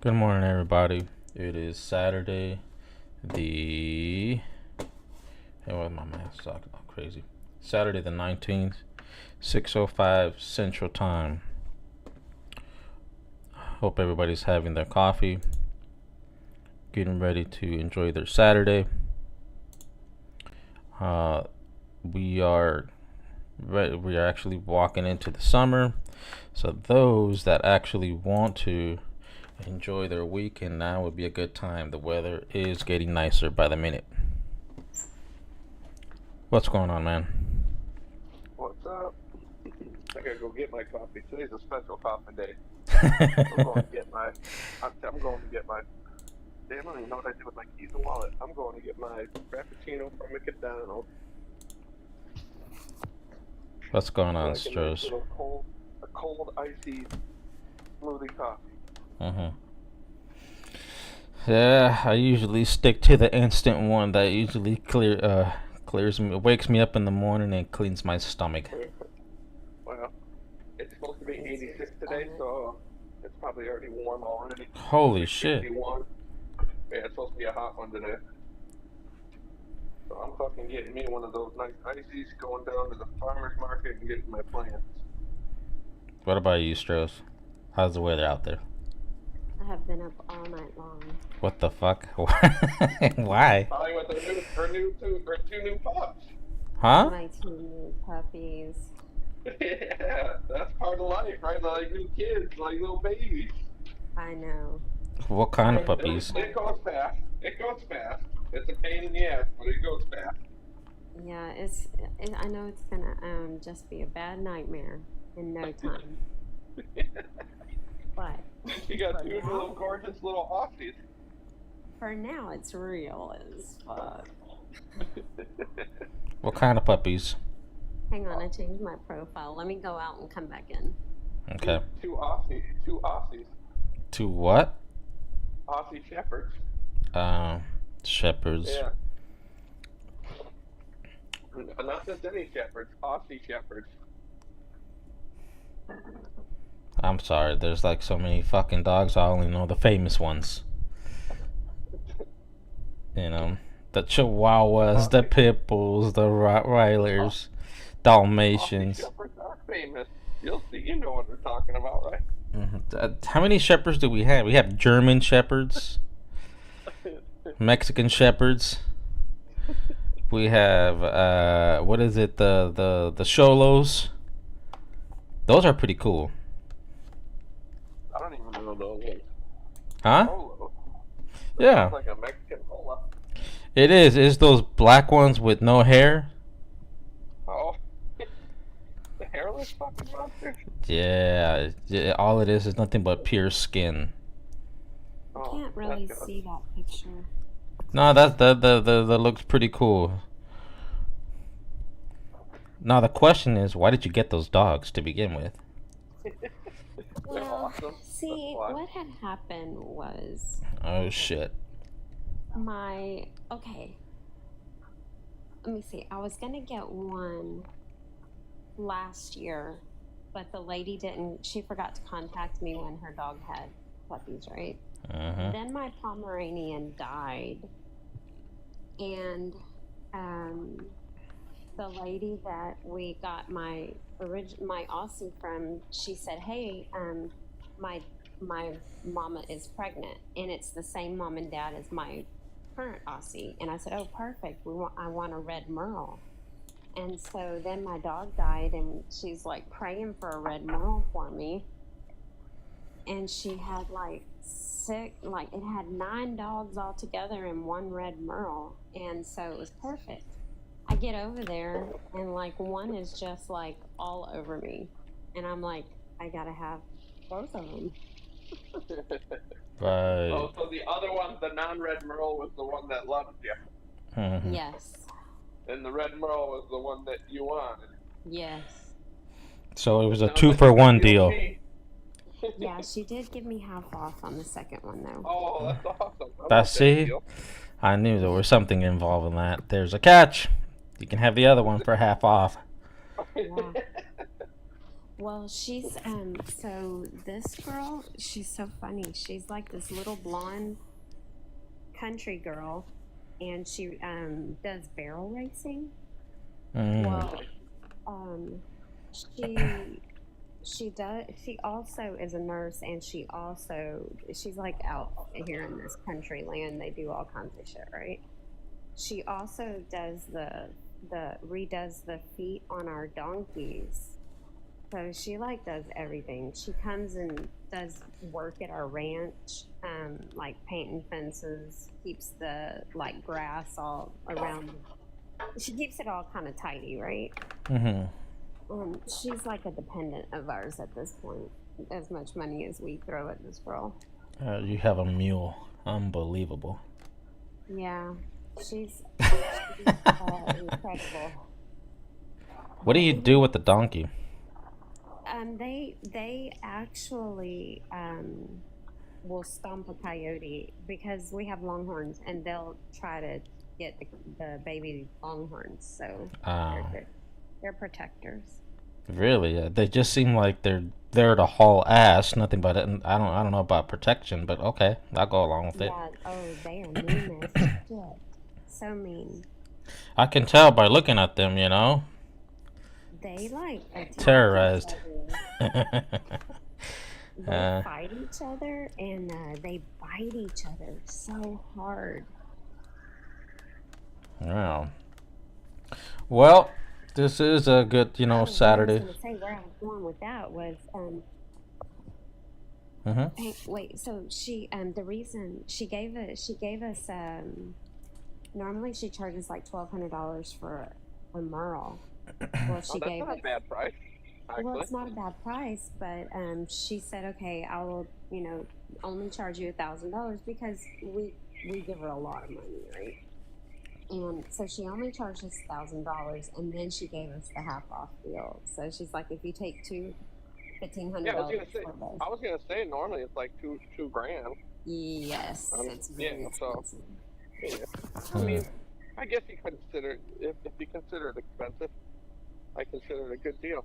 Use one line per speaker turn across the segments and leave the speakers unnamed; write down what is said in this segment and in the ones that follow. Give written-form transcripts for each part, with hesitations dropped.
Good morning, everybody. It is Saturday, the. Hey, what my math's talking about crazy. Saturday the 19th, 6:05 Central Time. Hope everybody's having their coffee, getting ready to enjoy their Saturday. We are actually walking into the summer, so those that actually want to enjoy their weekend now would be a good time. The weather is getting nicer by the minute. What's going on, man?
What's up? I gotta go get my coffee. Today's a special coffee day. I'm going to get my. I'm going to get my. Damn, I don't even know what I did with my keys and wallet. I'm going to get my frappuccino from McDonald's.
What's going on,
Like a nice
Strohs?
little cold, icy smoothie coffee.
Yeah, I usually stick to the instant one that usually clears me, wakes me up in the morning and cleans my stomach.
Well, it's supposed to be 86 today, so it's probably already warm already.
Holy
Like
shit!
51. Yeah, it's supposed to be a hot one today. So I'm fucking getting me one of those nice ices, going down to the farmer's market and getting my plants.
What about you, Strohs? How's the weather out there?
I have been up all night long.
What the fuck? Why?
Probably with two new pups.
Huh?
My two new puppies.
Yeah, that's part of life, right? Like new kids, like little babies.
I know.
What kind of
I-
puppies?
It goes fast. It goes fast. It's a pain in the ass, but it goes fast.
Yeah, I know it's gonna just be a bad nightmare in no time. But
You got
for
two
now-
little gorgeous little Aussies.
for now, it's real as fuck.
What kind of puppies?
Hang on, I changed my profile. Let me go out and come back in.
Okay.
Two Aussies.
To what?
Aussie shepherds.
Shepherds.
Yeah. Not just any shepherds, Aussie shepherds.
I'm sorry, there's like so many fucking dogs, I only know the famous ones. You know, the Chihuahuas, the Pit Bulls, the Rottweilers, Dalmatians.
Aussie shepherds are famous. You'll see, you know what we're talking about, right?
How many shepherds do we have? We have German shepherds, Mexican shepherds. We have what is it? The Cholos. Those are pretty cool,
I don't even know those.
huh?
Polo.
Yeah,
Sounds like a Mexican polo.
it is. It's those black ones with no hair.
Oh. The hairless fucking monster?
Yeah, all it is nothing but pure skin.
I
Oh,
can't really
that's good.
see that picture.
No, that looks pretty cool. Now the question is, why did you get those dogs to begin with?
They're
Well,
awesome.
see,
That's why.
what had happened was
Oh shit.
okay. Let me see. I was gonna get one last year, but the lady didn't. She forgot to contact me when her dog had puppies, right?
Uh-huh.
Then my Pomeranian died, and the lady that we got my Aussie from, she said, "Hey, my mama is pregnant, and it's the same mom and dad as my current Aussie." And I said, "Oh, perfect. I want a red merle." And so then my dog died, and she's like praying for a red merle for me. And she had like it had 9 dogs all together and one red merle, and so it was perfect. I get over there, and like one is just like all over me, and I'm like, I gotta have both of them.
Right.
Oh, so the other one, the non-red merle, was the one that loved you,
Mhm.
Yes,
and the red merle was the one that you wanted.
yes,
So it was a
Sounds
2
like
for
a
1
good deal
deal.
to me.
yeah. She did give me half off on the second one though.
Oh, that's awesome. I like
That's
that
it.
deal.
I knew there was something involved in that. There's a catch. You can have the other one for half off.
Yeah. Well, she's so this girl, she's so funny. She's like this little blonde country girl, and she does barrel racing.
Mm.
Well, um, she she also is a nurse, and she's like out here in this country land. They do all kinds of shit, right? She also does the redoes the feet on our donkeys. So she like does everything. She comes and does work at our ranch, like painting fences, keeps the like grass all around. She keeps it all kind of tidy, right?
Mm-hmm.
She's like a dependent of ours at this point. As much money as we throw at this girl.
You have a mule. Unbelievable.
Yeah, she's incredible.
What do you do with the donkey?
They actually will stomp a coyote because we have longhorns, and they'll try to get the baby longhorns. So they're protectors.
Really? They just seem like they're there to haul ass. Nothing but it. I don't know about protection, but okay, I'll go along with it.
Yeah. Oh, they are mean as shit. So mean.
I can tell by looking at them. You know.
They like attack
Terrorized.
each other. They fight each other, and they bite each other so hard.
Wow. Well, this is a good, Saturday.
What I was gonna say where I was going with that was
Mm-hmm.
hey, wait. So she the reason she gave us normally she charges like $1,200 for a merle. Well, she
that's
gave
not
us.
a bad price. Actually.
Well, it's not a bad price, but she said, okay, I will, only charge you $1,000 because we give her a lot of money, right? And so she only charged us $1,000, and then she gave us the half off deal. So she's like, if you take two, $1,500.
Yeah, I was gonna say normally it's like two grand.
Yes, it's very expensive.
Yeah. I mean, I guess you consider if you consider it expensive, I consider it a good deal.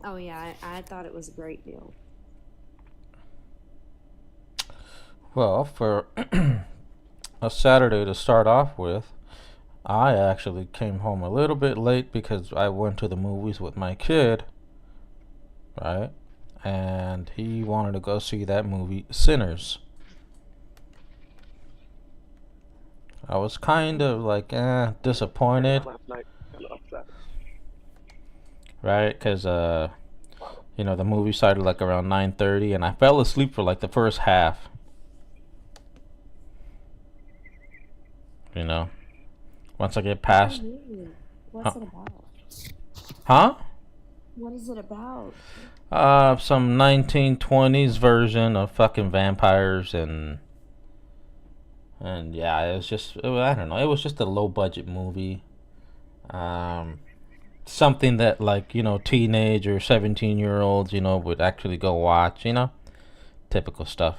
Oh yeah, I thought it was a great deal.
Well, for a Saturday to start off with, I actually came home a little bit late because I went to the movies with my kid, right? And he wanted to go see that movie, Sinners. I was kind of like, disappointed.
Last night, upset.
Right? Because, the movie started like around 9:30, and I fell asleep for like the first half. Once I get past.
What's it about?
Huh?
What is it about?
Some 1920s version of fucking vampires and yeah, I don't know. It was just a low budget movie. Something that like, teenage or 17-year-olds, would actually go watch, typical stuff.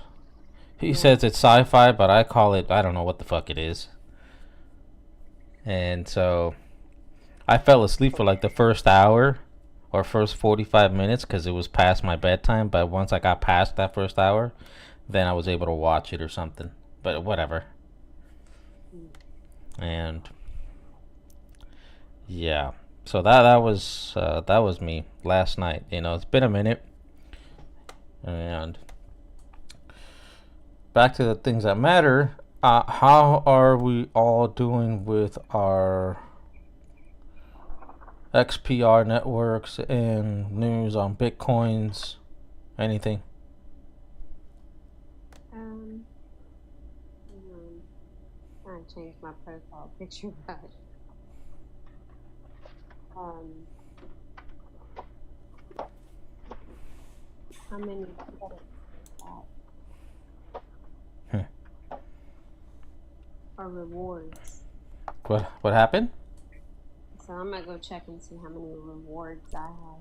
He says it's sci-fi, but I call it, I don't know what the fuck it is. And so I fell asleep for like the first hour or first 45 minutes because it was past my bedtime. But once I got past that first hour, then I was able to watch it or something. But whatever. And yeah, so that was me last night. It's been a minute. And back to the things that matter. How are we all doing with our XPR networks and news on Bitcoins? Anything?
I'm trying to change my profile picture, but how many are rewards?
What happened?
So I'm gonna go check and see how many rewards I have.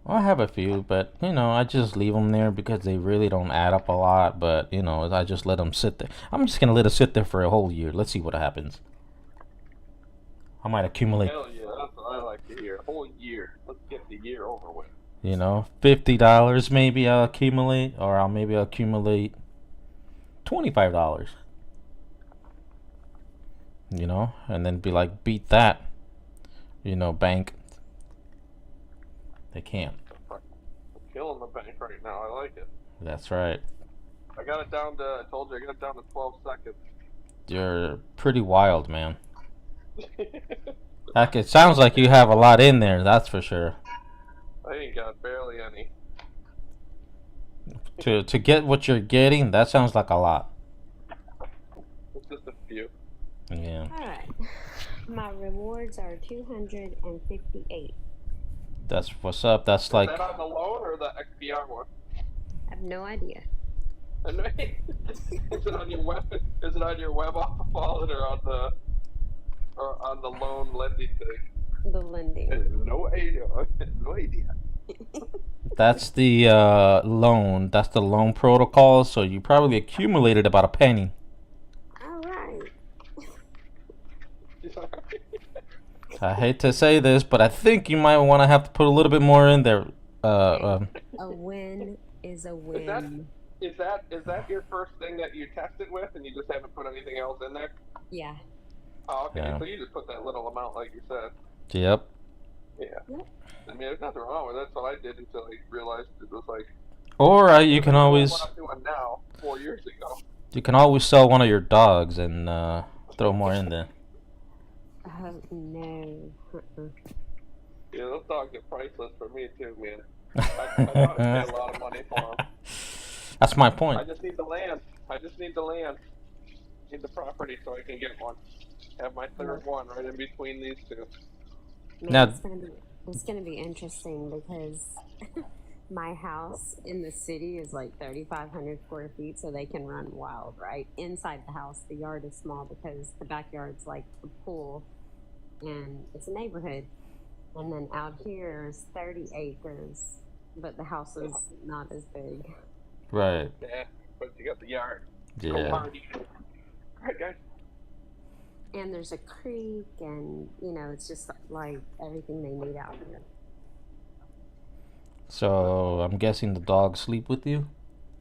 Well, I have a few, but I just leave them there because they really don't add up a lot. But I just let them sit there. I'm just gonna let it sit there for a whole year. Let's see what happens. I might accumulate.
Hell yeah, that's what I like to hear. A whole year. Let's get the year over with.
You know, $50 maybe I'll accumulate, or I'll accumulate $25. You know, and then be like, beat that. You know, bank. They can't.
I'm killing the bank right now. I like it.
That's right.
I got it down to. I told you I got it down to 12 seconds.
You're pretty wild, man. Heck, it sounds like you have a lot in there, that's for sure.
I ain't got barely any.
To get what you're getting, that sounds like a lot.
It's just a few.
Yeah.
All right. My rewards are 258.
That's what's up. That's like
Is that on the loan or the XPR one?
I have no idea.
Is it on your web? Is it on your web off wallet or on the loan lending thing?
The lending.
No idea. No idea.
that's the loan. That's the loan protocol. So you probably accumulated about a penny.
All right.
I hate to say this, but I think you might want to have to put a little bit more in there.
A win is a win.
Is that your first thing that you tested with, and you just haven't put anything else in there?
Yeah.
Oh, okay.
Yeah.
So you just put that little amount, like you said.
Yep.
Yeah.
Yep.
I mean, there's nothing wrong with it. That's what I did until I realized it was like.
Or you can always
What I'm doing now, 4 years ago.
sell one of your dogs and throw more in there.
Oh no.
Yeah, those dogs are priceless for me too, man. I thought I'd pay a lot of money for them.
That's my
I
point.
just need the land. Need the property so I can get one. Have my third one right in between these two.
Man,
Now-
it's gonna be interesting because my house in the city is like 3,500 square feet, so they can run wild, right? Inside the house, the yard is small because the backyard's like a pool, and it's a neighborhood. And then out here is 30 acres, but the house is not as big.
Right.
Yeah, but you got the yard. Go
Yeah.
party. Alright, guys.
And there's a creek, and it's just like everything they need out here.
So I'm guessing the dogs sleep with you,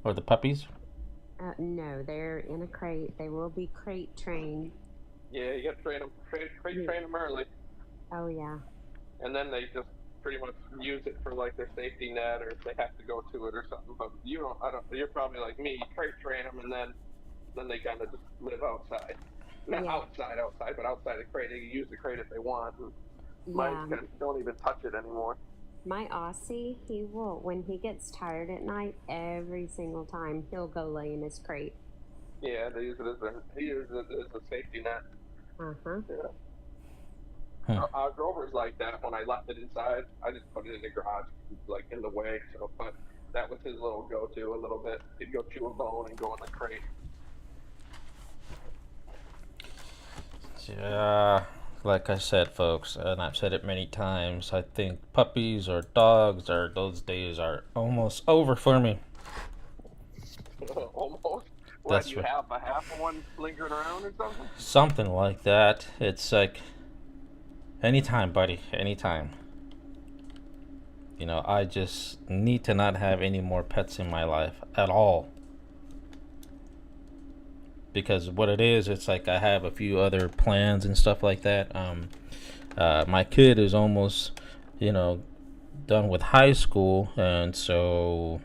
or the puppies.
No, they're in a crate. They will be crate trained.
Yeah, you gotta train them. Train them early,
Oh yeah.
and then they just pretty much use it for like their safety net, or if they have to go to it or something. But you don't. I don't. You're probably like me. You crate train them, and then they kind of just live outside. Not
Yeah.
outside, but outside the crate. They can use the crate if they want. And
Yeah.
mine don't even touch it anymore.
My Aussie, he will, when he gets tired at night, every single time, he'll go lay in his crate.
Yeah, they use it he uses it as a safety net.
Uh-huh.
Yeah. Grover's like that. When I left it inside, I just put it in the garage, like in the way. So, but that was his little go-to a little bit. He'd go chew a bone and go in the crate.
Yeah, like I said, folks, and I've said it many times, I think puppies or dogs those days are almost over for me.
Almost. What,
That's
you
right.
have a half of one lingering around or something?
Something like that. It's like, anytime, buddy, anytime. I just need to not have any more pets in my life at all. Because what it is, it's like I have a few other plans and stuff like that. My kid is almost, done with high school, and so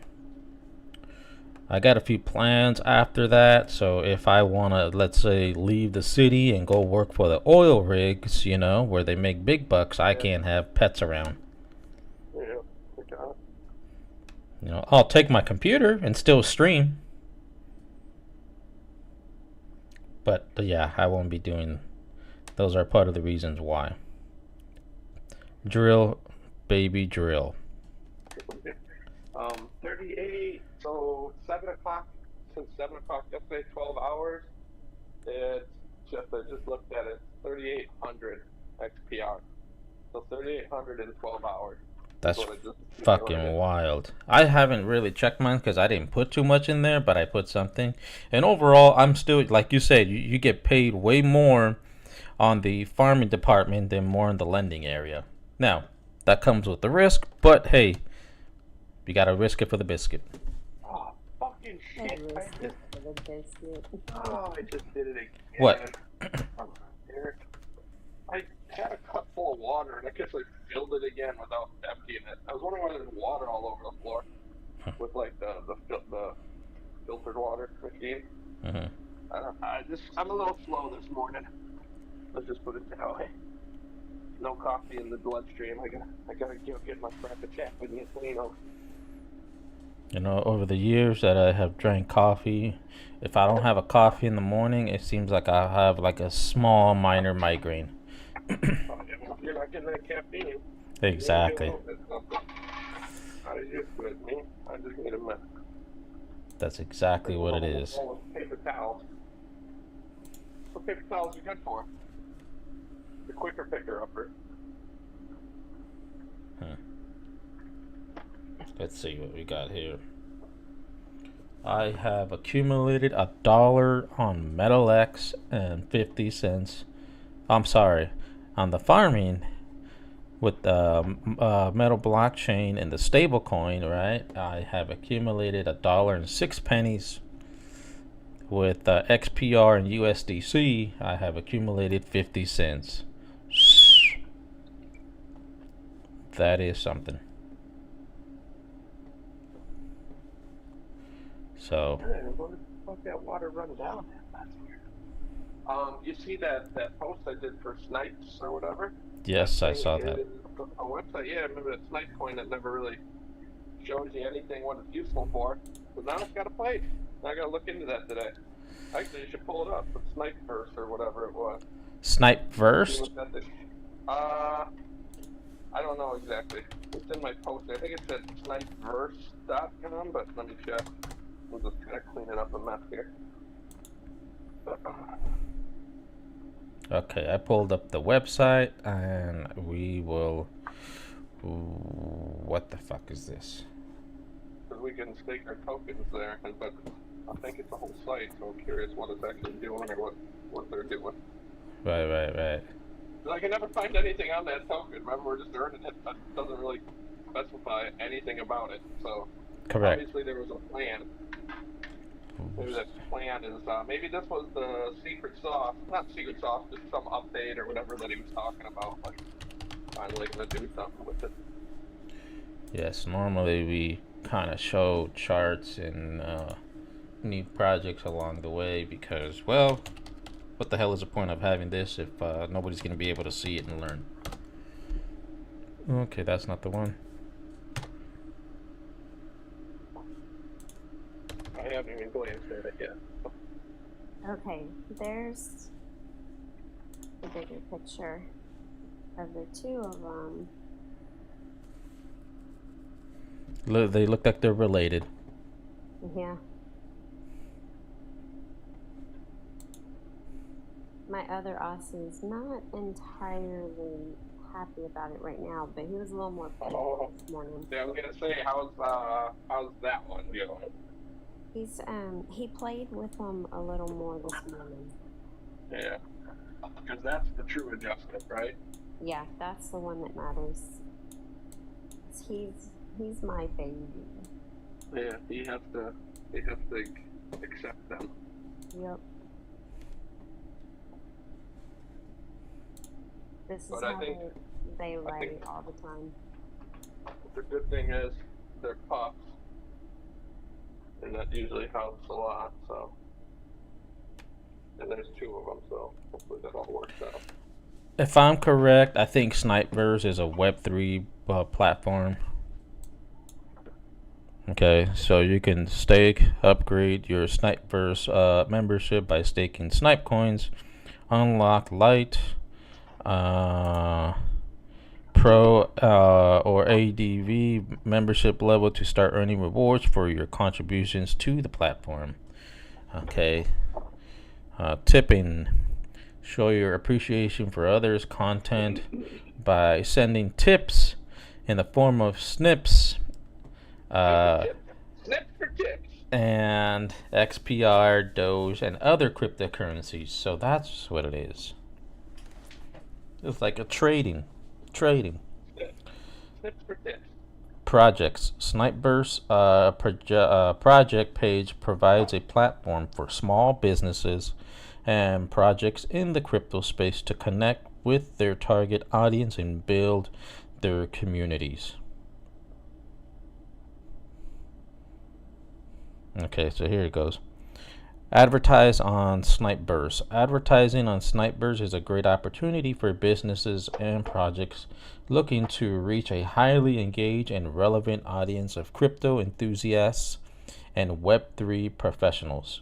I got a few plans after that. So if I want to, let's say, leave the city and go work for the oil rigs, where they make big bucks, I can't have pets around.
Yeah. Okay.
I'll take my computer and still stream. But yeah, I won't be doing. Those are part of the reasons why. Drill, baby, drill.
38. So 7 o'clock. Since 7 o'clock yesterday, 12 hours. It's just I just looked at it. 3,800 XPR. So 3,800 in 12 hours.
That's
what I just
fucking wild. I haven't really checked mine because I didn't put too much in there, but I put something. And overall, I'm still, like you said, you get paid way more on the farming department than more in the lending area. Now, that comes with the risk, but hey, You gotta risk it for the biscuit.
Oh, fucking
I
shit. I
risked it for the biscuit.
I just did it again.
What?
Eric, I had a cup full of water and I guess I filled it again without emptying it. I was wondering why there's water all over the floor with like the filtered water machine.
Mm-hmm.
I'm a little slow this morning. Let's just put it that way. No coffee in the bloodstream. I gotta get my frappuccino.
You know, over the years that I have drank coffee, if I don't have a coffee in the morning, it seems like I have like a small minor migraine.
Oh, yeah, well, you're not getting that caffeine.
Exactly.
I just need a minute.
That's exactly what it is.
Paper towels. What paper towels are good for? The quicker picker upper.
Let's see what we got here. I have accumulated $1 on MetalX and 50 cents. I'm sorry, on the farming with the Metal blockchain and the stable coin, right? I have accumulated $1.06. With XPR and USDC, I have accumulated 50 cents. That is something. So.
What the fuck that water run down? That's weird. You see that post I did for Snipes or whatever?
Yes, I saw that.
A website, yeah, I remember that Snipe coin that never really shows you anything what it's useful for. But now it's got a place. Now I gotta look into that today. Actually, you should pull it up. It's Snipeverse or whatever it was.
Snipeverse?
I don't know exactly. It's in my post. I think it said snipeverse.com, but let me check. We'll just kind of clean it up a mess here.
Okay, I pulled up the website and we will. What the fuck is this?
Because we can stake our tokens there, but I think it's a whole site, so I'm curious what it's actually doing or what they're doing.
Right.
I can never find anything on that token. Remember, we're just earning it. That doesn't really specify anything about it. So
Correct.
obviously there was a plan. Maybe that plan is maybe this was the secret sauce. Not secret sauce, just some update or whatever that he was talking about. Like finally gonna do something with it.
Yes, normally we kind of show charts and new projects along the way because, well, what the hell is the point of having this if nobody's going to be able to see it and learn? Okay, that's not the one.
I haven't even glanced at it yet.
Okay, there's a bigger picture of the two of them.
They look like they're related.
Yeah. My other Aussie's not entirely happy about it right now, but he was a little more playful this morning.
Yeah, I was gonna say, how's that one going?
He's he played with them a little more this morning.
Yeah, because that's the true adjustment, right?
Yeah, that's the one that matters. He's my baby.
Yeah, he has to accept them.
Yep. This is
But I
how
think-
they
I
write
think-
it all the time.
The good thing is they're pups, and that usually helps a lot. So, and there's two of them, so hopefully that all works out.
If I'm correct, I think Snipeverse is a Web3 platform. Okay, so you can upgrade your Snipeverse membership by staking Snipe coins, unlock Lite, Pro or ADV membership level to start earning rewards for your contributions to the platform. Okay, tipping. Show your appreciation for others' content by sending tips in the form of snips.
Snips for tips.
And XPR, Doge, and other cryptocurrencies. So that's what it is. It's like a trading.
Snips for tips.
projects. Snipeburst project page provides a platform for small businesses and projects in the crypto space to connect with their target audience and build their communities. Okay, so here it goes. Advertise on Snipeburst. Advertising on Snipeburst is a great opportunity for businesses and projects looking to reach a highly engaged and relevant audience of crypto enthusiasts and Web3 professionals.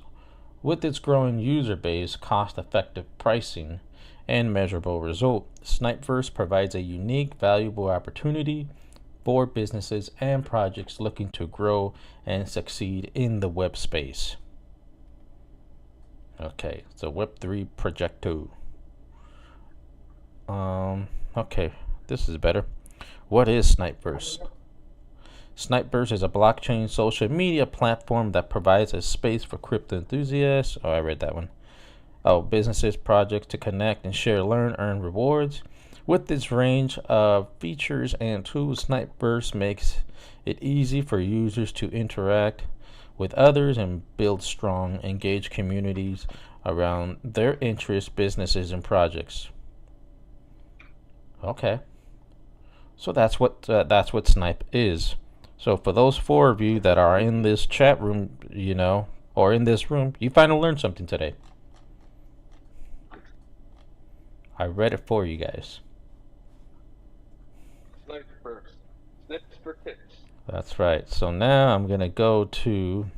With its growing user base, cost-effective pricing, and measurable result, Snipeburst provides a unique, valuable opportunity for businesses and projects looking to grow and succeed in the web space. Okay, so Web3 Projecto. Okay, this is better. What is Snipeburst? Snipeburst is a blockchain social media platform that provides a space for crypto enthusiasts. Oh, I read that one. Oh, businesses, projects to connect and share, learn, earn rewards. With its range of features and tools, Snipeburst makes it easy for users to interact with others and build strong, engaged communities around their interests, businesses, and projects. Okay, so that's what Snipe is. So for those 4 of you that are in this chat room, or in this room, you finally learned something today. I read it for you guys.
Snips for tips.
That's right. So now I'm gonna go to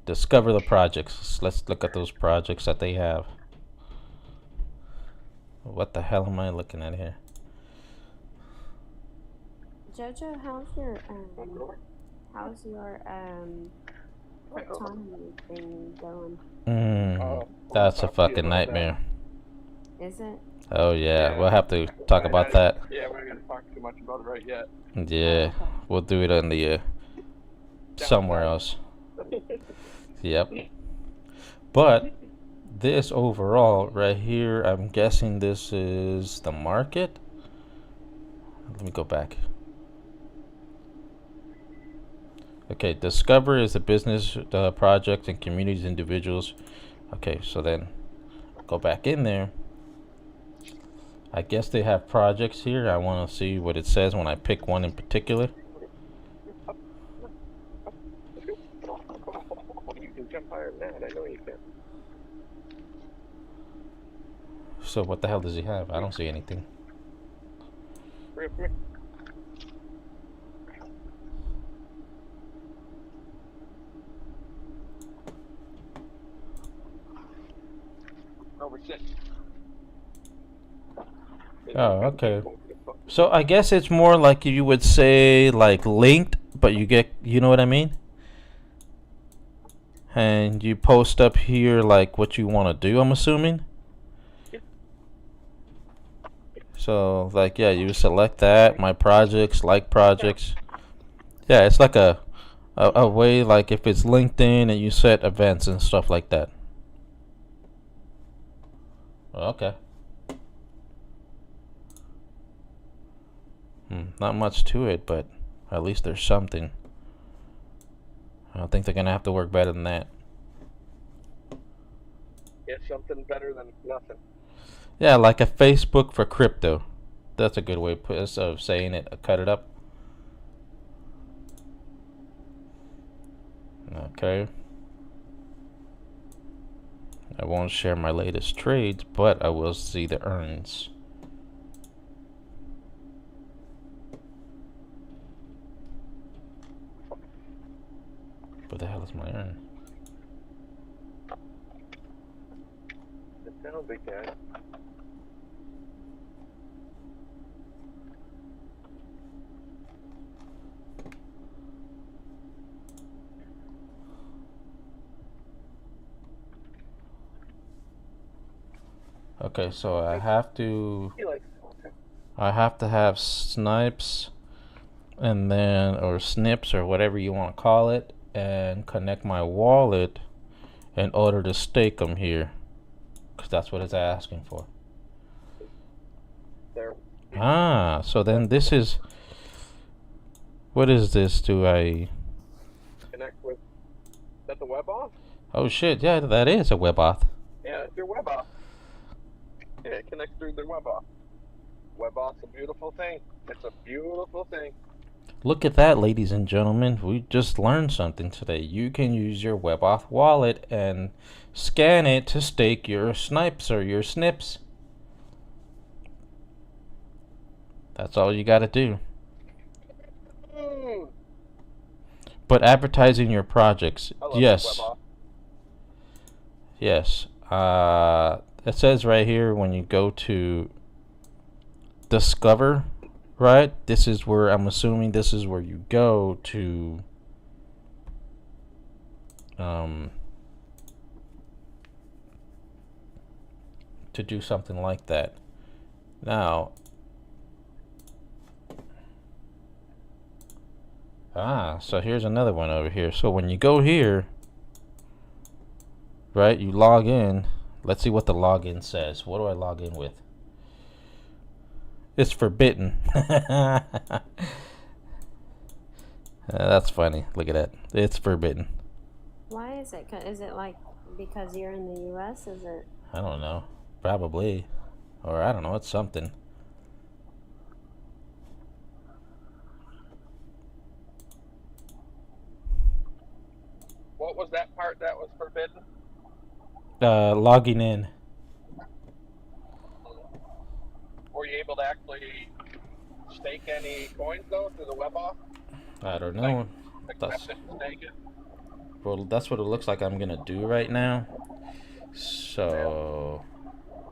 discover the projects. Let's look at those projects that they have. What the hell am I looking at here?
Jojo, how's your autonomy thing going?
That's a fucking nightmare.
Is it?
Oh yeah, we'll have to talk about that.
Yeah, we're not gonna talk too much about it right yet.
Yeah, we'll do it in the somewhere else. Yep. But this overall right here, I'm guessing this is the market. Let me go back. Okay, discover is the business, project, and communities, individuals. Okay, so then go back in there. I guess they have projects here. I want to see what it says when I pick one in particular.
You can jump higher than that. I know you can.
So what the hell does he have? I don't see anything.
Come here. Over 6.
Oh, okay. So I guess it's more like you would say like linked, but you get, you know what I mean? And you post up here like what you want to do, I'm assuming. So like, yeah, you select that, my projects, like projects. Yeah, it's like a way, like if it's LinkedIn and you set events and stuff like that. Okay. Not much to it, but at least there's something. I don't think they're gonna have to work better than that.
It's something better than nothing.
Yeah, like a Facebook for crypto. That's a good way of saying it. Cut it up. Okay. I won't share my latest trades, but I will see the earns. What the hell is my earn?
Sit down, big guy.
Okay, so I have to have snipes and then, or snips, or whatever you want to call it, and connect my wallet in order to stake them here, because that's what it's asking for.
There.
Ah, so then this is, What is this? Do I...
Connect with. Is that the web off?
Oh shit, yeah, that is a WebAuth.
Yeah, it's your web off. Yeah, it connects through the web off. Web off's a beautiful thing. It's a beautiful thing.
Look at that, ladies and gentlemen. We just learned something today. You can use your WebAuth wallet and scan it to stake your snipes or your snips. That's all you gotta do.
Mm.
But advertising your projects,
I love
yes.
web off.
Yes. It says right here when you go to Discover, right? This is where, I'm assuming this is where you go to do something like that. Now, so here's another one over here. So when you go here, right, you log in. Let's see what the login says. What do I log in with? It's forbidden. That's funny. Look at that. It's forbidden.
Why is it? Is it like because you're in the U.S.? Is it?
I don't know. Probably. Or I don't know. It's something.
What was that part that was forbidden?
Logging in.
Were you able to actually stake any coins though through the web off?
I don't know.
Accept it and stake it?
Well, that's what it looks like I'm gonna do right now. So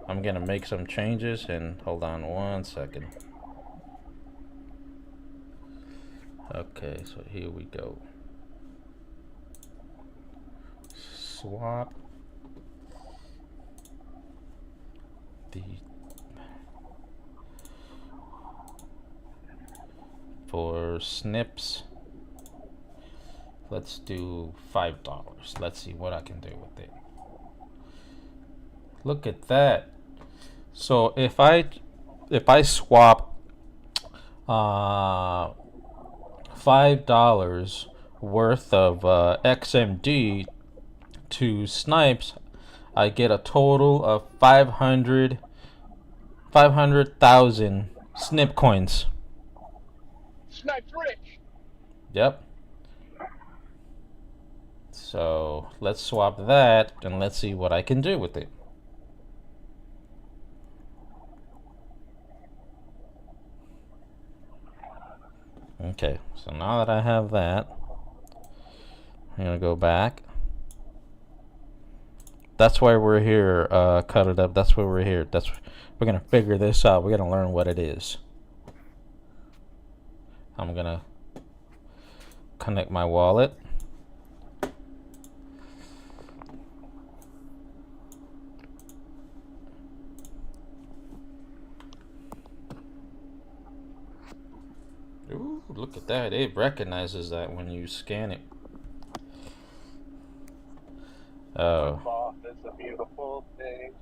I'm gonna make some changes and hold on 1 second. Okay, so here we go. Swap the for snips. Let's do $5. Let's see what I can do with it. Look at that. So if I swap $5 worth of XMD to snipes, I get a total of 500,000 snip coins.
Snipes rich.
Yep. So let's swap that and let's see what I can do with it. Okay, so now that I have that, I'm gonna go back. That's why we're here. Cut it up. That's why we're here. We're gonna figure this out. We're gonna learn what it is. I'm gonna connect my wallet. Ooh, look at that. It recognizes that when you scan it. Oh.
It's a beautiful thing.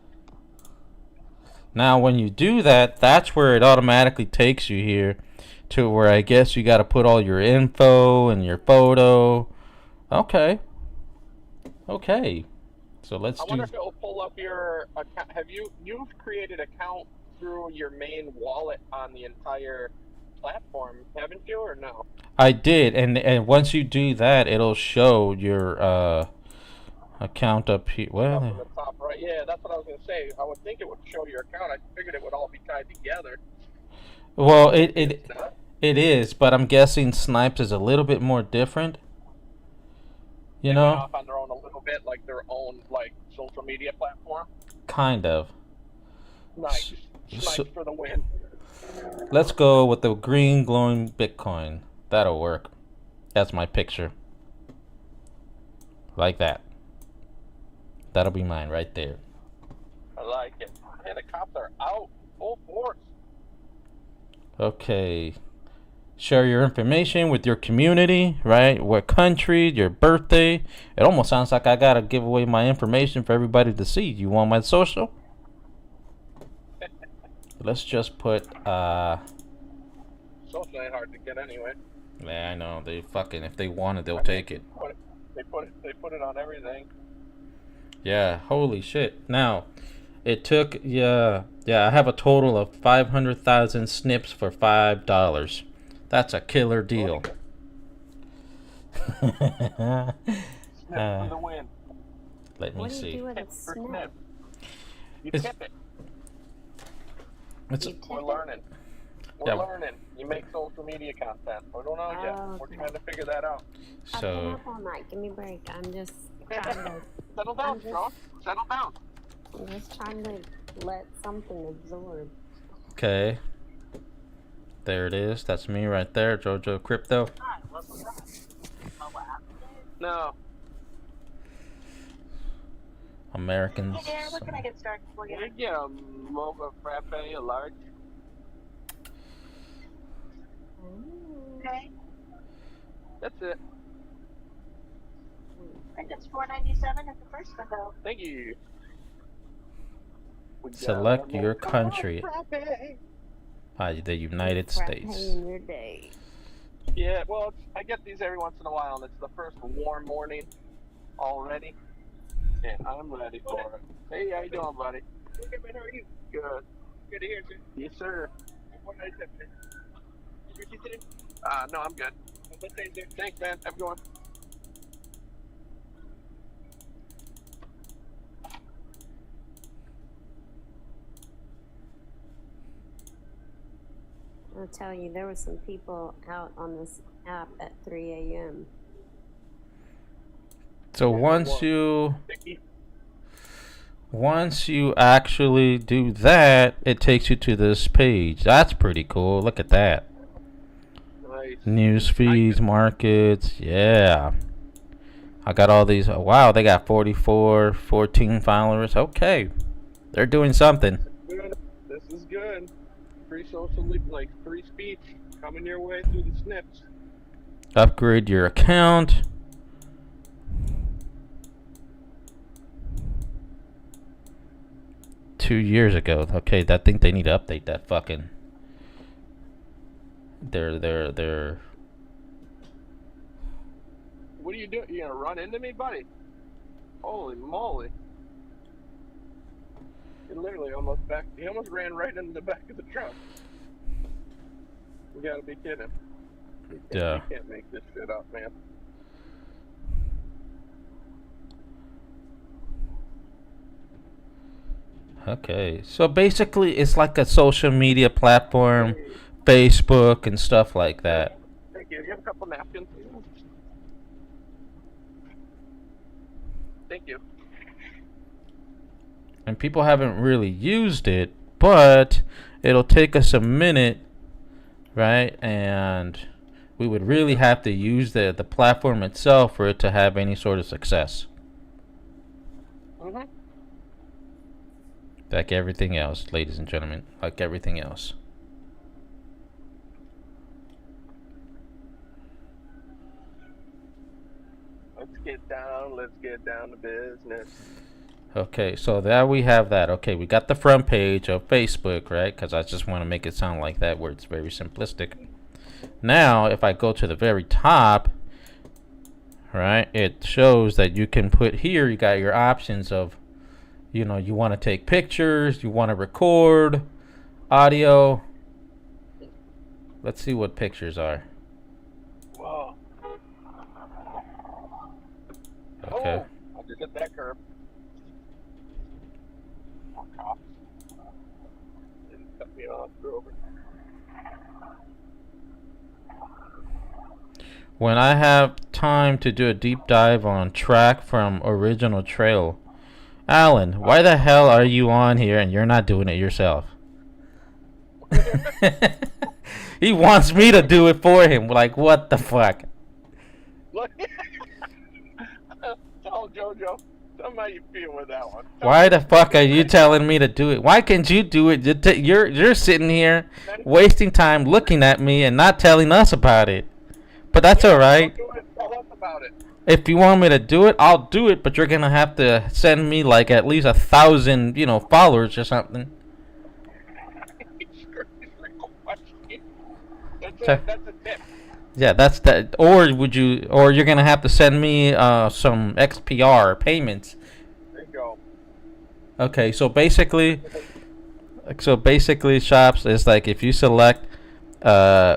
Now when you do that, that's where it automatically takes you here to where I guess you got to put all your info and your photo. Okay. Okay. So let's
I wonder if it will pull up your account. You've created an account through your main wallet on the entire platform, haven't you, or no?
I did, and once you do that, it'll show your account up here.
Up
Well,
in the top right. Yeah, that's what I was gonna say. I would think it would show your account. I figured it would all be tied together.
well, it is, but I'm guessing Snipes is a little bit more different. You
They
know,
went off on their own a little bit, like their own social media platform.
kind of.
Nice. Snipes
So-
for the win.
Let's go with the green glowing Bitcoin. That'll work. That's my picture. Like that. That'll be mine right there.
I like it. Man, the cops are out full force.
Okay. Share your information with your community, right? What country, your birthday. It almost sounds like I gotta give away my information for everybody to see. You want my social? Let's just put
Social ain't hard to get anyway.
Yeah, I know. They fucking, if they want it, they'll take it.
They put it on everything.
Yeah, holy shit. Now, it took, I have a total of 500,000 snips for $5. That's a killer deal.
Snip for the win.
Let me
What do you
see.
do with a
For
snip?
snip. You
It's-
tip it.
It's,
You tip
We're
it?
learning. We're
Yeah.
learning. You make social media content. We don't know yet.
Oh,
We're
okay.
trying to figure that out.
I've been
so,
up all night. Give me a break. I'm just trying to.
Settle down,
I'm just-
Sean. Settle down.
I'm just trying to let something absorb.
okay. There it is. That's me right there, JoJo Crypto.
No.
Americans.
Hey there, what can I get started for you?
Can you get a mocha frappe, a large?
Okay,
That's it.
I think it's $4.97 at the first window.
Thank you. We got
Select
a
your
mocha
country.
frappe.
The United
Frappe
States.
in your day.
Yeah, well, I get these every once in a while, and it's the first warm morning already, and I'm ready for it. Hey, how you doing, buddy? Good, man. How are you? Good. Good to hear, sir. Yes, sir. What nice up there? You today? No, I'm good. Thanks, man. Have a good one.
I'll tell you, there were some people out on this app at 3 a.m.
So once you actually do that, it takes you to this page. That's pretty cool. Look at that.
Nice.
News feeds, markets. Yeah. I got all these. Oh, wow, they got 14 followers. Okay. They're doing something.
Good. This is good. Free social, like free speech coming your way through the snips.
Upgrade your account. Two years ago. Okay, I think they need to update that fucking. Their.
What are you doing? You gonna run into me, buddy? Holy moly! He literally almost back. He almost ran right into the back of the truck. You gotta be kidding.
Yeah.
You can't make this shit up, man.
Okay, so basically it's like a social media platform, Facebook and stuff like that.
Thank you. You have a couple napkins? Thank you.
And people haven't really used it, but it'll take us a minute, right? And we would really have to use the platform itself for it to have any sort of success.
Mm-hmm.
Like everything else, ladies and gentlemen, like everything else.
Let's get down to business.
Okay, so there we have that. Okay, we got the front page of Facebook, right? Because I just want to make it sound like that where it's very simplistic. Now, if I go to the very top, right, it shows that you can put here, you got your options of, you know, you want to take pictures, you want to record, audio. Let's see what pictures are.
Whoa.
Okay.
Oh, I just hit that curb. Oh, cops. Didn't cut me off. Screw over.
When I have time to do a deep dive on track from original trail, Alan, why the hell are you on here and you're not doing it yourself? He wants me to do it for him. Like, what the fuck?
Look. Tell JoJo. Tell me how you feel with that one.
Why the fuck are you telling me to do it? Why can't you do it? You're sitting here wasting time looking at me and not telling us about it. But that's all right.
Do it. Tell us about it.
If you want me to do it, I'll do it. But you're gonna have to send me like at least 1,000, followers or something.
That's a tip.
Yeah, that's that. Or would you? Or you're gonna have to send me some XPR payments.
There you go.
Okay, so basically, shops is like if you select, uh,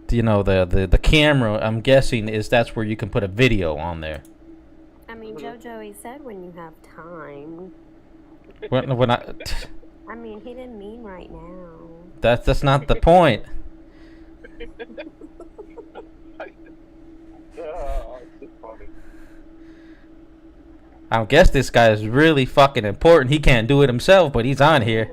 the camera. I'm guessing is that's where you can put a video on there.
I mean, JoJo, he said when you have time.
When I,
I mean, he didn't mean right now.
that's not the point.
It's just funny.
I guess this guy is really fucking important. He can't do it himself, but he's on here.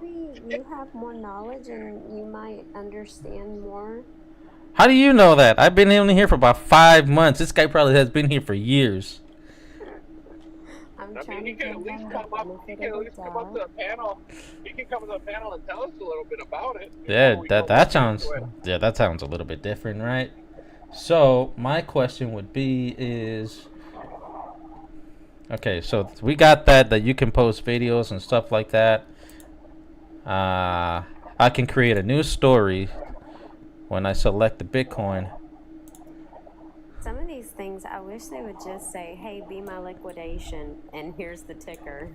Maybe you have more knowledge and you might understand more.
How do you know that? I've been in here for about 5 months. This guy probably has been here for years.
I'm
I
trying
mean, he
to
can at
give
least
him
come
the
up. He
benefit
can at
of
least
the
come up to
doubt.
the panel. He can come to the panel and tell us a little bit about it.
Yeah,
before we go
that
into
sounds
it.
that sounds a little bit different, right? So my question would be is, okay, so we got that you can post videos and stuff like that. I can create a new story when I select the Bitcoin.
Some of these things, I wish they would just say, hey, be my liquidation, and here's the ticker.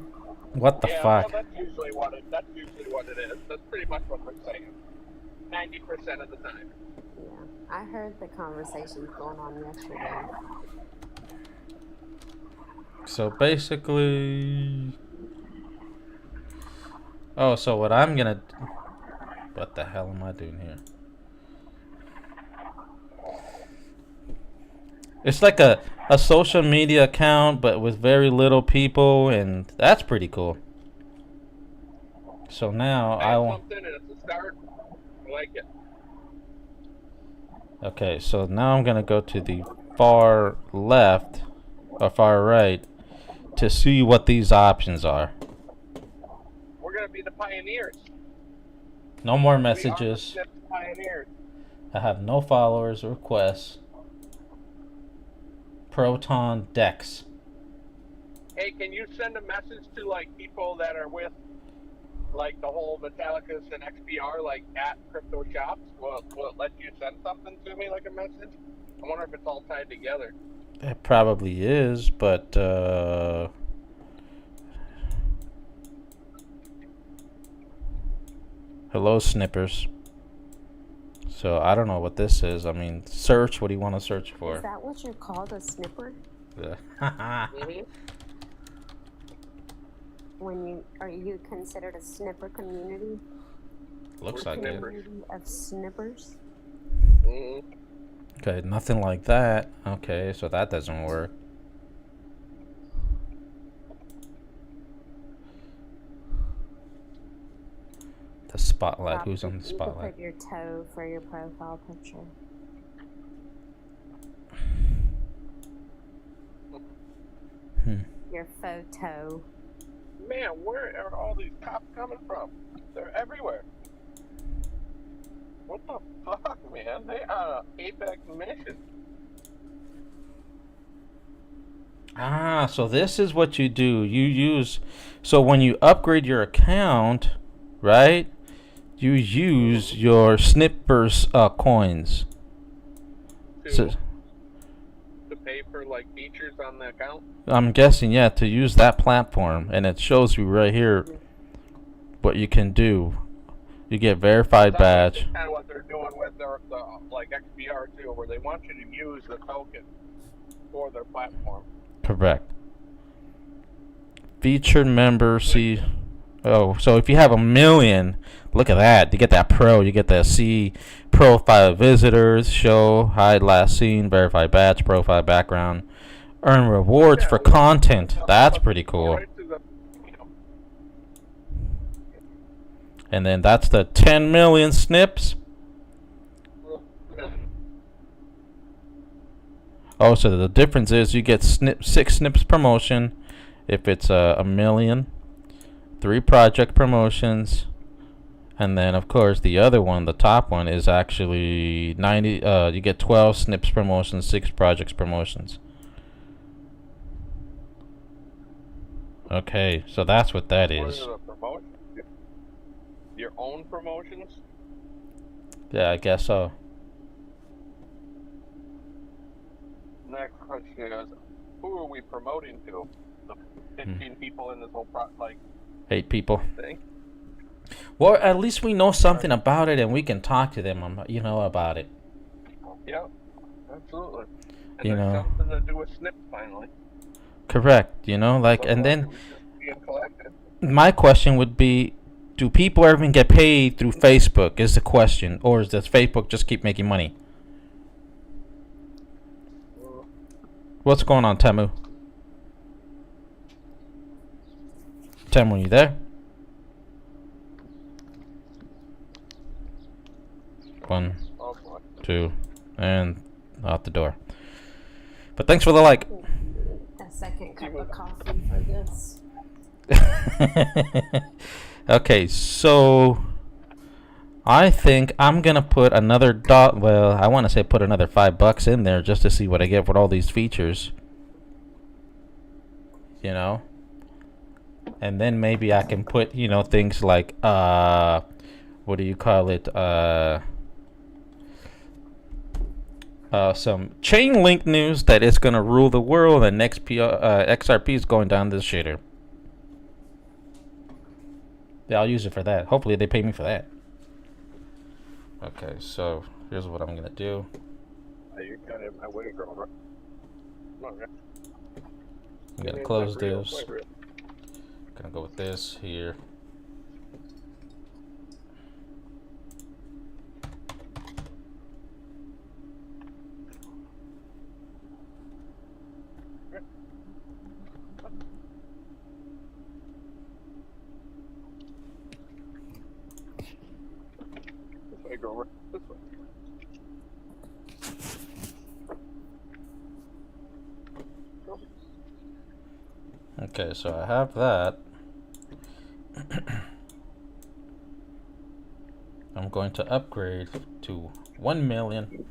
What the
Yeah,
fuck?
well, that's usually what it is. That's pretty much what we're saying. 90% of the time.
Yeah, I heard the conversations going on yesterday.
So basically, oh, so what I'm gonna, what the hell am I doing here? It's like a social media account, but with very little people, and that's pretty cool. So now I
Add
want.
something and it's a start. I like it.
Okay, so now I'm gonna go to the far left or far right to see what these options are.
We're gonna be the pioneers.
No more
We are the
messages.
SNP pioneers.
I have no followers or requests. Proton Dex.
Hey, can you send a message to like people that are with like the whole Metallicus and XPR like at crypto shops? Will it let you send something to me like a message? I wonder if it's all tied together.
It probably is, but hello, Snippers. So I don't know what this is. I mean, search. What do you want to search
Is
for?
that what you're called, a snipper?
Mm-hmm.
Are you considered a snipper community?
Looks
We're
like it.
snippers.
Community of snippers?
Mm-hmm.
Okay, nothing like that. Okay, so that doesn't work. The spotlight. Who's on the
You could
spotlight?
put your toe for your profile picture. Your photo.
Man, where are all these cops coming from? They're everywhere. What the fuck, man? They are Apex mission.
Ah, so this is what you do. You use, so when you upgrade your account, right? You use your Snippers coins.
To,
So
to pay for like features on the account.
I'm guessing, yeah, to use that platform, and it shows you right here what you can do. You get verified badge.
That's kind of what they're doing with their like XPR too, where they want you to use the token for their platform.
Correct. Featured member, see. Oh, so if you have 1 million, look at that. You get that pro. You get that see profile visitors, show, hide last seen, verify badge, profile background, earn rewards for content. That's pretty cool.
Right to the,
And then that's the 10 million snips. Oh, so the difference is you get 6 snips promotion if it's 1 million, 3 project promotions, and then of course the other one, the top one, is actually 90. You get 12 snips promotions, 6 projects promotions. Okay, so that's what that
What
is.
are the promotions? Your own promotions?
Yeah, I guess so.
next question is, who are we promoting to? The 15 people in this whole
8 people.
thing?
Well, at least we know something about it, and we can talk to them, about it.
Yeah, absolutely. And
You
there's
know.
something to do with SNP finally.
Correct. And
Otherwise
then
it was just being collected.
my question would be, do people ever get paid through Facebook? Is the question, or does Facebook just keep making money? What's going on, Temu? Temu, you there? 1,
Oh boy.
2, and out the door. But thanks for the like.
A second cup of coffee for this.
Okay, so I think I'm gonna put another I want to say put another $5 in there just to see what I get with all these features. And then maybe I can put things like what do you call it? Some chain link news that is gonna rule the world, and XRP is going down this shitter. Yeah, I'll use it for that. Hopefully they pay me for that. Okay, so here's what I'm gonna do.
You got it in my way, girl. Right? Come on, man.
I'm gonna close this. Gonna go with this here.
This way, girl. Right? This way.
Okay, so I have that. I'm going to upgrade to 1 million.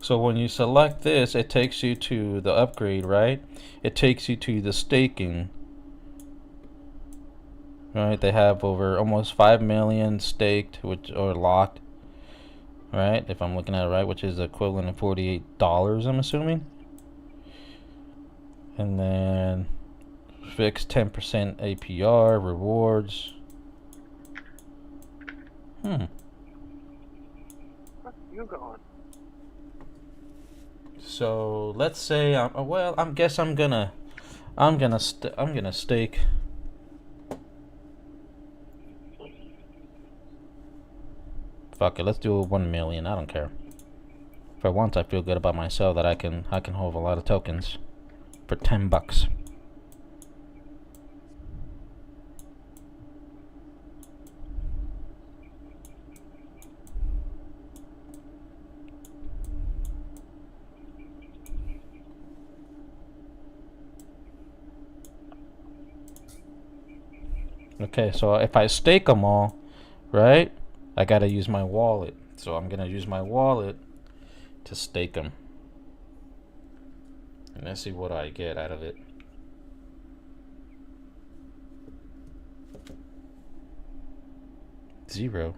So when you select this, it takes you to the upgrade, right? It takes you to the staking. Right, they have over almost 5 million staked, or locked. Right, if I'm looking at it right, which is equivalent of $48, I'm assuming. And then fixed 10% APR rewards.
Where you going?
So let's say I'm gonna stake. Fuck it, let's do 1 million. I don't care. For once, I feel good about myself that I can hold a lot of tokens for $10. Okay, so if I stake them all, right? I gotta use my wallet. So I'm gonna use my wallet to stake them. And let's see what I get out of it. Zero.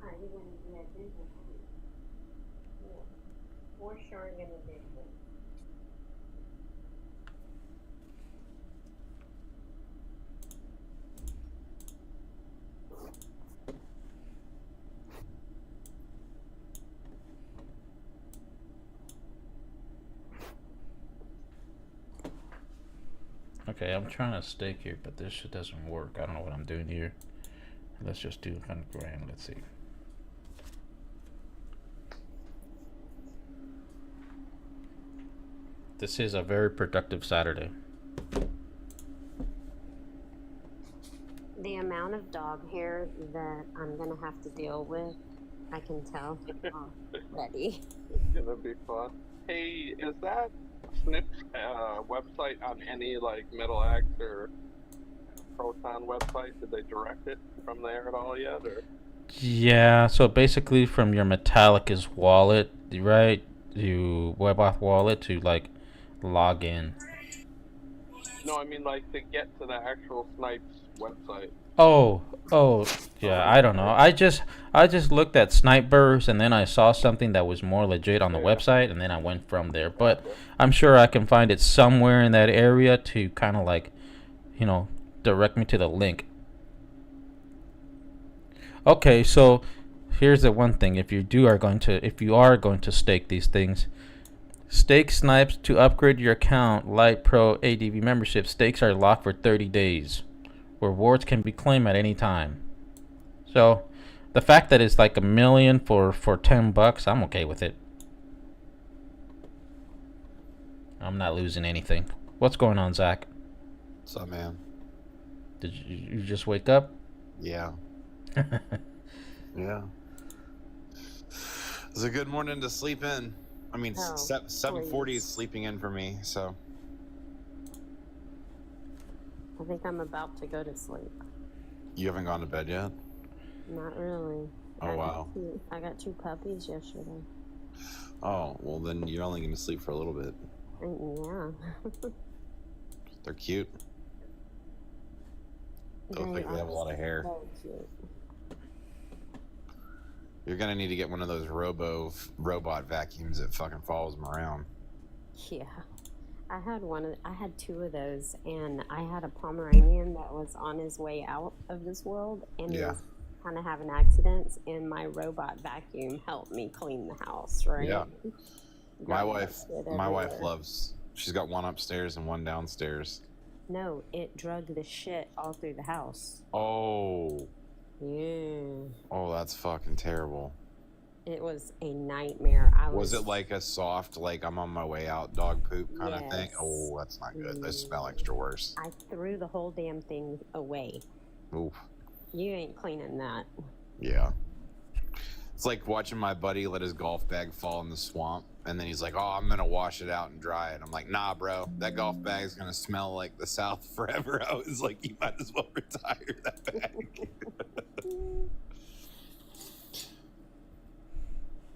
Are you gonna do that business? For sure gonna do it.
Okay, I'm trying to stake here, but this shit doesn't work. I don't know what I'm doing here. Let's just do 100 grand. Let's see. This is a very productive Saturday.
The amount of dog hair that I'm gonna have to deal with, I can tell already.
It's gonna be fun. Hey, is that Snip's website on any like Metal X or Proton website? Did they direct it from there at all yet? Or
Yeah, so basically from your Metallicus wallet, right? You WebAuth wallet to like log in.
no, I mean like to get to the actual Snipes website.
Oh, yeah, I don't know. I just looked at Snipeburst and then I saw something that was more legit on the
Yeah.
website and then I went from there. But I'm sure I can find it somewhere in that area to kind of like, direct me to the link. Okay, so here's the one thing. If you are going to stake these things, stake Snipes to upgrade your account. Lite Pro ADV membership stakes are locked for 30 days. Rewards can be claimed at any time. So, the fact that it's like $1 million for $10, I'm okay with it. I'm not losing anything. What's going on, Zach?
What's up, man?
Did you just wake up?
Yeah. Yeah. It's a good morning to sleep in. I mean,
Oh,
7:40 is
please.
sleeping in for me, so.
I think I'm about to go to sleep.
You haven't gone to bed yet?
Not really.
Oh, wow.
I got two puppies yesterday.
Oh, well, then you're only going to sleep for a little bit.
Yeah.
They're cute. Don't think they have a lot of hair.
So cute.
You're going to need to get one of those robot vacuums that fucking follows them around.
Yeah. I had two of those, and I had a Pomeranian that was on his way out of this world, and he
Yeah.
was kind of having accidents, and my robot vacuum helped me clean the house, right?
Yeah. My
Got
wife
shit
she's
everywhere.
got one upstairs and one downstairs.
No, it drugged the shit all through the house.
Oh.
Yeah.
Oh, that's fucking terrible.
It was a nightmare.
Was it like a soft, like I'm on my way out dog poop kind of thing?
Yes.
Oh, that's not good. Those smell extra worse.
I threw the whole damn thing away.
Oof.
You ain't cleaning that.
Yeah. It's like watching my buddy let his golf bag fall in the swamp, and then he's like, "Oh, I'm gonna wash it out and dry it." I'm like, "Nah, bro, that golf bag is gonna smell like the South forever." I was like, "You might as well retire that bag."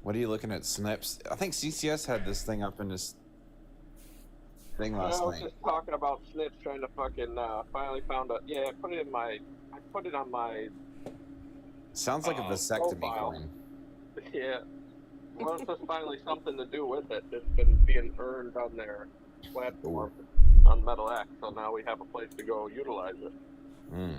What are you looking at, Snips? I think CCS had this thing up in this thing
I
last
was
night.
just talking about Snips trying to fucking finally found a I put it on my
Sounds like a vasectomy
profile.
coin.
yeah. Well, it's just finally something to do with it. It's been being earned on their platform on Metal X, so now we have a place to go utilize it.
Mm.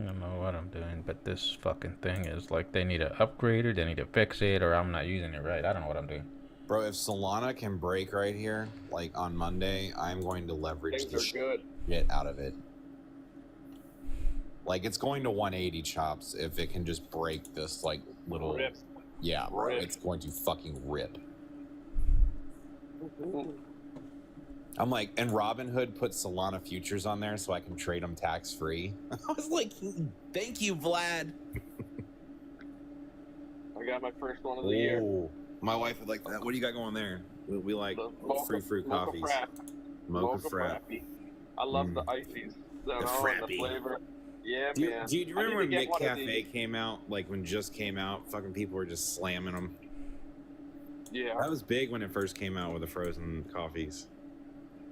I don't know what I'm doing, but this fucking thing is like they need to upgrade it, they need to fix it, or I'm not using it right. I don't know what I'm doing.
Bro, if Solana can break right here, like on Monday, I'm going to leverage
Things
the
are good.
shit out of it. Like, it's going to 180 chops if it can just break this, like, little...
Rip.
Yeah, bro,
Rip.
it's going to fucking rip.
Mhm.
I'm like, and Robinhood put Solana futures on there so I can trade them tax-free. I was like, thank you, Vlad.
I got my first one of the year.
Ooh. My wife would like that. What do you got going there? We like
The mocha,
free fruit
mocha
coffees.
Frapp.
Mocha frap.
Frappy. I love
Mm.
the ices. You know, and the
frappy.
flavor. Yeah,
Do you
man.
remember
I need
when
to get
Mick
one of
Cafe
these.
came out? Like, when just came out, fucking people were just slamming them.
Yeah.
That was big when it first came out with the frozen coffees.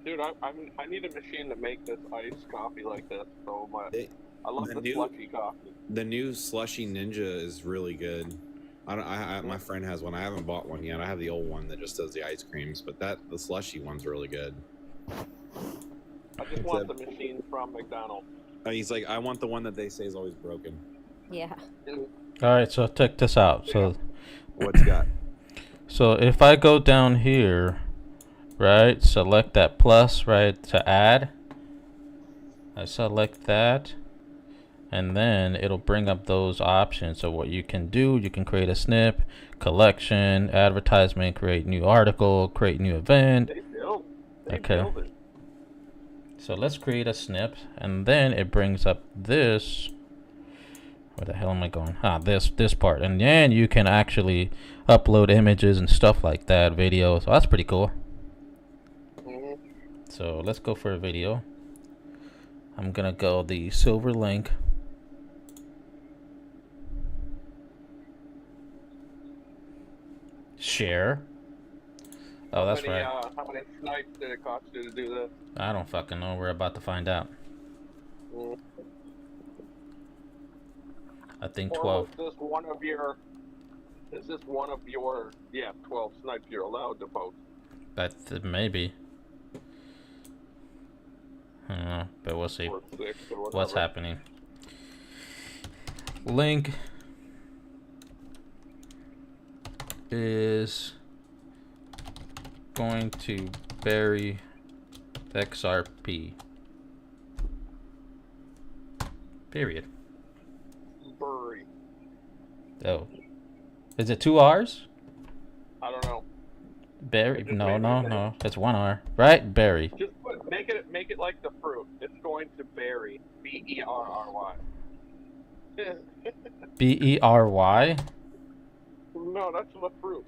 Dude, I need a machine to make this iced coffee like this so much.
They-
I love
the
the
new-
slushy coffee.
The new Slushy Ninja is really good. My friend has one. I haven't bought one yet. I have the old one that just does the ice creams, but the Slushy one's really good.
I just want the machine from McDonald's.
He's like, I want the one that they say is always broken.
Yeah.
All right, so check this out.
What's got?
So if I go down here, right, select that plus, right, to add. I select that, and then it'll bring up those options. So what you can do, you can create a snip, collection, advertisement, create new article, create new event.
They build. They
Okay.
build it.
So let's create a snip, and then it brings up this. Where the hell am I going? This part, and then you can actually upload images and stuff like that, videos. So that's pretty cool.
Mm-hmm.
So let's go for a video. I'm gonna go the silver link. Share. Oh, that's right.
How many snipes did it cost you to do this?
I don't fucking know. We're about to find out.
Mm.
I think
Or
12.
Is this one of your? 12 snipes you're allowed to post?
Maybe. I don't know, but we'll see
Or 6 or whatever.
what's happening. Link is going to bury XRP. Period.
Bury.
Oh. Is it 2 R's?
I don't know.
Bury?
Just
No,
make
no,
it-
no. It's 1 R. Right? Bury.
Just make it like the fruit. It's going to berry. BERRY.
BERY?
No, that's the fruit.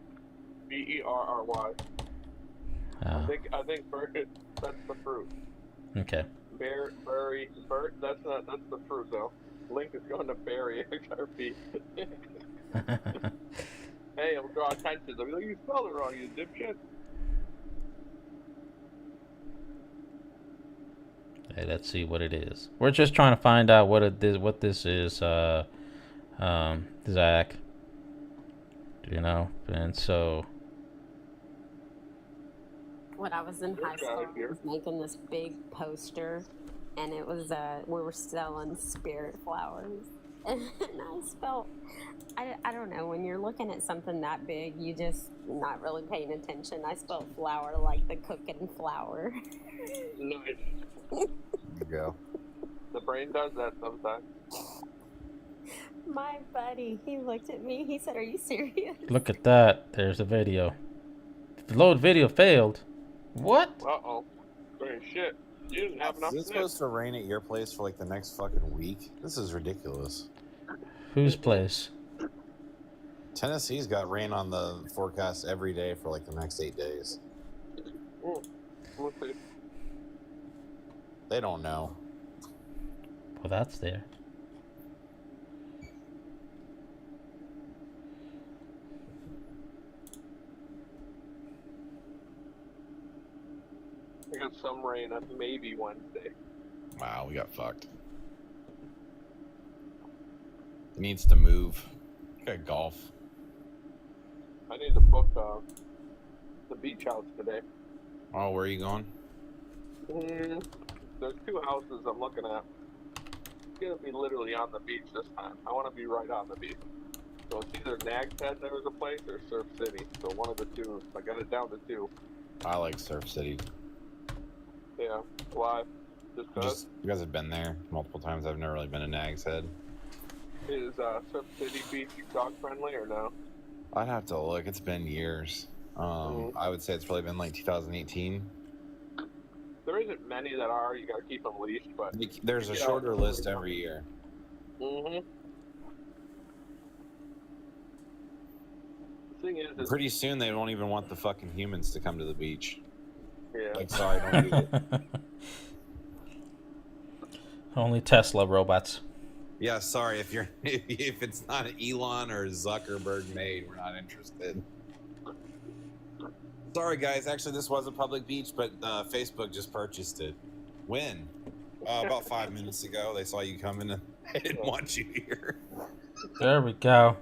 BERRY.
Oh,
I think berry, that's the fruit.
okay.
Berry. That's the fruit though. Link is going to bury XRP. Hey, it'll draw attention. They'll be like, you spelled it wrong, you dipshit.
Hey, let's see what it is. We're just trying to find out what this is, Zach. You know, and so
When I was in high school, I was making this big poster, and it was we were selling spirit flowers, and I spelled. I don't know, when you're looking at something that big, you just not really paying attention. I spelled flower like the cooking flour.
Nice.
There you go.
The brain does that sometimes.
My buddy, he looked at me, he said, "Are you serious?"
look at that. There's a video. The load video failed. What?
Uh-oh. Shit. You didn't have enough
Is it
snip.
supposed to rain at your place for like the next fucking week? This is ridiculous.
Whose place?
Tennessee's got rain on the forecast every day for like the next 8 days.
We'll see.
They don't know.
Well, that's there.
I got some rain on maybe Wednesday.
Wow, we got fucked. It needs to move. Got golf.
I need to book the beach house today.
Oh, where are you going?
There's 2 houses I'm looking at. It's gonna be literally on the beach this time. I want to be right on the beach. So it's either Nag's Head, there was a place, or Surf City. So one of the 2. I got it down to 2.
I like Surf City.
Yeah. Why? Just 'cause?
You guys have been there multiple times. I've never really been to Nag's Head.
Is Surf City beach dog friendly or no?
I'd have to look. It's been years. I would say it's probably been like 2018.
There isn't many that are. You gotta keep them leashed, but.
There's a
Yeah.
shorter list every year.
The thing is,
Pretty soon they won't even want the fucking humans to come to the beach.
yeah.
Like, sorry, don't do it.
Only Tesla robots.
Yeah, sorry if you're if it's not Elon or Zuckerberg made, we're not interested. Sorry guys, actually this was a public beach, but Facebook just purchased it. When? About 5 minutes ago. They saw you coming and they didn't want you here.
There we go.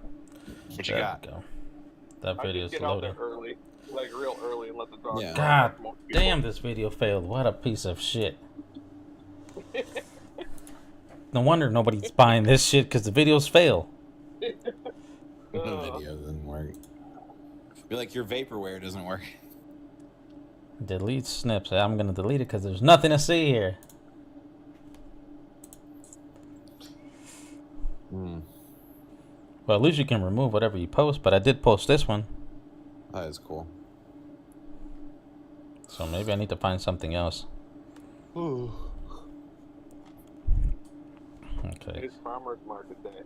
What you
There
got?
we go. That
I
video's
just get out
loading.
there early, like real early, and let the dog.
Yeah.
God
Most people-
damn, this video failed. What a piece of shit. No wonder nobody's buying this shit because the videos fail.
The video doesn't work. Be like your vaporware doesn't work.
Delete snips. I'm gonna delete it because there's nothing to see here. Well, at least you can remove whatever you post, but I did post this one.
That is cool.
So maybe I need to find something else. Okay.
It's farmers market day.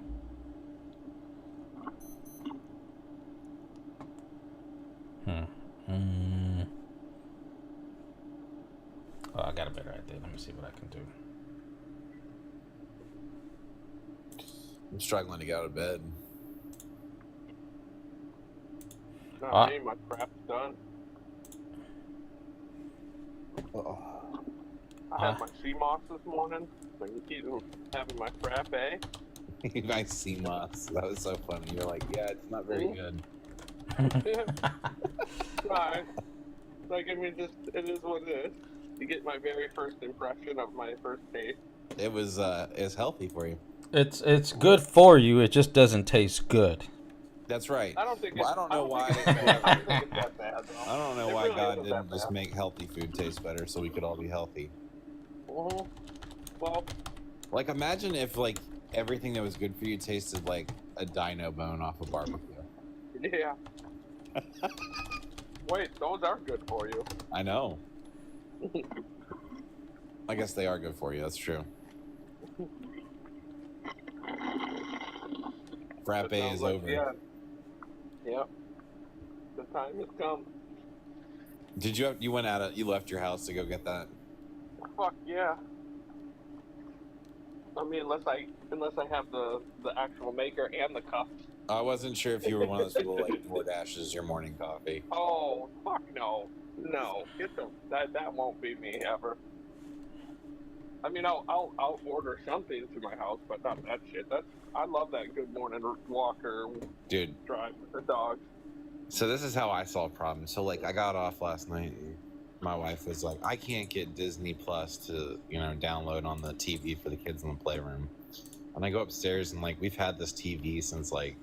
Oh, I got a better idea. Let me see what I can do.
I'm struggling to get out of bed.
Not me, my crap's done. I had my sea moss this morning, so you keep having my frappe.
Nice sea moss. That was so funny. You're like, yeah, it's not very good.
Right. Like, I mean, just, it is what it is. You get my very first impression of my first taste.
It was healthy for you.
It's good for you. It just doesn't taste good.
That's right.
I don't think
Well, I don't know why.
I don't think it's that bad, though.
I don't know
It
why
really
God
isn't
didn't
that
just
bad.
make healthy food taste better so we could all be healthy.
Mhm. Well,
Like, imagine if like everything that was good for you tasted like a dino bone off a barbecue.
yeah. Wait, those are good for you.
I know. I guess they are good for you. That's true. Frappe
It sounds
is
like
over.
the end. Yep. The time has come.
Did you went out of you left your house to go get that?
Fuck yeah. I mean, unless I have the actual maker and the cups.
I wasn't sure if you were one of those people like DoorDashes your morning coffee.
Oh fuck no, no, get the that won't be me ever. I mean, I'll order something to my house, but not that shit. I love that good morning walk or
Dude,
drive with the dog.
so this is how I solve problems. So like I got off last night and my wife was like, I can't get Disney Plus to, download on the TV for the kids in the playroom. And I go upstairs and like we've had this TV since like,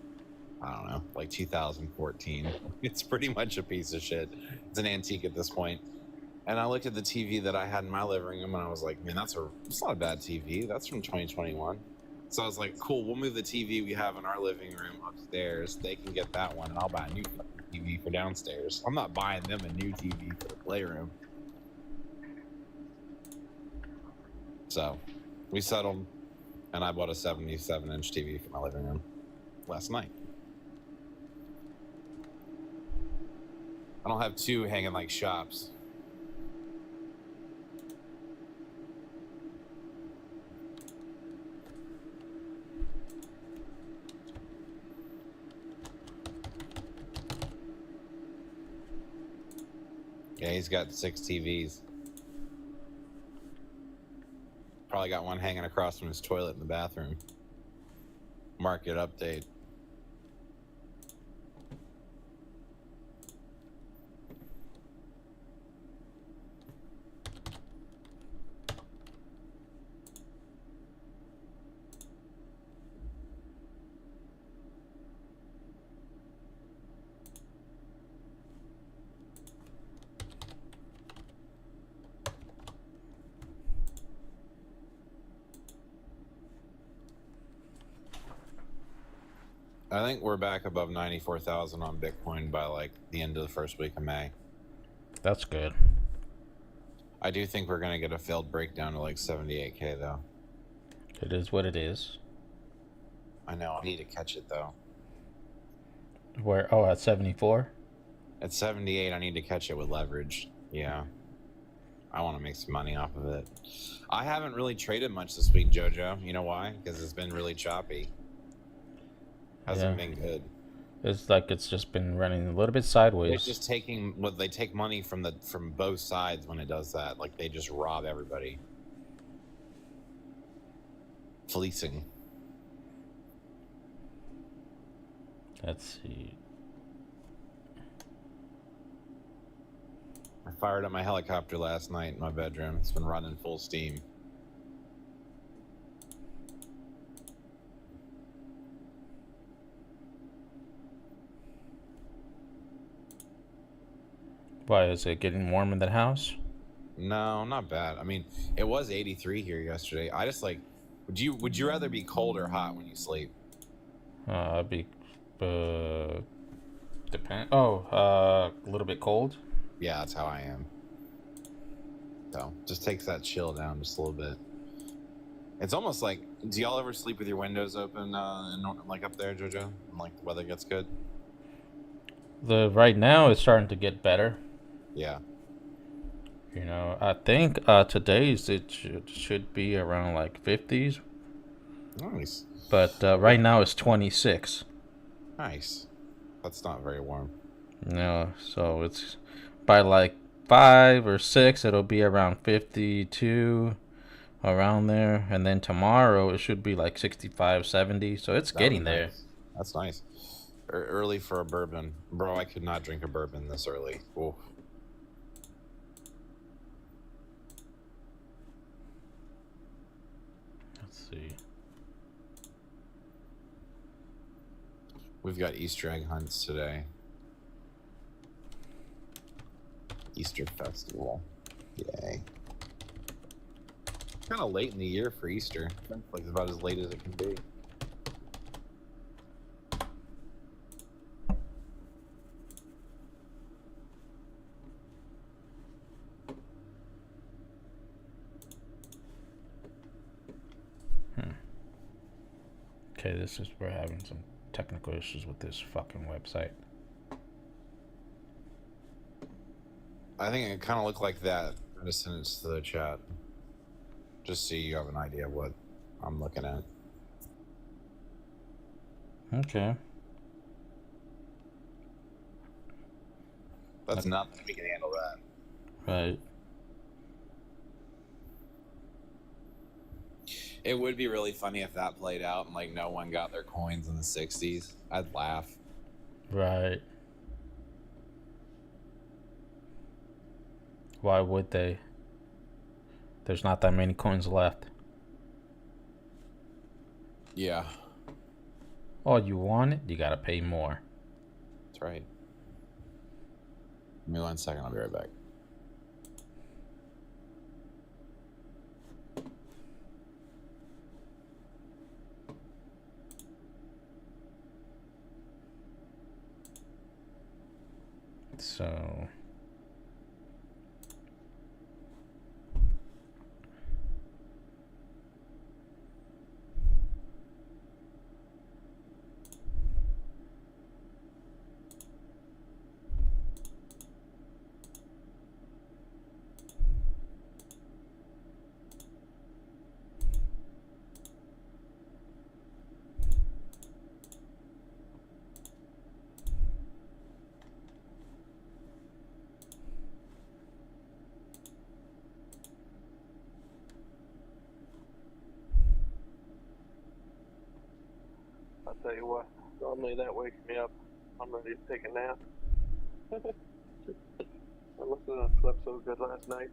I don't know, like 2014. It's pretty much a piece of shit. It's an antique at this point. And I looked at the TV that I had in my living room and I was like, man, it's not a bad TV. That's from 2021. So I was like, cool, we'll move the TV we have in our living room upstairs. They can get that one and I'll buy a new TV for downstairs. I'm not buying them a new TV for the playroom. So we settled and I bought a 77-inch TV for my living room last night. I don't have two hanging like shops. Yeah, he's got 6 TVs. Probably got one hanging across from his toilet in the bathroom. Market update. I think we're back above 94,000 on Bitcoin by like the end of the first week of May.
That's good.
I do think we're gonna get a failed breakdown to like 78K though.
It is what it is.
I know. I need to catch it though.
Where? Oh, at 74?
At 78, I need to catch it with leverage. Yeah. I want to make some money off of it. I haven't really traded much this week, Jojo. You know why? Because it's been really choppy. Hasn't been good.
It's like it's just been running a little bit sideways.
It's just taking they take money from both sides when it does that. Like they just rob everybody. Fleecing.
Let's see.
I fired up my helicopter last night in my bedroom. It's been running full steam.
Why, is it getting warm in the house?
No, not bad. I mean, it was 83 here yesterday. I just like, would you rather be cold or hot when you sleep?
I'd be, a little bit cold.
Yeah, that's how I am. So just takes that chill down just a little bit. It's almost like, do y'all ever sleep with your windows open, like up there, JoJo? And like the weather gets good?
Right now it's starting to get better.
Yeah.
You know, I think today's it should be around like 50s,
Nice.
but right now it's 26.
Nice. That's not very warm.
No, so it's by like 5 or 6 it'll be around 52, around there, and then tomorrow it should be like 65, 70. So it's
That
getting
was
there.
nice. That's nice. Early for a bourbon. Bro, I could not drink a bourbon this early. Oof.
Let's see.
We've got Easter egg hunts today. Easter festival. Yay. Kind of late in the year for Easter. Like about as late as it can be.
Okay, we're having some technical issues with this fucking website.
I think it kind of looked like that. I just sent it to the chat. Just so you have an idea of what I'm looking at.
Okay.
That's nothing. We can handle that.
Right.
It would be really funny if that played out and like no one got their coins in the 60s. I'd laugh.
Right. Why would they? There's not that many coins left.
Yeah,
Oh, you want it? You gotta pay more.
that's right. Give me 1 second. I'll be right back.
So.
I'll tell you what, normally that wakes me up. I'm ready to take a nap. I must have not slept so good last night.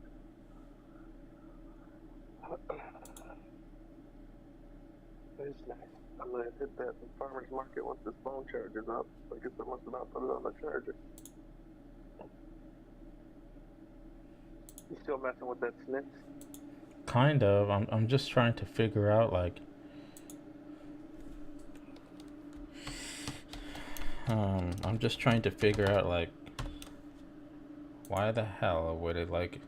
It's nice. I'm gonna hit that farmer's market once this phone charges up. I guess I must have not put it on the charger. You still messing with that snitch?
Kind of. I'm just trying to figure out like I'm just trying to figure out like why the hell would it like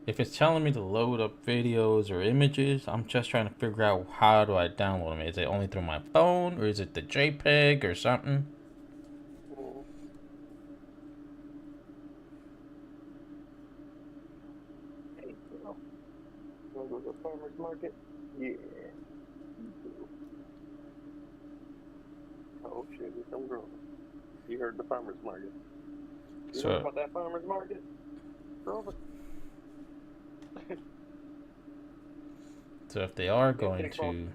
if it's telling me to load up videos or images, I'm just trying to figure out how do I download them. Is it only through my phone or is it the JPEG or something?
Hey, girl. Wanna go to the farmer's market? Yeah. Oh shit, here come Grover. You heard the farmer's market. You
So-
heard about that farmer's market? Grover.
So if they are going to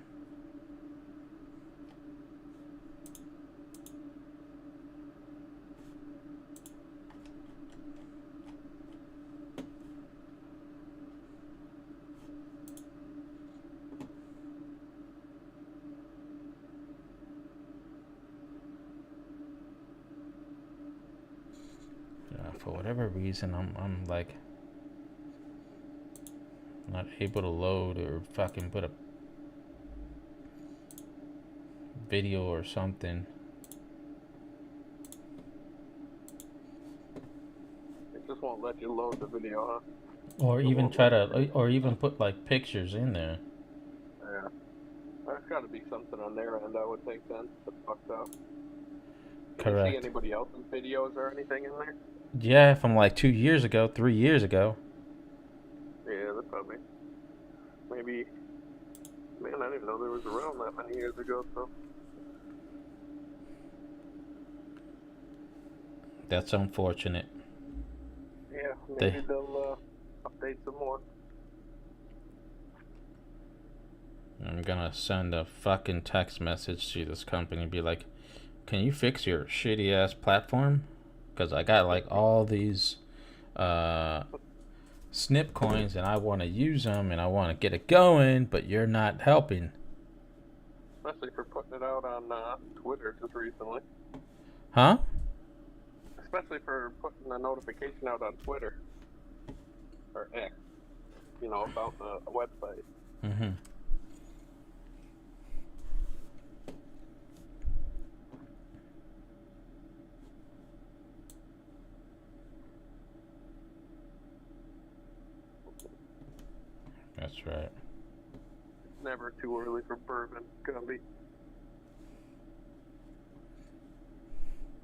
for whatever reason I'm like not able to load or fucking put a video or something.
It just won't let you load the video, huh?
Or even try to, or even put like pictures in there.
Yeah. There's got to be something on their end, I would think, then. That's fucked up. Did you see
Correct.
anybody else's videos or anything in there?
Yeah, from like 2 years ago, 3 years ago.
Yeah, that's probably. Maybe. Man, I didn't even know there was around that many years ago, so.
That's unfortunate.
Yeah,
They-
maybe they'll update some more.
I'm gonna send a fucking text message to this company and be like, can you fix your shitty ass platform? Because I got like all these snip coins and I want to use them and I want to get it going, but you're not helping.
Especially for putting it out on Twitter just recently.
Huh?
Especially for putting a notification out on Twitter. Or X. You know, about the website.
Mm-hmm. That's right.
It's never too early for bourbon, Gumby.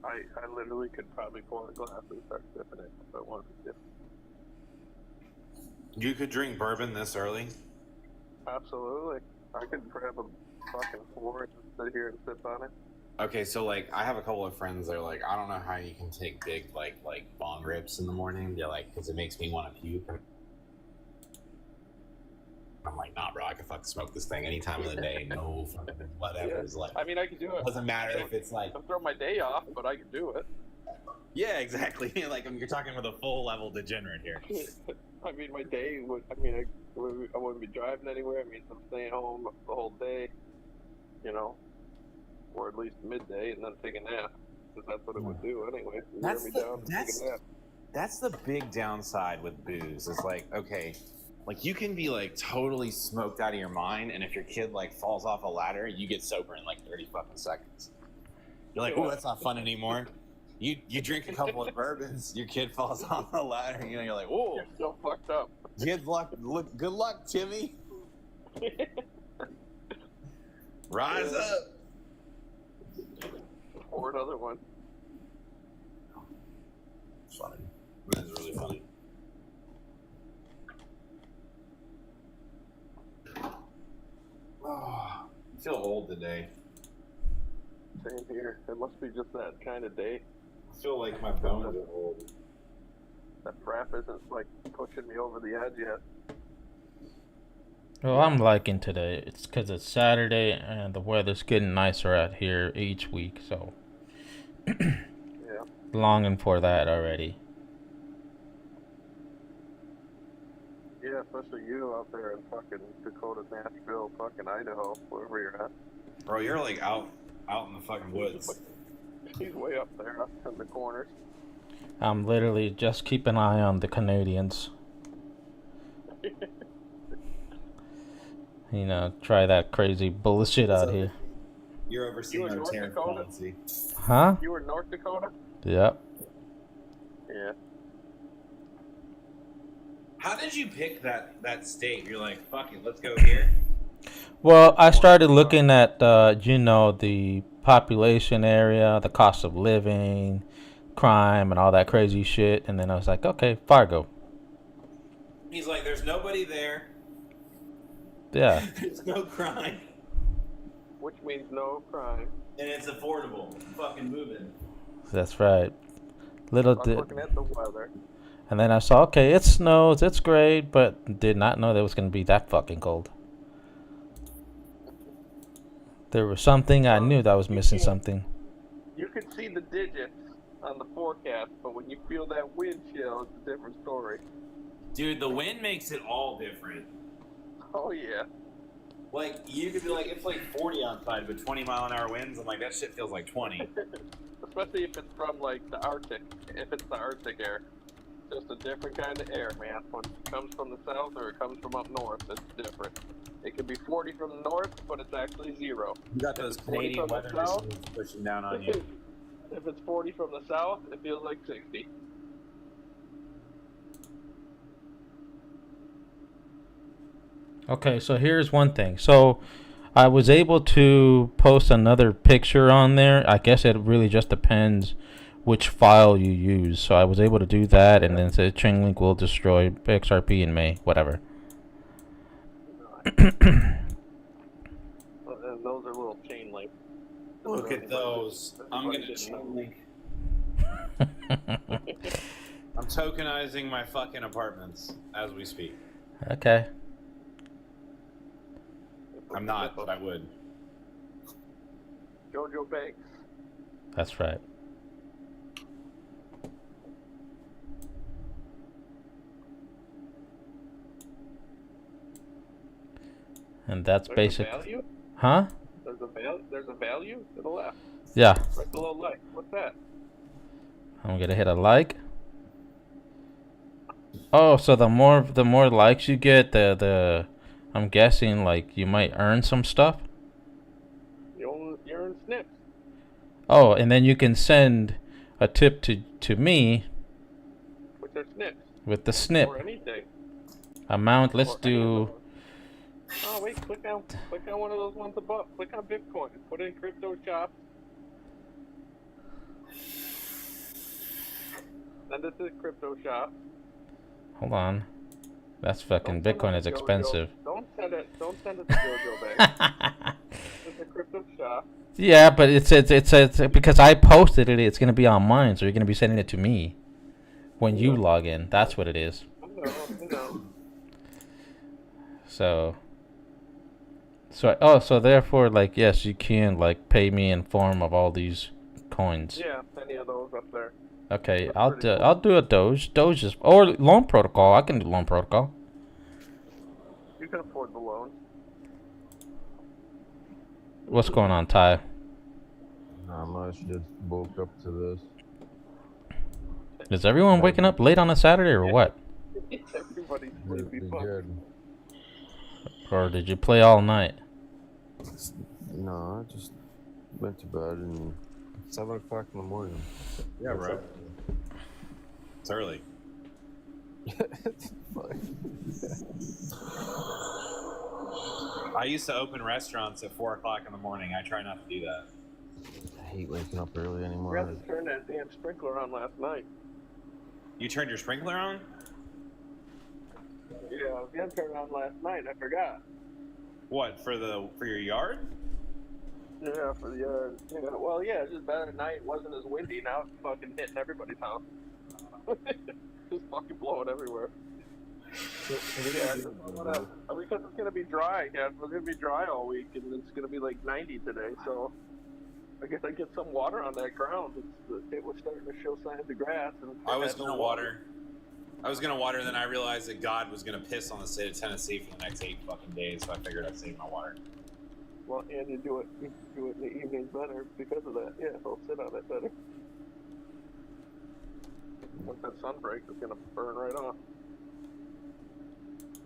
I literally could probably pour a glass and start sipping it if I wanted to.
You could drink bourbon this early?
Absolutely. I could grab a fucking pour and just sit here and sip on it.
Okay, so like I have a couple of friends that are like, I don't know how you can take big like bong rips in the morning. They're like, because it makes me want to puke. I'm like, nah, bro, I can fucking smoke this thing any time of the day. No fucking whatever.
Yeah.
It's like,
I mean, I could do it.
doesn't matter if it's like,
I'm throwing my day off, but I could do it.
yeah, exactly. Like you're talking with a full level degenerate here.
I mean, my day would. I mean, I wouldn't be driving anywhere. I mean, I'm staying home the whole day. You know, or at least midday, and then take a nap. Because that's what it would do anyway.
That's
Wear me
the-
down and
that's-
take a nap.
That's the big downside with booze. It's like, okay, like you can be like totally smoked out of your mind, and if your kid like falls off a ladder, you get sober in like 30 fucking seconds. You're like, oh, that's not fun anymore. You drink a couple of bourbons, your kid falls off the ladder, you know, you're like, whoa,
You're so fucked up.
good luck, good luck, Timmy. Rise up.
Or another one.
It's funny. That is really funny. Oh, I feel old today.
Same here. It must be just that kind of day.
I feel like my bones are old.
That frap isn't like pushing me over the edge yet.
Well, I'm liking today. It's because it's Saturday and the weather's getting nicer out here each week, so
Yeah.
longing for that already.
Yeah, especially you out there in fucking Dakota, Nashville, fucking Idaho, wherever you're at.
Bro, you're like out in the fucking woods.
He's way up there, up in the corners.
I'm literally just keep an eye on the Canadians. You know, try that crazy bullshit out here.
You're overseeing
You in
our
North
tariff
Dakota?
policy.
Huh?
You were in North Dakota?
Yep.
Yeah.
How did you pick that state? You're like, fuck it, let's go here.
Well, I started looking at, the population area, the cost of living, crime, and all that crazy shit. And then I was like, okay, Fargo.
He's like, there's nobody there.
Yeah.
There's no crime.
Which means no crime.
And it's affordable. Fucking moving.
That's right. Little
I'm
did.
looking at the weather.
And then I saw, okay, it snows, it's great, but did not know that it was going to be that fucking cold. There was something, I knew that I was missing something.
You can see the digits on the forecast, but when you feel that wind chill, it's a different story.
Dude, the wind makes it all different.
Oh, yeah.
Like, you could be like, it's like 40 outside, but 20-mile-an-hour winds, and like, that shit feels like 20.
Especially if it's from, like, the Arctic. If it's the Arctic air. Just a different kind of air, man. When it comes from the south or it comes from up north, it's different. It could be 40 from the north, but it's actually 0.
You got those
Canadian weather machines
pushing down on you.
If it's 40 from the south, it feels like 60.
Okay, so here's one thing. So I was able to post another picture on there. I guess it really just depends which file you use. So I was able to do that, and then say Chainlink will destroy XRP in May, whatever.
And those are little chain links.
Look at those. I'm gonna chain link. I'm tokenizing my fucking apartments as we speak.
Okay.
I'm not, but I would.
Jojo Banks.
That's right. And that's
There's
basic.
a value?
Huh?
There's a value to the left.
Yeah.
Right below like. What's that?
I'm gonna hit a like. Oh, so the more likes you get, the I'm guessing like you might earn some stuff.
You're in snips.
Oh, and then you can send a tip to me
With their snips.
with the snip
Or anything.
amount. Let's
Or any of
do.
those. Oh wait, click on one of those ones above. Click on Bitcoin. Put in crypto shop. Send it to crypto shop.
Hold on. That's fucking
Don't send
Bitcoin
it
is
to Jojo.
expensive.
Don't send it to Jojo Bank. It's a crypto shop.
Yeah, but it's because I posted it. It's gonna be on mine, so you're gonna be sending it to me when you log in. That's what it is.
I know.
So therefore, like, yes, you can like pay me in form of all these coins.
Yeah, any of those up there.
Okay,
That's
I'll
pretty
do
cool.
I'll do a Doge. Doge is or loan protocol. I can do loan protocol.
You can afford the loan.
What's going on, Ty?
Not much, just woke up to this.
Is everyone waking up late on a Saturday or what?
Everybody's
It'd
sleepy.
be
Fuck.
good.
Or did you play all night?
No, I just went to bed and 7 o'clock in the morning.
Yeah, bro. It's early. I used to open restaurants at 4 o'clock in the morning. I try not to do that.
I hate waking up early
We
anymore.
had to turn that damn sprinkler on last night.
You turned your sprinkler on?
Yeah, I was gonna turn it on last night. I forgot.
What, for your yard?
Yeah, for the yard. Yeah, well, yeah, it's just better at night. It wasn't as windy. Now it's fucking hitting everybody's house. Just fucking blowing everywhere. Yeah, because it's gonna be dry. Yeah, it's gonna be dry all week, and it's gonna be like 90 today. So I guess I get some water on that ground. It was starting to show signs of grass. And
I was
had no
gonna water. Then I realized that God was gonna piss on the state of Tennessee for the next 8 fucking days, so I figured I'd save my water.
Well, and you do it in the evenings better because of that. Yeah, it'll sit on it better. Once that sun breaks, it's gonna burn right off.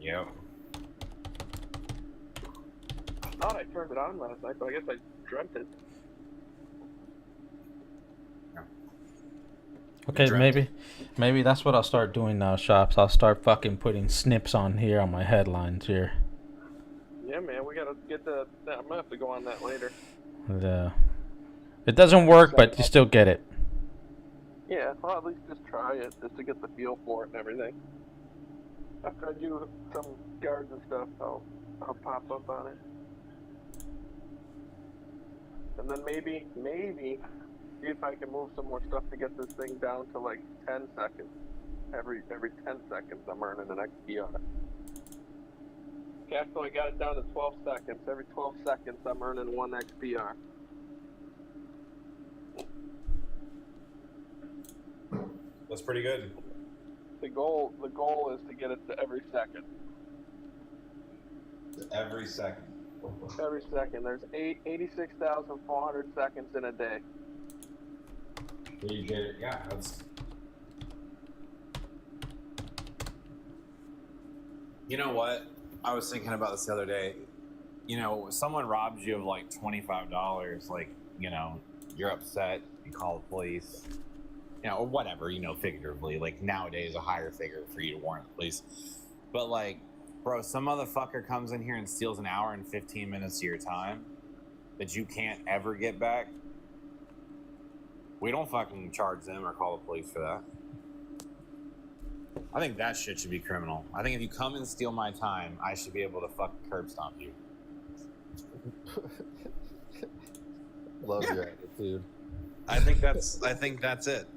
Yep.
I thought I turned it on last night, but I guess I dreamt it.
Okay,
Dreamt.
maybe that's what I'll start doing now, Shops. I'll start fucking putting snips on here on my headlines here.
Yeah, man, we gotta get the. I'm gonna have to go on that later.
It doesn't work, but you still get it.
Yeah, well, at least just try it, just to get the feel for it and everything. After I do some guards and stuff, I'll pop up on it. And then maybe, see if I can move some more stuff to get this thing down to like 10 seconds. Every 10 seconds I'm earning an XP on it. Okay, so I got it down to 12 seconds. Every 12 seconds I'm earning 1 XPR.
That's pretty good.
The goal is to get it to every second.
Every second.
Every second. There's 86,400 seconds in a day.
You get it. Yeah, that's. You know what? I was thinking about this the other day. You know, if someone robs you of like $25, like, you know, you're upset, you call the police, you know, or whatever, you know, figuratively. Like nowadays, a higher figure for you to warn the police. But like, Bro, some motherfucker comes in here and steals an hour and 15 minutes of your time that you can't ever get back. We don't fucking charge them or call the police for that. I think that shit should be criminal. I think if you come and steal my time, I should be able to fucking curb stomp you.
Love your attitude.
I think that's it.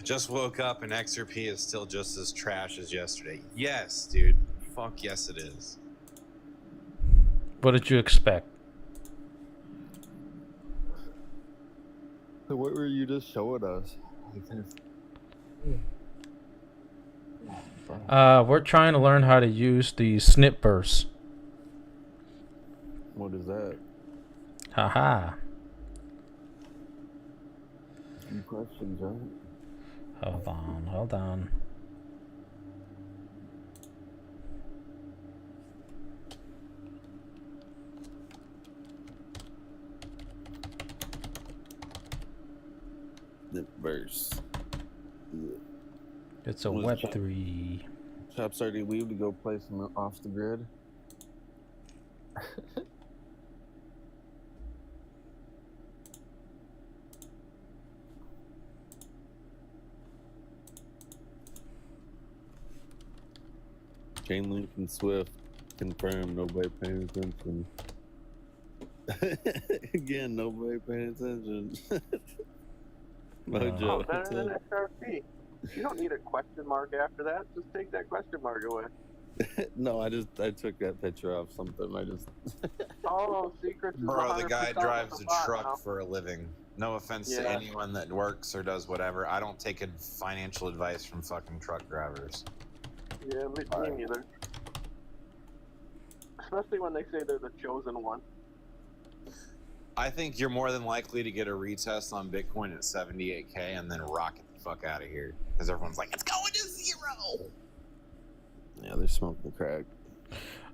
Just woke up and XRP is still just as trash as yesterday. Yes, dude. Fuck yes it is.
What did you expect?
So what were you just showing us?
We're trying to learn how to use the snip burst.
What is that?
Haha.
Any questions, right?
Hold on.
The verse.
It's a
Was it
Web3.
Chops already leave to go play some off the grid. Chainlink and Swift confirmed nobody paying attention. Again, nobody paying attention. Mojo.
Oh, better than XRP. You don't need a question mark after that. Just take that question mark away.
No, I took that picture off something.
All those secrets. Is
Bro, the guy
100%
drives a
bot
truck
now.
for a living. No offense to
Yeah.
anyone that works or does whatever. I don't take financial advice from fucking truck drivers.
Yeah, me neither. Especially when they say they're the chosen one.
I think you're more than likely to get a retest on Bitcoin at 78K and then rocket the fuck out of here. Because everyone's like, it's going to 0!
Yeah, they're smoking crack.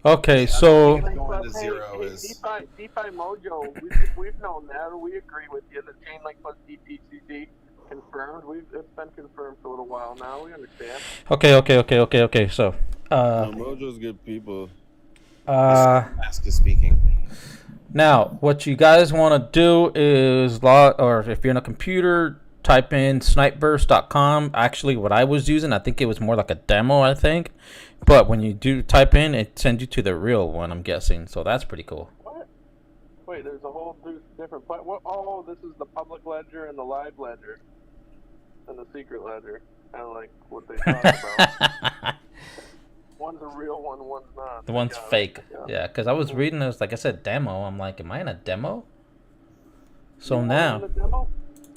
Okay, so
Going to zero
hey,
is-
DeFi Mojo, we've known that. We agree with you. The Chainlink plus DTCC confirmed. It's been confirmed for a little while now. We understand.
okay. So,
No, Mojo's good people.
Ask is speaking.
now what you guys want to do is log, or if you're on a computer, type in snipeburst.com. Actually, what I was using, I think it was more like a demo, I think. But when you do type in, it sends you to the real one, I'm guessing. So that's pretty cool.
What? Wait, there's different. What? Oh, this is the public ledger and the live ledger, and the secret ledger. Kind of like what they talk about. One's a real one, one's not.
The one's
Yeah,
fake.
yeah.
Yeah, because I was reading this, like I said, demo. I'm like, am I in a demo? So
You
now,
want the demo?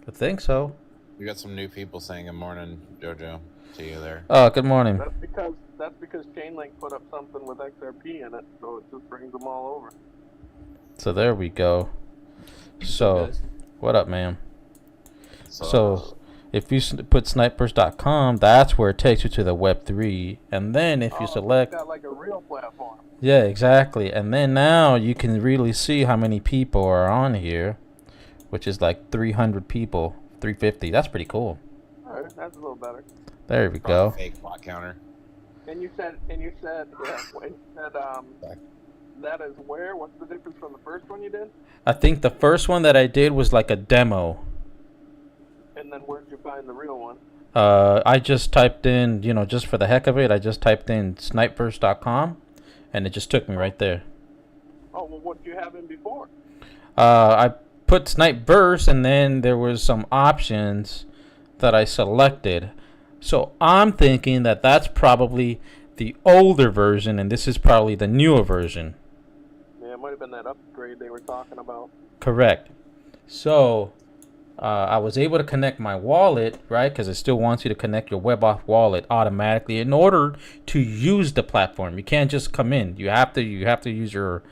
I think so.
We got some new people saying good morning, Jojo, to you there.
Oh, good morning.
That's because Chainlink put up something with XRP in it, so it just brings them all over.
So there we go. So, what up, ma'am? So, if you put snipers.com, that's where it takes you to the Web3. And then if you select...
It's got like a real platform.
Yeah, exactly. And then now you can really see how many people are on here, which is like 300 people, 350. That's pretty cool.
All right, that's a little better.
There we go.
Fake bot counter.
And you said, that is where? What's the difference from the first one you did?
I think the first one that I did was like a demo.
And then where'd you find the real one?
I just typed in, just for the heck of it, I just typed in snipers.com, and it just took me right there.
Oh, well, what did you have in before?
I put Snipe Burst, and then there was some options that I selected. So I'm thinking that that's probably the older version, and this is probably the newer version.
Yeah, it might have been that upgrade they were talking about.
Correct. So I was able to connect my wallet, right? Because it still wants you to connect your WebAuth wallet automatically in order to use the platform. You can't just come in. You have to use your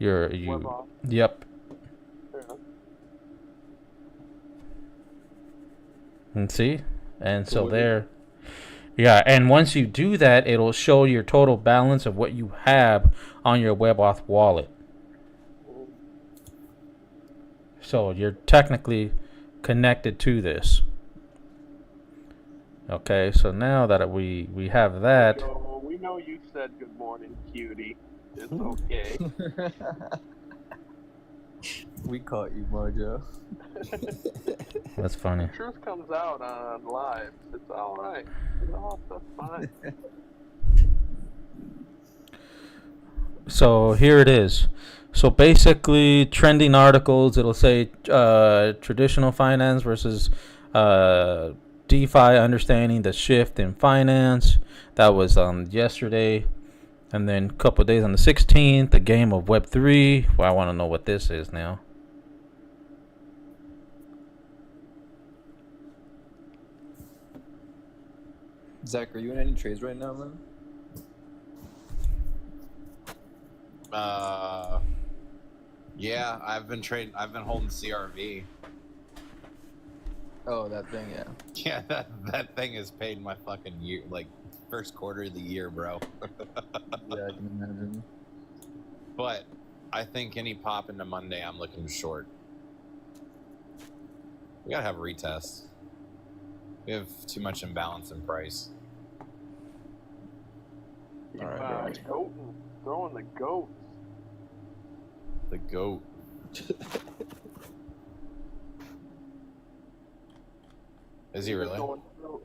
WebAuth.
Yep.
Fair enough.
And see? And so there. Yeah, and once you do that, it'll show your total balance of what you have on your WebAuth wallet. So you're technically connected to this. Okay, so now that we have that,
So we know you said good morning, cutie. It's okay.
We caught you, Mojo.
that's funny.
Truth comes out on live. It's all right. No, that's fine.
So here it is. So basically, trending articles. It'll say traditional finance versus DeFi, understanding the shift in finance. That was yesterday, and then a couple of days on the 16th, the game of Web3. Well, I want to know what this is now.
Zach, are you in any trades right now, man?
Yeah, I've been holding CRV.
Oh, that thing, yeah.
Yeah, that thing has paid my fucking year, like first quarter of the year, bro.
Yeah, I can imagine.
But I think any pop into Monday, I'm looking short. We gotta have a retest. We have too much imbalance in price.
Keep
All right,
goating, throwing the goats.
The goat. Is he really?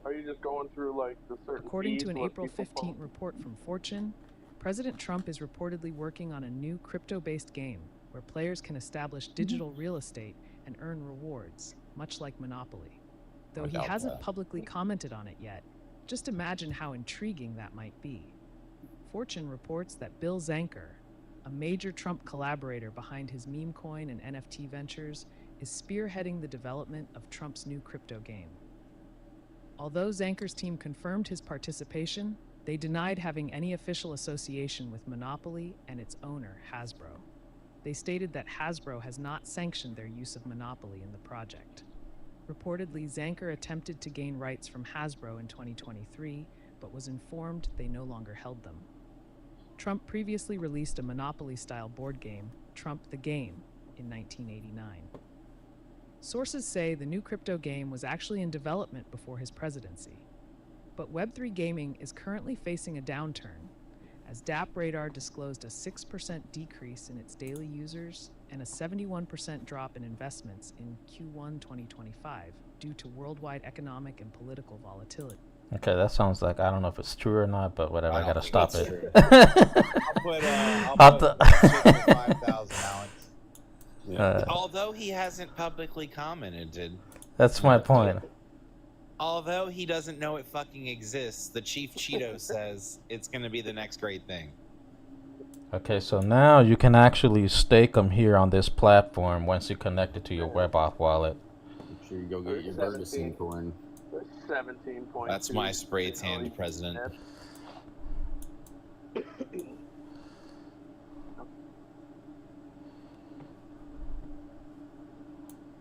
Are you just going through like the certain?
According to an
feeds
April
where people
15 report from Fortune, President Trump is reportedly working on a new crypto-based game where players can establish digital real estate and earn rewards, much like Monopoly. Though he
doubt
hasn't
that.
publicly commented on it yet, just imagine how intriguing that might be. Fortune reports that Bill Zanker, a major Trump collaborator behind his meme coin and NFT ventures, is spearheading the development of Trump's new crypto game. Although Zanker's team confirmed his participation, they denied having any official association with Monopoly and its owner, Hasbro. They stated that Hasbro has not sanctioned their use of Monopoly in the project. Reportedly, Zanker attempted to gain rights from Hasbro in 2023, but was informed they no longer held them. Trump previously released a Monopoly-style board game, Trump the Game, in 1989. Sources say the new crypto game was actually in development before his presidency. But Web3 gaming is currently facing a downturn, as DappRadar disclosed a 6% decrease in its daily users and a 71% drop in investments in Q1 2025 due to worldwide economic and political volatility.
Okay, that sounds like, I don't know if it's true or not, but whatever. I
don't
gotta
think
stop
it's
it.
true.
I'll
I'll put 5,000, Alex. Although he hasn't publicly commented.
That's my point.
Although he doesn't know it fucking exists, the Chief Cheeto says it's gonna be the next great thing.
Okay, so now you can actually stake them here on this platform once you connect it to your WebAuth wallet.
Make sure you go get your Vermicene coin.
17.2.
That's my spray tanned president.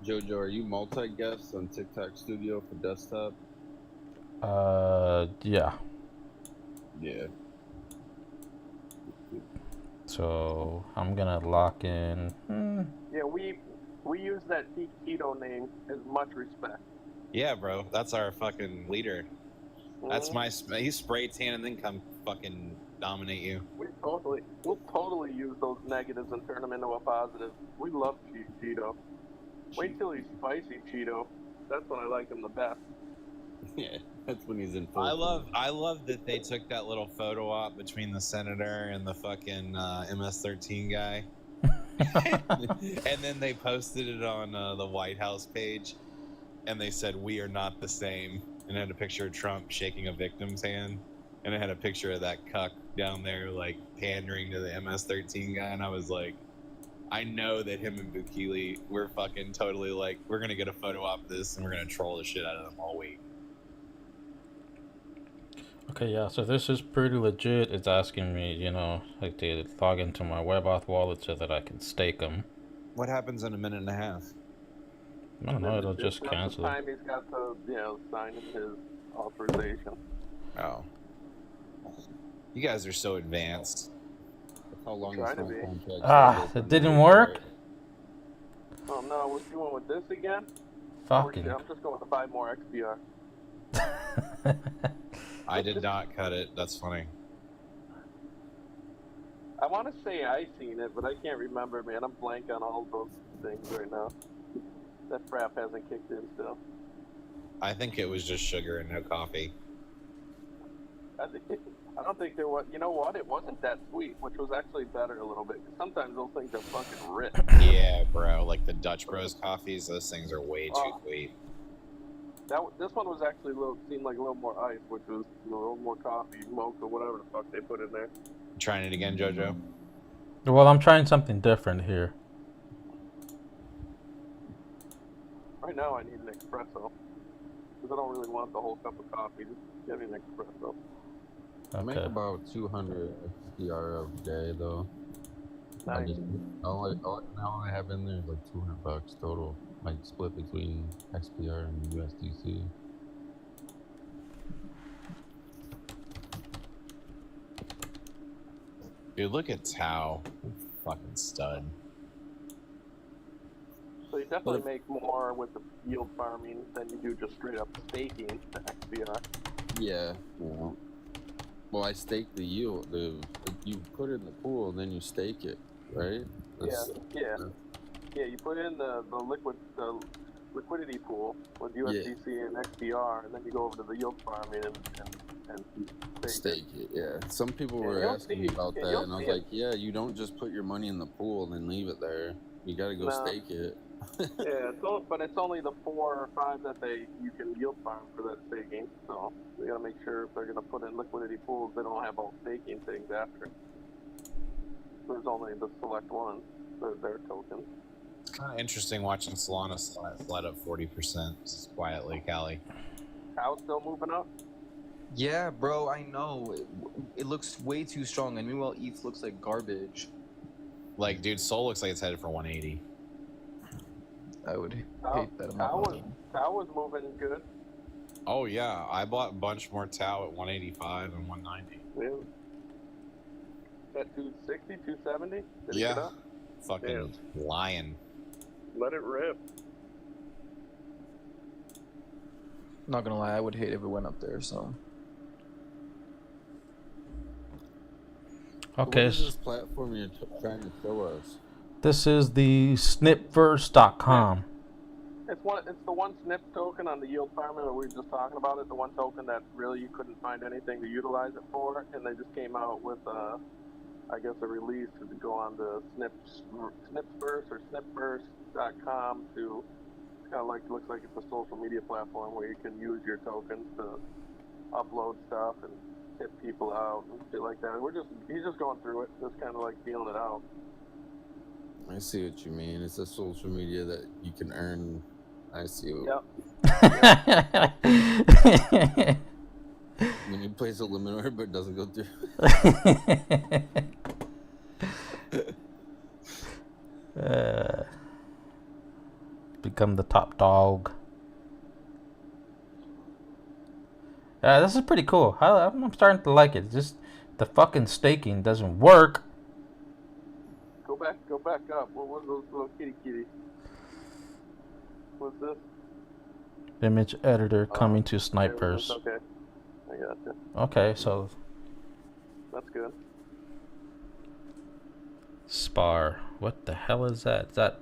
Jojo, are you multi-guest on TikTok Studio for desktop?
Yeah.
Yeah.
So I'm gonna lock in.
Yeah, we use that Keto name as much respect.
Yeah, bro, that's our fucking leader. That's
Mhm.
he's spray tan and then come fucking dominate you.
We'll totally use those negatives and turn them into a positive. We love Cheeto. Wait till he's spicy Cheeto. That's when I like him the best.
Yeah, that's when he's in full.
I love that they took that little photo op between the senator and the fucking MS-13 guy, and then they posted it on the White House page, and they said we are not the same, and it had a picture of Trump shaking a victim's hand, and it had a picture of that cuck down there like pandering to the MS-13 guy, and I was like, I know that him and Bukele, we're fucking totally like, we're gonna get a photo op of this and we're gonna troll the shit out of them all week.
Okay, yeah, so this is pretty legit. It's asking me, like to log into my WebAuth wallet so that I can stake them.
What happens in a minute and a half?
I don't know, it'll just
That's
cancel
the
it.
time he's got to, sign in his authorization.
Oh. You guys are so advanced.
That's how long
Try
this
to be.
contract
Ah,
is.
it didn't work?
Oh no, we're going with this again?
Fucking.
I'm just going with 5 more XPR.
I did not cut it. That's funny.
I want to say I seen it, but I can't remember, man. I'm blank on all those things right now. That frap hasn't kicked in still.
I think it was just sugar and no coffee.
I don't think there was. You know what? It wasn't that sweet, which was actually better a little bit. 'Cause sometimes those things are fucking rich.
Yeah, bro. Like the Dutch Bros coffees, those things are way too sweet.
This one was actually seemed like a little more ice, which was a little more coffee, mocha, whatever the fuck they put in there.
Trying it again, JoJo?
Well, I'm trying something different here.
Right now, I need an espresso because I don't really want the whole cup of coffee. Just give me an espresso.
I make
Okay.
about 200 XPR a day though. I
Nice.
just all I have in there is like $200 total, like split between XPR and USDC.
Dude, look at Tao. Fucking stud.
So you definitely make more with the yield farming than you do just straight up staking the XPR.
Yeah. Well, I stake the yield. You put it in the pool and then you stake it, right?
Yeah. You put in the liquidity pool with USDC and XPR, and then you go over to the yield farming and
Stake it, yeah. Some people
Yeah,
were
you'll
asking
see-
me about
yeah,
that,
you'll
and I was
see it.
like, yeah, you don't just put your money in the pool and then leave it there. You gotta go
No.
stake it.
Yeah, but it's only the 4 or 5 that you can yield farm for that staking. So you gotta make sure if they're gonna put in liquidity pools, they don't have all staking things after. There's only the select ones, their tokens.
It's kind of interesting watching Solana slide up 40% just quietly, Callie.
How's still moving up?
Yeah, bro, I know. It looks way too strong, and meanwhile, ETH looks like garbage.
Like, dude, Sol looks like it's headed for 180.
I would
Tao-
hate that. I'm not
Tao was,
lying.
Tao was moving good.
Oh, yeah. I bought a bunch more Tau at 185 and 190.
Yeah. At 260, 270? Did it
Yeah.
get up?
Fucking lion.
Let it rip.
Not gonna lie, I would hate if it went up there, so.
Okay.
What is this platform you're trying to show us?
This is the snipverse.com.
It's the one SNP token on the yield farming that we were just talking about it. The one token that really you couldn't find anything to utilize it for, and they just came out with I guess a release to go on the Snipverse or snipverse.com to kind of like looks like it's a social media platform where you can use your tokens to upload stuff and tip people out and shit like that. He's just going through it, just kind of like feeling it out.
I see what you mean. It's a social media that you can earn. I see what
Yep.
when you place a limit order but it doesn't go through.
Become the top dog. This is pretty cool. I'm starting to like it. Just the fucking staking doesn't work.
Go back up. What was those little kitty? What's this?
Image editor coming to
There it is.
Snipers.
Okay. I got you.
Okay, so
That's good.
Spar. What the hell is that? Is that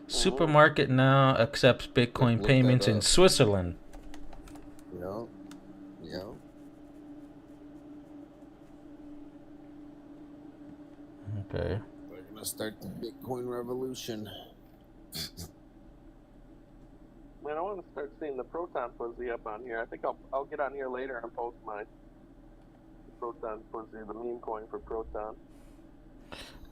supermarket now accepts Bitcoin
Look that
payments in
up.
Switzerland?
Yep.
Okay.
We're gonna start the Bitcoin revolution.
Man, I want to start seeing the Proton Fuzzy up on here. I think I'll get on here later and post my Proton Fuzzy, the meme coin for Proton.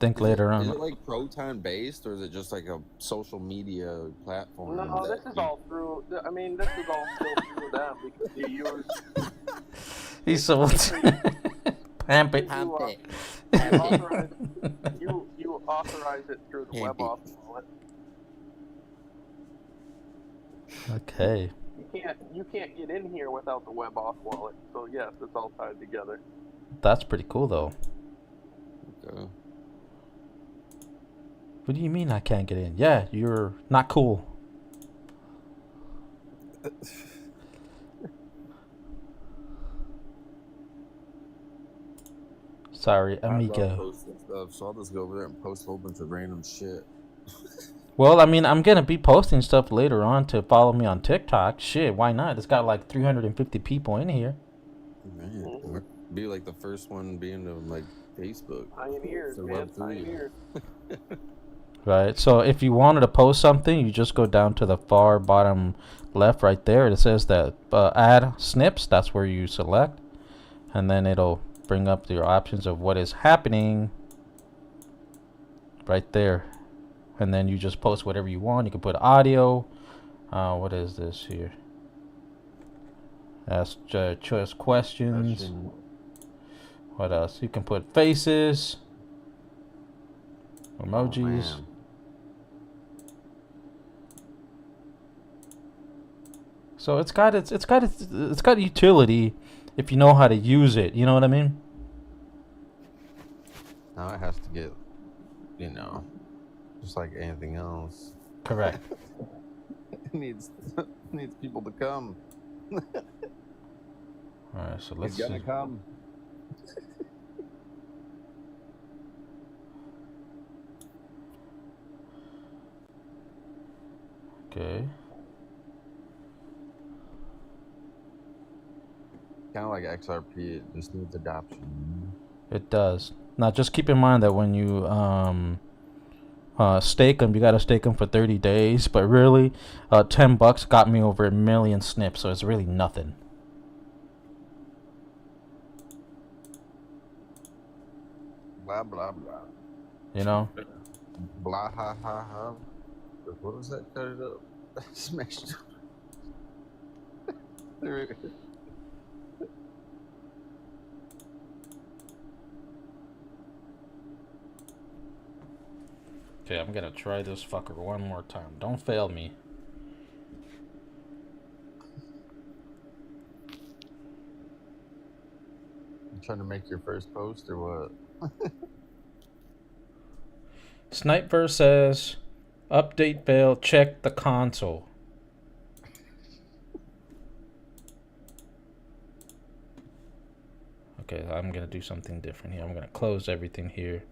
Think later
Is
on.
it like Proton based, or is it just like a social media platform?
No,
that
this is
you-
all through. I mean, this is all still through them because you use
He's so pamp it.
you authorize it through the WebAuth wallet.
Okay.
You can't get in here without the WebAuth wallet. So yes, it's all tied together.
That's pretty cool though.
Okay.
What do you mean I can't get in? Yeah, you're not cool. Sorry,
I love
amigo.
posting stuff, so I'll just go over there and post a whole bunch of random shit.
Well, I mean, I'm gonna be posting stuff later on to follow me on TikTok. Shit, why not? It's got like 350 people in here.
Man, be like the first one being on like Facebook.
Pioneers,
So
man,
Web3.
pioneers.
Right. So if you wanted to post something, you just go down to the far bottom left right there. It says that add snips. That's where you select, and then it'll bring up your options of what is happening right there. And then you just post whatever you want. You can put audio. What is this here? Ask choice questions.
Question.
What else? You can put faces,
Oh,
emojis.
man.
So it's got utility if you know how to use it. You know what I mean?
Now it has to get, just like anything else.
Correct.
It needs people to come.
All right. So let's
It's gonna
see.
come.
Okay.
Kind of like XRP, it just needs adoption.
It does. Now, just keep in mind that when you stake them, you gotta stake them for 30 days. But really, $10 got me over 1 million snips, so it's really nothing.
Blah blah blah.
You know?
Blah ha ha ha. What was that? Cut it up. Smashed up.
Okay, I'm gonna try this fucker one more time. Don't fail me.
You trying to make your first post or what?
Sniper says, update failed, check the console. Okay, I'm gonna do something different here. I'm gonna close everything here.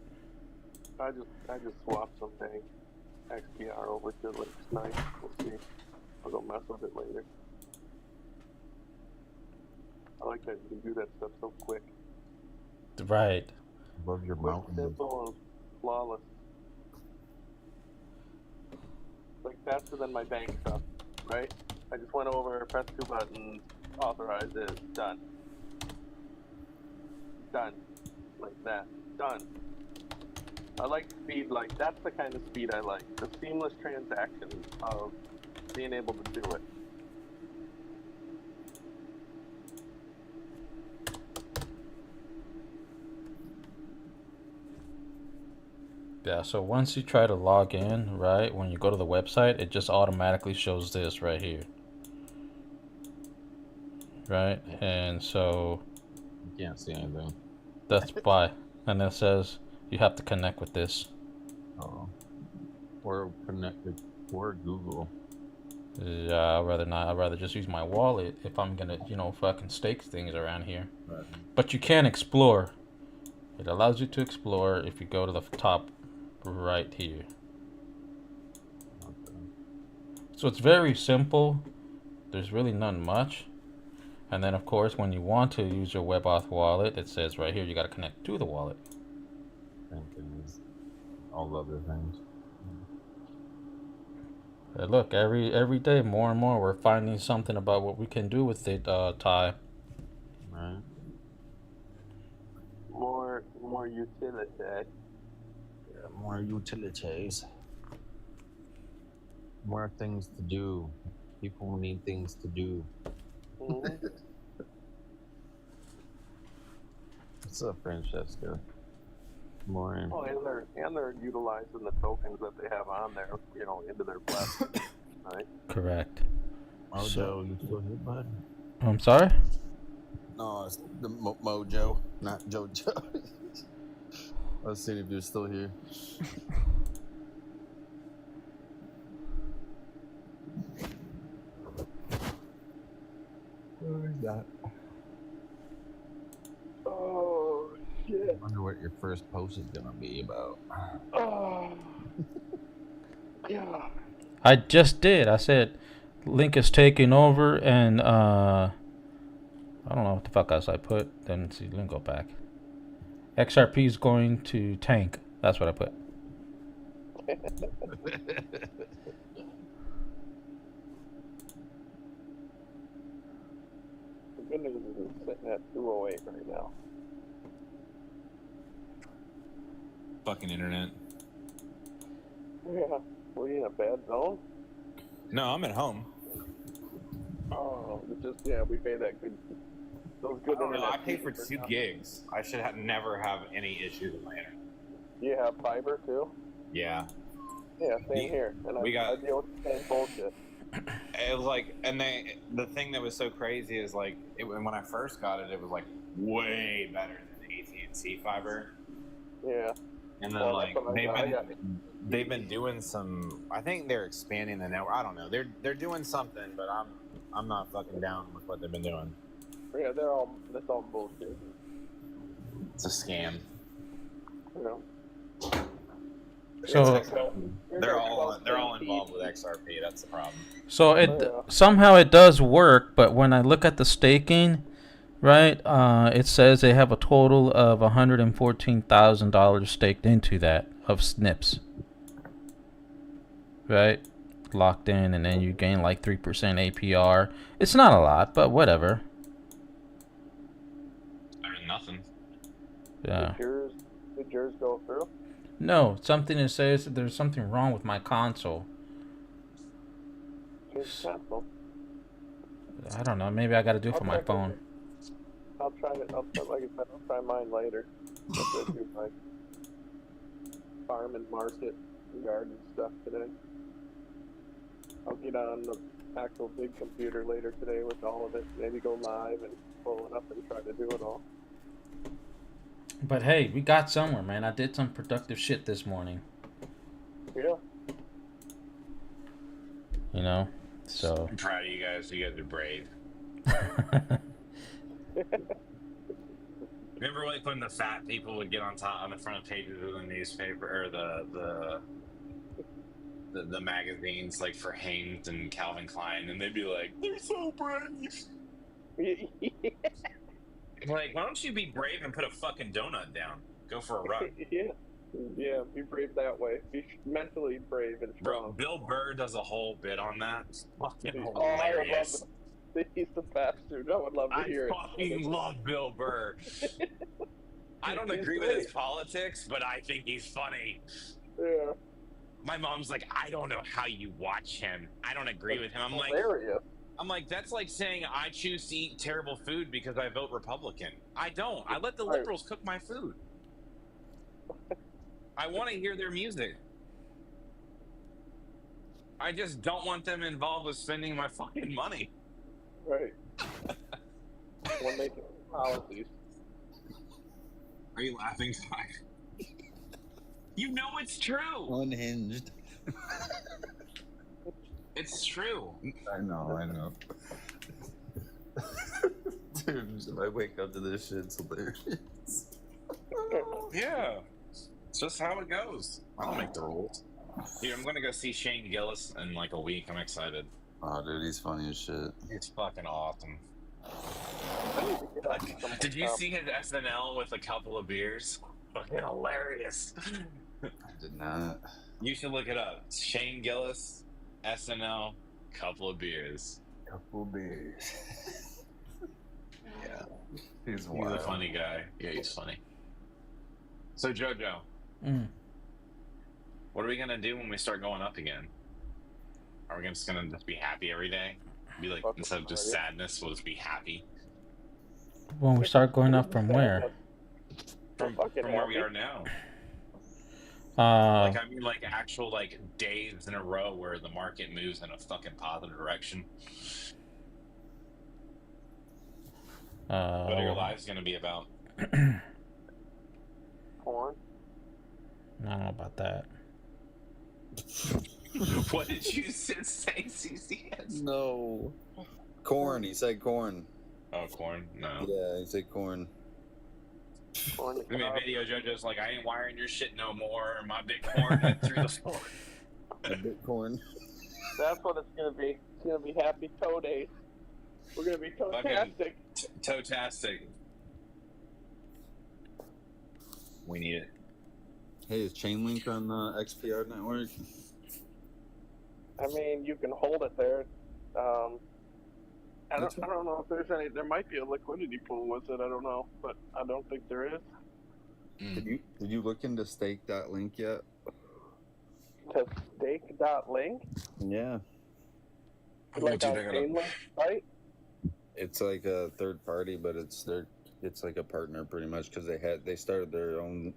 I just swapped something XPR over to like Snipe. We'll see. I'll go mess with it later. I like that you can do that stuff so quick.
Right.
Above your
Quick,
mountain.
simple, and flawless. Like faster than my bank stuff, right? I just went over, pressed 2 buttons, authorized it, done. Done. Like that. Done. I like speed, like that's the kind of speed I like. The seamless transaction of being able to do it.
Yeah, so once you try to log in, right, when you go to the website, it just automatically shows this right here. Right? And so
You can't see anything.
that's why. And it says you have to connect with this.
Oh. Or connected or Google.
Yeah, I'd rather not. I'd rather just use my wallet if I'm gonna, fucking stake things around here.
Right.
But you can explore. It allows you to explore if you go to the top right here.
Okay.
So it's very simple. There's really not much. And then, of course, when you want to use your WebAuth wallet, it says right here you got to connect to the wallet.
Same thing as all the other things.
But look, every day, more and more, we're finding something about what we can do with it, Ty.
Right.
More utility.
Yeah, more utilities. More things to do. People need things to do.
Mhm.
What's up, Francesca? More.
Oh, and they're utilizing the tokens that they have on there, into their platform, right?
Correct.
Mojo, you still here, bud?
I'm sorry?
No, it's the Mojo, not Jojo. Let's see if you're still here.
Oh shit!
I wonder what your first post is gonna be about.
Oh. Yeah.
I just did. I said Link is taking over, and I don't know what the fuck else I put. Then see Link go back. XRP is going to tank. That's what I put.
The good news is it's sitting at 208 right now.
Fucking internet.
Yeah. Were you in a bad zone?
No, I'm at home.
Oh, it's just, yeah, we pay that good. Those good internet.
I pay for
fees
2
now.
gigs. I should never have any issues with my internet.
You have fiber too?
Yeah.
Yeah, same here. And
we
I
got-
deal with the same bullshit.
It was like, and the thing that was so crazy is like, when I first got it, it was like way better than the AT&T fiber.
Yeah.
And then
Well,
like
that's what I got.
they've been doing some. I think they're expanding the network. I don't know. They're doing something, but I'm not fucking down with what they've been doing.
Yeah, that's all bullshit.
It's a scam.
You know.
So
They're all involved with XRP. That's the problem.
So it
Yeah.
somehow it does work, but when I look at the staking, right, it says they have a total of $114,000 staked into that of SNPs, right, locked in, and then you gain like 3% APR. It's not a lot, but whatever.
I mean, nothing.
Yeah.
Did yours go through?
No, something that says that there's something wrong with my console.
Change console.
I don't know. Maybe I got to do it for my
check
phone.
I'll try it. Like I said, I'll try mine later. I'll do my farm and market and garden stuff today. I'll get on the actual big computer later today with all of it. Maybe go live and pull it up and try to do it all.
But hey, we got somewhere, man. I did some productive shit this morning.
Yeah.
You know, so.
I'm proud of you guys. You guys are brave. Remember like when the fat people would get on the front pages of the newspaper or the magazines like for Hanes and Calvin Klein, and they'd be like, "They're so brave." Like, why don't you be brave and put a fucking donut down? Go for a run.
Yeah, be brave that way. Be mentally brave and
Bro,
strong.
Bill Burr does a whole bit on that. It's fucking
Oh, I would
hilarious.
love He's the best dude. I would love to hear
I fucking love Bill Burr. I don't agree with his politics, but I think he's funny.
Yeah.
My mom's like, I don't know how you watch him. I don't agree with him. I'm like, that's like saying I choose to eat terrible food because I vote Republican. I don't. I let the liberals cook my food. I want to hear their music. I just don't want them involved with spending my fucking money.
Right. When making policies.
Are you laughing, Ty? You know it's true.
Unhinged.
It's true.
I know. Dude, if I wake up to this shit, it's hilarious.
Yeah. It's just how it goes. I don't make the rules. Dude, I'm gonna go see Shane Gillis in like a week. I'm excited.
Oh, dude, he's funny as shit.
He's fucking awesome. Did you see his SNL with a couple of beers? Fucking hilarious.
I did not.
You should look it up. Shane Gillis, SNL, couple of beers.
Couple beers.
Yeah.
He's
He's a funny guy. Yeah, he's funny. So Jojo, what are we gonna do when we start going up again? Are we just gonna be happy every day? Be like, instead of just sadness, we'll just be happy.
When we start going up from where?
From where we are now.
Uh,
Like, I mean, like, actual, like, days in a row where the market moves in a fucking positive direction. What are your lives gonna be about?
Corn.
I don't know about that.
What did you say, CCS?
No. Corn. He said corn.
Oh, corn? No.
Yeah, he said corn.
Pulling the
I mean,
cob.
video JoJo's like, I ain't wiring your shit no more. My Bitcoin went through the floor.
The Bitcoin.
That's what it's gonna be. It's gonna be happy toe days. We're gonna be toe-tastic.
Toe-tastic. We need it.
Hey, is Chainlink on the XPR network?
I mean, you can hold it there. I don't know if there's any. There might be a liquidity pool with it. I don't know, but I don't think there is.
Did you look into stake.link yet?
To stake.link?
Yeah.
Like on Chainlink site?
It's like a third party, but it's like a partner pretty much because they started their own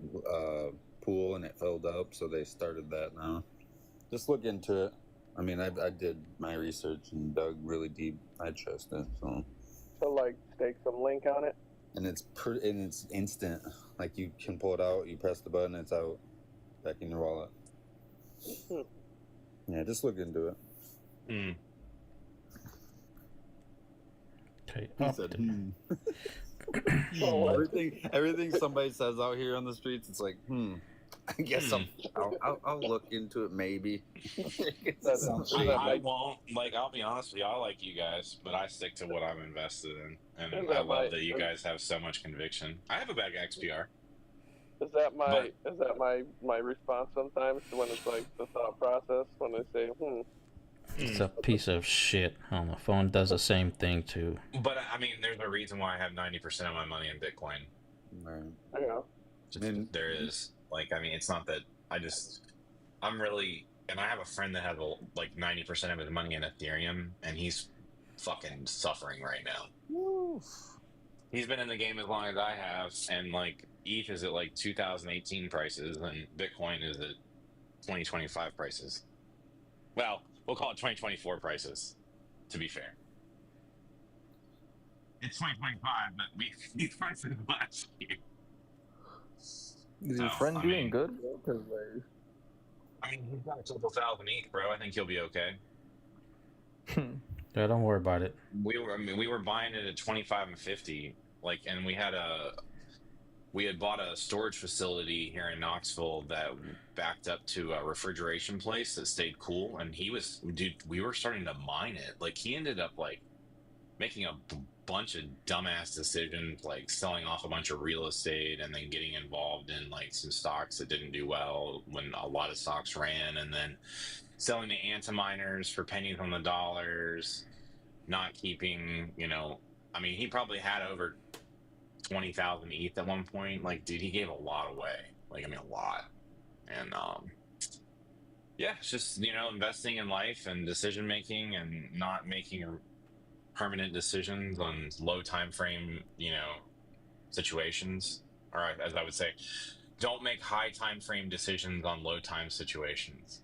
pool and it filled up, so they started that now. Just look into it. I mean, I did my research and dug really deep. I trust it, so.
So like stake some link on it.
And it's instant. Like you can pull it out, you press the button, it's out, back in your wallet. Yeah, just look into it.
Okay.
He said, everything somebody says out here on the streets, it's like, I guess I'll look into it maybe.
I won't. Like, I'll be honest with you, I like you guys, but I stick to what I'm invested in. And I love that you guys have so much conviction. I have a bag of XPR.
Is that my response sometimes when it's like the thought process when they say,
It's a piece of shit. On the phone does the same thing too.
But I mean, there's a reason why I have 90% of my money in Bitcoin.
Yeah.
There is. Like, I mean, it's not that I'm really, and I have a friend that has like 90% of his money in Ethereum, and he's fucking suffering right now.
Woo.
He's been in the game as long as I have, and like ETH is at like 2018 prices, and Bitcoin is at 2025 prices. Well, we'll call it 2024 prices, to be fair. It's 2025, but these prices last year.
Is your friend doing good?
I mean, he's got a couple thousand ETH, bro. I think he'll be okay.
Yeah, don't worry about it.
We were buying it at 25 and 50, like, and we had bought a storage facility here in Knoxville that backed up to a refrigeration place that stayed cool, and we were starting to mine it. Like, he ended up like making a bunch of dumbass decisions, like selling off a bunch of real estate and then getting involved in like some stocks that didn't do well when a lot of stocks ran, and then selling the antiminers for pennies on the dollars, not keeping, I mean, he probably had over 20,000 ETH at one point. Like, dude, he gave a lot away. Like, I mean, a lot. And yeah, it's just, investing in life and decision making and not making permanent decisions on low time frame, situations. Or as I would say, don't make high time frame decisions on low time situations.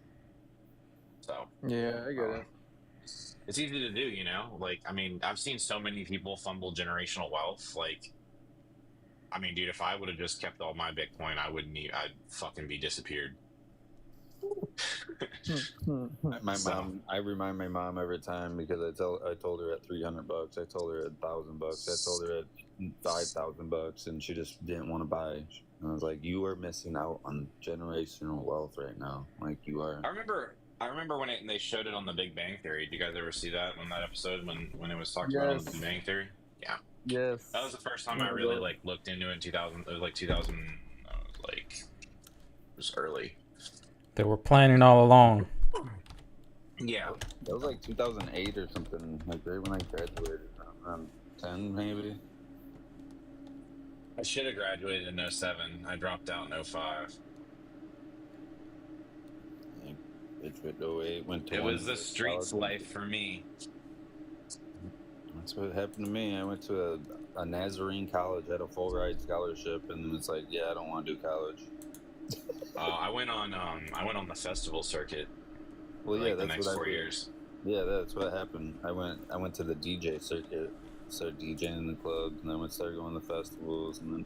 So
yeah, I get it.
It's easy to do, like, I mean, I've seen so many people fumble generational wealth. Like, I mean, dude, if I would have just kept all my Bitcoin, I'd fucking be disappeared.
My mom, I remind my mom every time because I told her at $300, I told her at $1,000, I told her at $5,000, and she just didn't want to buy. And I was like, you are missing out on generational wealth right now. Like, you are.
I remember when they showed it on The Big Bang Theory. Did you guys ever see that on that episode when it was talked about on The Big Bang Theory? Yeah.
Yes.
That was the first time I really like looked into it in 2000. It was like 2000. It was early.
They were planning all along.
Yeah.
That was like 2008 or something, like right when I graduated, around 10 maybe.
I should have graduated in 07. I dropped out in 05. It was the streets life for me.
That's what happened to me. I went to a Nazarene college, had a full ride scholarship, and it's like, yeah, I don't want to do college.
I went on the festival circuit.
Well, yeah,
like the
that's
next
what
4
I did.
years.
Yeah, that's what happened. I went to the DJ circuit, started DJing in the clubs, and then started going to festivals, and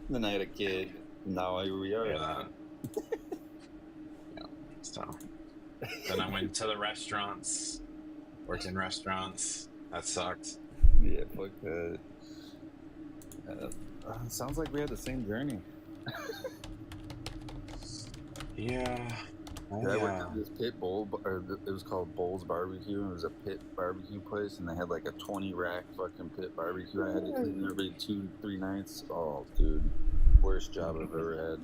then I had a kid. And now here we are.
Yeah. So then I went to the restaurants, worked in restaurants. That sucked.
Yeah, fuck that. Sounds like we had the same journey.
Yeah.
Yeah, I went to this Pit Bowl, it was called Bowl's Barbecue. It was a pit barbecue place, and they had like a 20-rack fucking pit barbecue. I had to clean every 2-3 nights. Oh, dude, worst job I've ever had.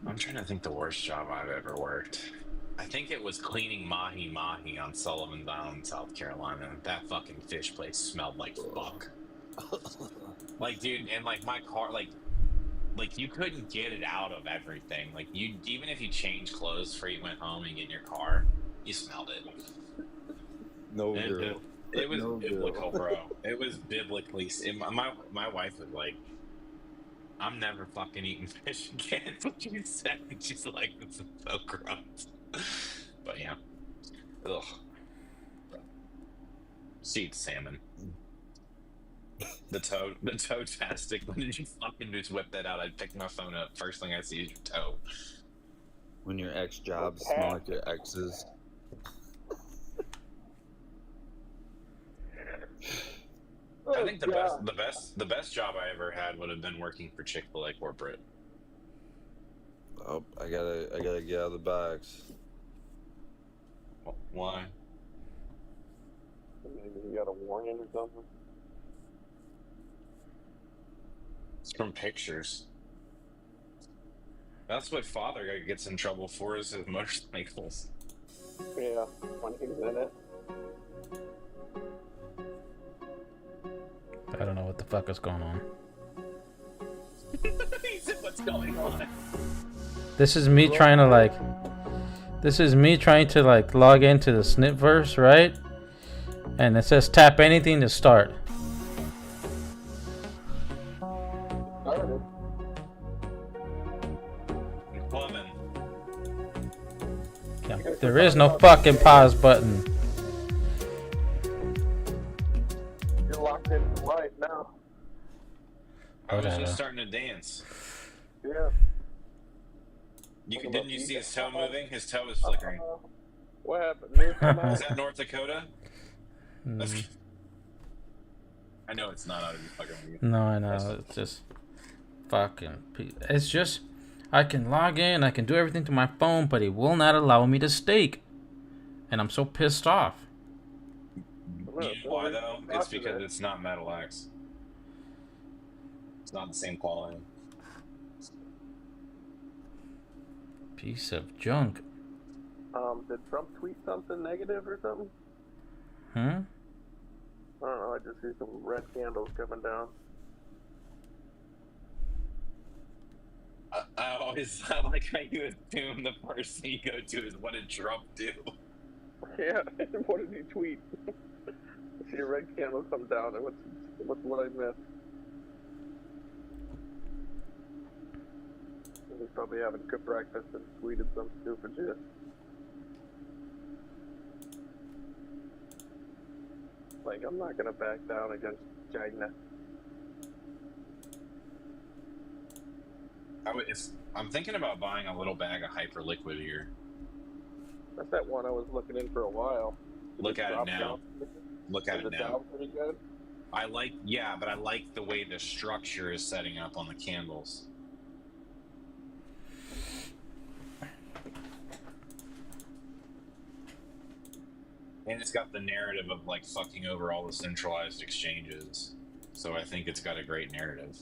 I'm trying to think the worst job I've ever worked. I think it was cleaning mahi mahi on Sullivan's Island, South Carolina. That fucking fish place smelled like fuck. Like, dude, and like my car, like you couldn't get it out of everything. Like, you, even if you changed clothes before you went home and get in your car, you smelled it.
No girl.
It was
No
biblical,
girl.
bro. It was biblically. My wife was like, "I'm never fucking eating fish again." That's what she said. She's like, "This is so gross." But yeah, ugh. Seed salmon. The toe-tastic. When did you fucking just whip that out? I picked my phone up. First thing I see is your toe.
When your ex jobs smell like your ex's.
I think the best job I ever had would have been working for Chick-fil-A corporate.
Oh, I gotta get out of the box.
Why?
Maybe you got a warning or something.
It's from pictures. That's what Father gets in trouble for, is his motorcycles.
Yeah, when he's in it.
I don't know what the fuck is going on.
He said, "What's going on?"
This is me trying to like log into the Snipverse, right? And it says tap anything to start.
Plumbing.
Yeah, there is no fucking pause button.
You're locked into life now.
I was
Whatever.
just starting to dance.
Yeah.
Didn't you see his toe moving? His toe was flickering.
What happened? New
Is that North Dakota?
Mm,
I know it's not. I was just fucking with you.
no, I know. It's just fucking. It's just I can log in, I can do everything to my phone, but it will not allow me to stake, and I'm so pissed off.
You know why though? It's because it's not Metal X. It's not the same quality.
Piece of junk.
Did Trump tweet something negative or something?
Hmm?
I don't know, I just see some red candles coming down.
I always like how you assume the first thing you go to is what did Trump do?
Yeah, what did he tweet? I see a red candle come down, and what's what I missed? He's probably having good breakfast and tweeted some stupid shit. Like, I'm not gonna back down against China.
I'm thinking about buying a little bag of Hyper Liquid here.
That's that one I was looking in for a while.
Look at it now. Look at it now.
Down pretty good?
But I like the way the structure is setting up on the candles. And it's got the narrative of like fucking over all the centralized exchanges. So I think it's got a great narrative.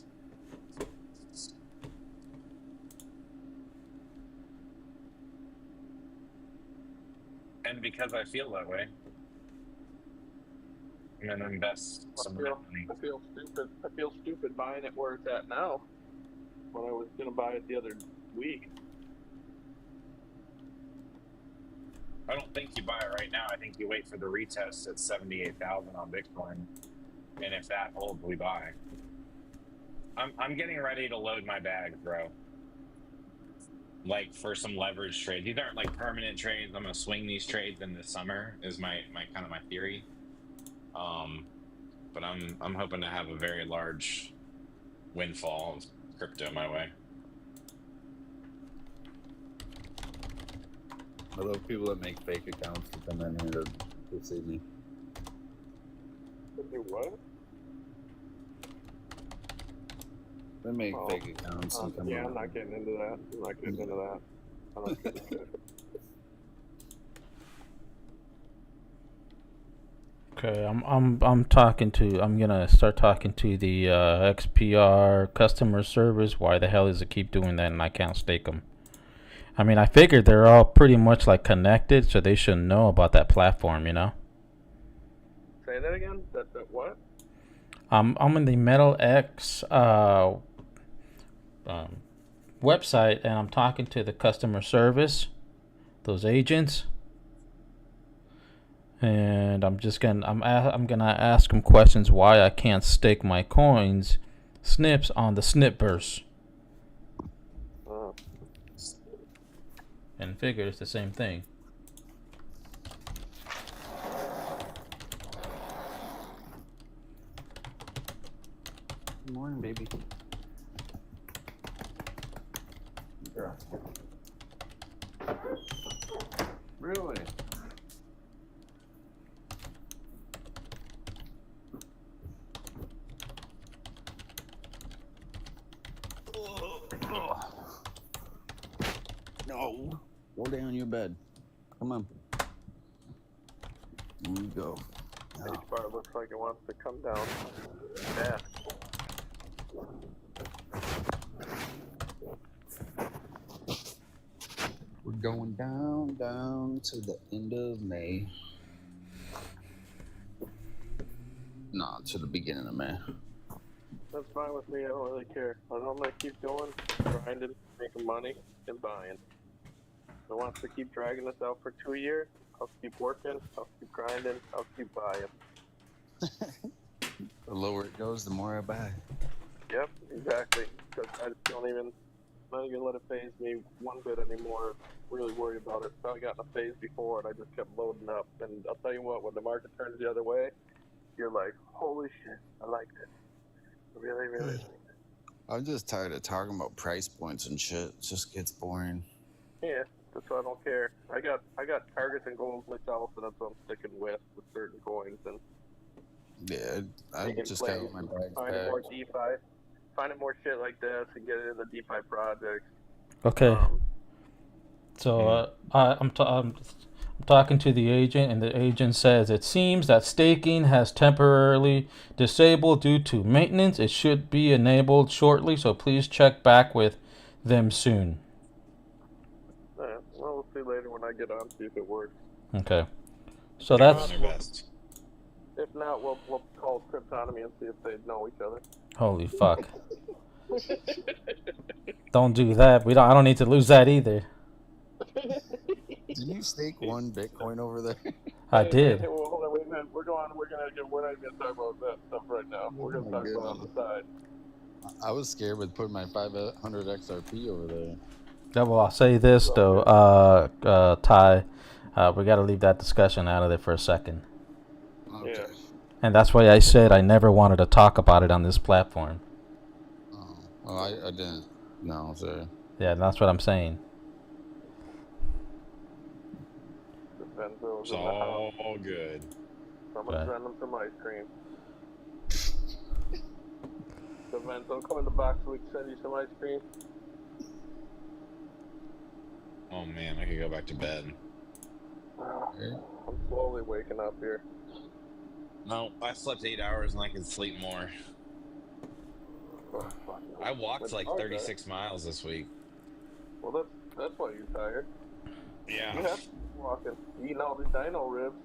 And because I feel that way, I'm gonna invest some money.
I feel stupid. I feel stupid buying it where it's at now. When I was gonna buy it the other week.
I don't think you buy it right now. I think you wait for the retest at 78,000 on Bitcoin, and if that holds, we buy. I'm getting ready to load my bag, bro. Like for some leverage trades. These aren't like permanent trades. I'm gonna swing these trades in the summer. Is my kind of my theory. But I'm hoping to have a very large windfall of crypto my way.
I love people that make fake accounts to come in here to see me.
To do what?
They make
Oh.
fake accounts and come
Yeah,
on.
I'm not getting into that. I'm not getting into that. I'm not getting into it.
Okay, I'm talking to. I'm gonna start talking to the XPR customer service. Why the hell does it keep doing that and I can't stake them? I mean, I figured they're all pretty much like connected, so they should know about that platform, you know.
Say that again? That what?
I'm in the Metal X website, and I'm talking to the customer service, those agents, and I'm gonna ask them questions why I can't stake my coins, snips on the Snipverse, and figure it's the same thing.
Good morning, baby. Girl. Really? No. Go down your bed. Come on. Here you go.
This bar looks like it wants to come down. Yeah.
We're going down to the end of May. No, to the beginning of May.
That's fine with me. I don't really care. I'm gonna keep going, grinding, making money, and buying. If it wants to keep dragging this out for 2 years, I'll keep working, I'll keep grinding, I'll keep buying.
The lower it goes, the more I buy.
Yep, exactly. Because I just don't even, not even let it phase me one bit anymore. Really worry about it. I got in a phase before and I just kept loading up. And I'll tell you what, when the market turns the other way, you're like, holy shit, I like this. I really, really like it.
I'm just tired of talking about price points and shit. It just gets boring.
Yeah, that's why I don't care. I got targets and goals myself, and that's what I'm sticking with certain coins and
Yeah, I just got my bags
finding
packed.
more DeFi, finding more shit like this, and get it in the DeFi projects.
Okay. So I'm talking to the agent, and the agent says it seems that staking has temporarily disabled due to maintenance. It should be enabled shortly, so please check back with them soon.
Well, we'll see later when I get on, see if it works.
Okay. So
They're
that's
doing their best.
If not, we'll call Cryptonomy and see if they know each other.
holy fuck. Don't do that. I don't need to lose that either.
Did you stake one Bitcoin over there?
I did.
Hey, well, hold on, wait a minute. We're not even gonna talk about that stuff right now. We're gonna talk about it on the side.
I was scared with putting my 500 XRP over there.
Yeah, well, I'll say this though, Ty, we got to leave that discussion out of there for a second.
Okay.
Yeah.
And that's why I said I never wanted to talk about it on this platform.
Oh, well, I didn't. No, sorry.
Yeah, that's what I'm saying.
Benzo's
It's
in the house.
all good.
Someone
Okay.
send them some ice cream. So Benzo, come in the box so we can send you some ice cream.
Oh man, I could go back to bed.
I'm slowly waking up here.
No, I slept 8 hours and I can sleep more.
Oh, fuck.
I walked
That's
like
hard,
36 miles this week.
Well, that's why you're tired.
Yeah,
You have to be walking. Eating all these dino ribs.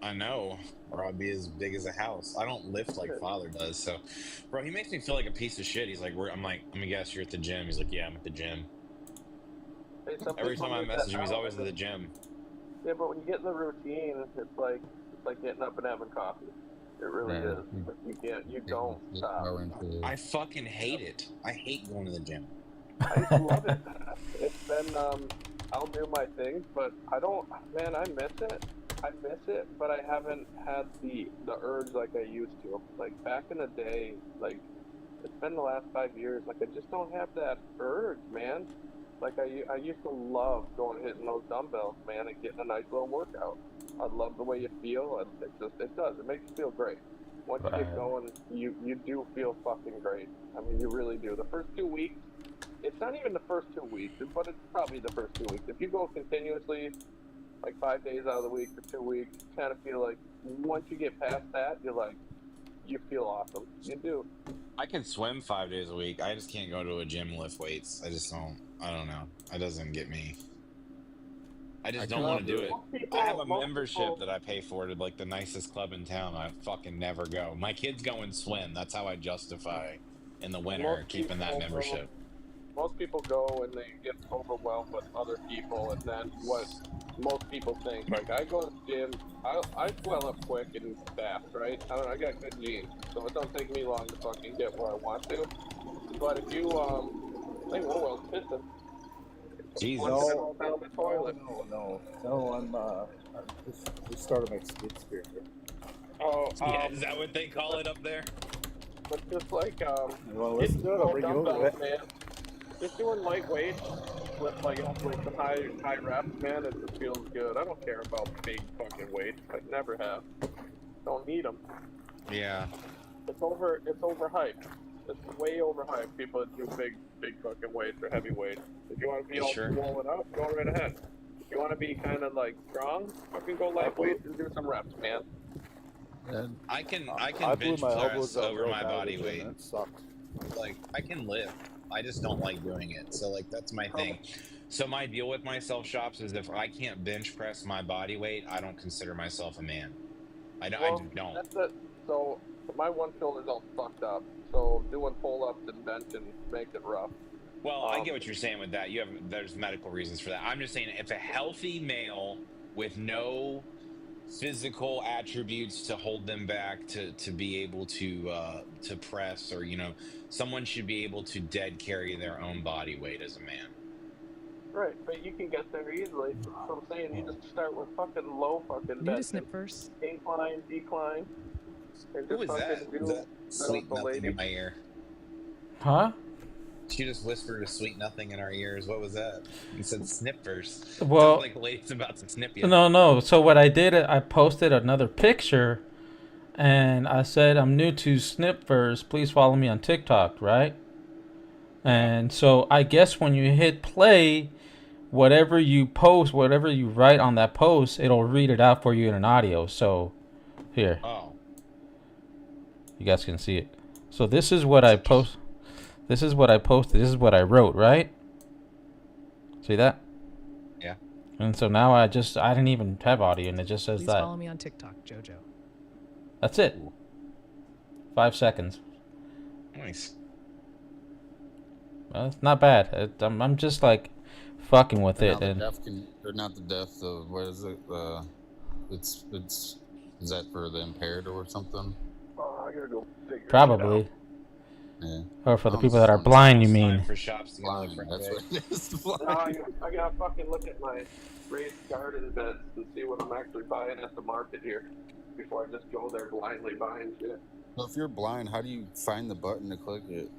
I know. Or I'd be as big as a house. I don't lift like Father does. So, bro, he makes me feel like a piece of shit. He's like, I'm like, let me guess, you're at the gym. He's like, yeah, I'm at the gym.
Hey, some
Every
people
time I
get that
message him, he's
out
always
of
at
it.
the gym.
Yeah, but when you get in the routine, it's like getting up and having coffee. It really
Yeah.
is. Like you don't stop.
I fucking hate it. I hate going to the gym.
I used to love it. It's been I'll do my thing, but I don't. Man, I miss it. I miss it, but I haven't had the urge like I used to. Like back in the day, like it's been the last 5 years. Like I just don't have that urge, man. Like I used to love going hitting those dumbbells, man, and getting a nice little workout. I love the way you feel. It does. It makes you feel great. once you get going, you do feel fucking great. I mean, you really do. The first 2 weeks, it's not even the first 2 weeks, but it's probably the first 2 weeks. If you go continuously, like 5 days out of the week for 2 weeks, you kind of feel like once you get past that, you're like, you feel awesome. You do.
I can swim 5 days a week. I just can't go to a gym and lift weights. I just don't. I don't know. It doesn't get me. I just don't want to do it. I have a membership that I pay for to like the nicest club in town. I fucking never go. My kids go and swim. That's how I justify in the winter keeping that membership.
Most people go and they get overwhelmed with other people, and then what most people think. Like, I go to the gym, I swell up quick and fast, right? I got good genes, so it don't take me long to fucking get where I want to. But if you, I think Orwell's pissing.
Jesus.
No, down the toilet.
No, I'm just started my skid steer here.
Oh,
Yeah, is that what they call it up there?
But just like,
Well, let's do it. I'll bring you over it.
man. Just doing lightweight with like some high reps, man, it just feels good. I don't care about big fucking weights. I never have. Don't need them.
Yeah.
It's overhyped. It's way overhyped. People that do big fucking weights or heavy weights. If you want to be all swollen up, go right ahead. If you want to be kind of like strong, fucking go lightweight and do some reps, man.
And
I can
I blew
bench
my
press
elbows out
over
real
my
bad
body
at the
weight.
gym. It sucked.
Like, I can lift. I just don't like doing it. So like that's my thing. So my deal with myself, Shops, is if I can't bench press my body weight, I don't consider myself a man. I don't.
That's it. So my one shoulder's all fucked up. So doing pull-ups and benching makes it rough.
Well, I get what you're saying with that. There's medical reasons for that. I'm just saying if a healthy male with no physical attributes to hold them back to be able to press, or someone should be able to dead carry their own body weight as a man.
Right, but you can get there easily. So I'm saying you just start with fucking low fucking
Need a
benching.
snip first?
Incline, decline. And
Who
just
was that?
fucking
Was
do
that sweet
the
nothing
lady.
in my ear?
Huh?
She just whispered a sweet nothing in our ears. What was that? You said snip first.
Well-
Sounds like the lady's about to snip you.
No. So what I did, I posted another picture, and I said, I'm new to Snipverse. Please follow me on TikTok, right? And so I guess when you hit play, whatever you post, whatever you write on that post, it'll read it out for you in an audio. So here,
Oh.
you guys can see it. So this is what I post. This is what I posted. This is what I wrote, right? See that?
Yeah.
And so now I didn't even have audio, and it just says
Please
that.
follow me on TikTok, Jojo.
That's it. 5 seconds.
Nice.
Well, it's not bad. I'm just like fucking with it. And
They're not the deaf. What is it? It's is that for the impaired or something?
Oh, I gotta go figure it
probably.
out.
Yeah.
Or for the people that are blind, you mean?
For Shops to get
Blind,
like
that's what it is.
No, I gotta fucking look at my raised garden beds and see what I'm actually buying at the market here before I just go there blindly buying shit.
So if you're blind, how do you find the button to click it?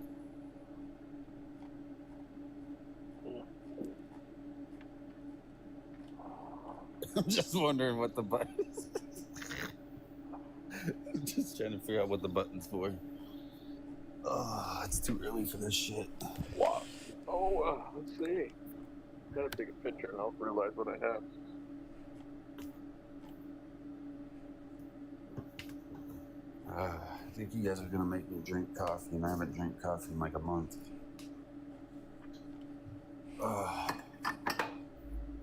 I'm just wondering what the button is. I'm just trying to figure out what the button's for. Oh, it's too early for this shit.
What? Oh, let's see. Gotta take a picture and I'll realize what I have.
I think you guys are gonna make me drink coffee, and I haven't drank coffee in like a month.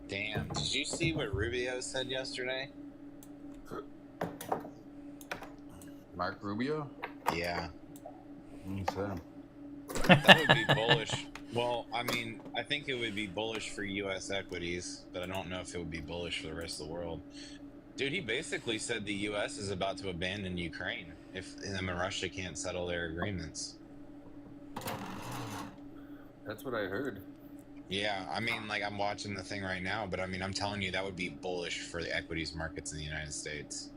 Damn. Did you see what Rubio said yesterday?
Mark Rubio?
Yeah.
What's that?
That would be bullish. Well, I mean, I think it would be bullish for U.S. equities, but I don't know if it would be bullish for the rest of the world. Dude, he basically said the U.S. is about to abandon Ukraine if them and Russia can't settle their agreements.
That's what I heard.
Yeah, I mean, like, I'm watching the thing right now, but I mean, I'm telling you, that would be bullish for the equities markets in the United States.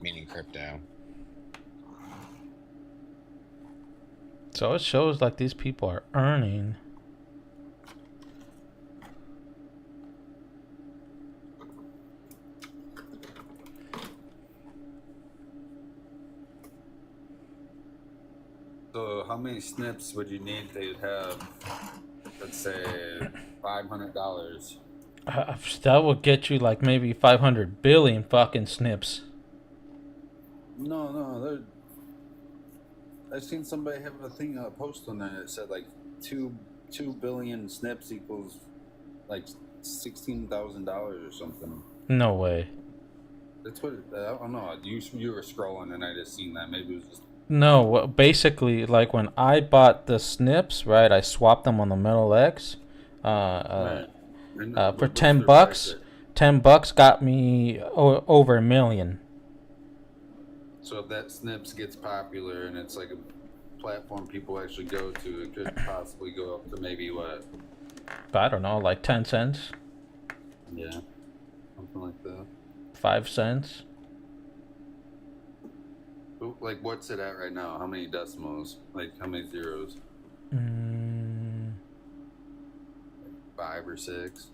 Meaning crypto.
So it shows like these people are earning.
many snips would you need to have? Let's say $500.
That would get you like maybe 500 billion fucking snips.
No. I've seen somebody have a post on there that said like 2 billion snips equals like $16,000 or something.
No way.
That's what I don't know. You were scrolling and I just seen that. Maybe it was just.
No, basically, like when I bought the snips, right? I swapped them on the Metal X.
Right.
For $10, $10 got me over $1 million.
So if that snips gets popular and it's like a platform people actually go to, it could possibly go up to maybe what?
I don't know, like 10 cents,
Yeah, something like that.
5 cents.
Like, what's it at right now? How many decimals? Like, how many zeros? 5 or 6?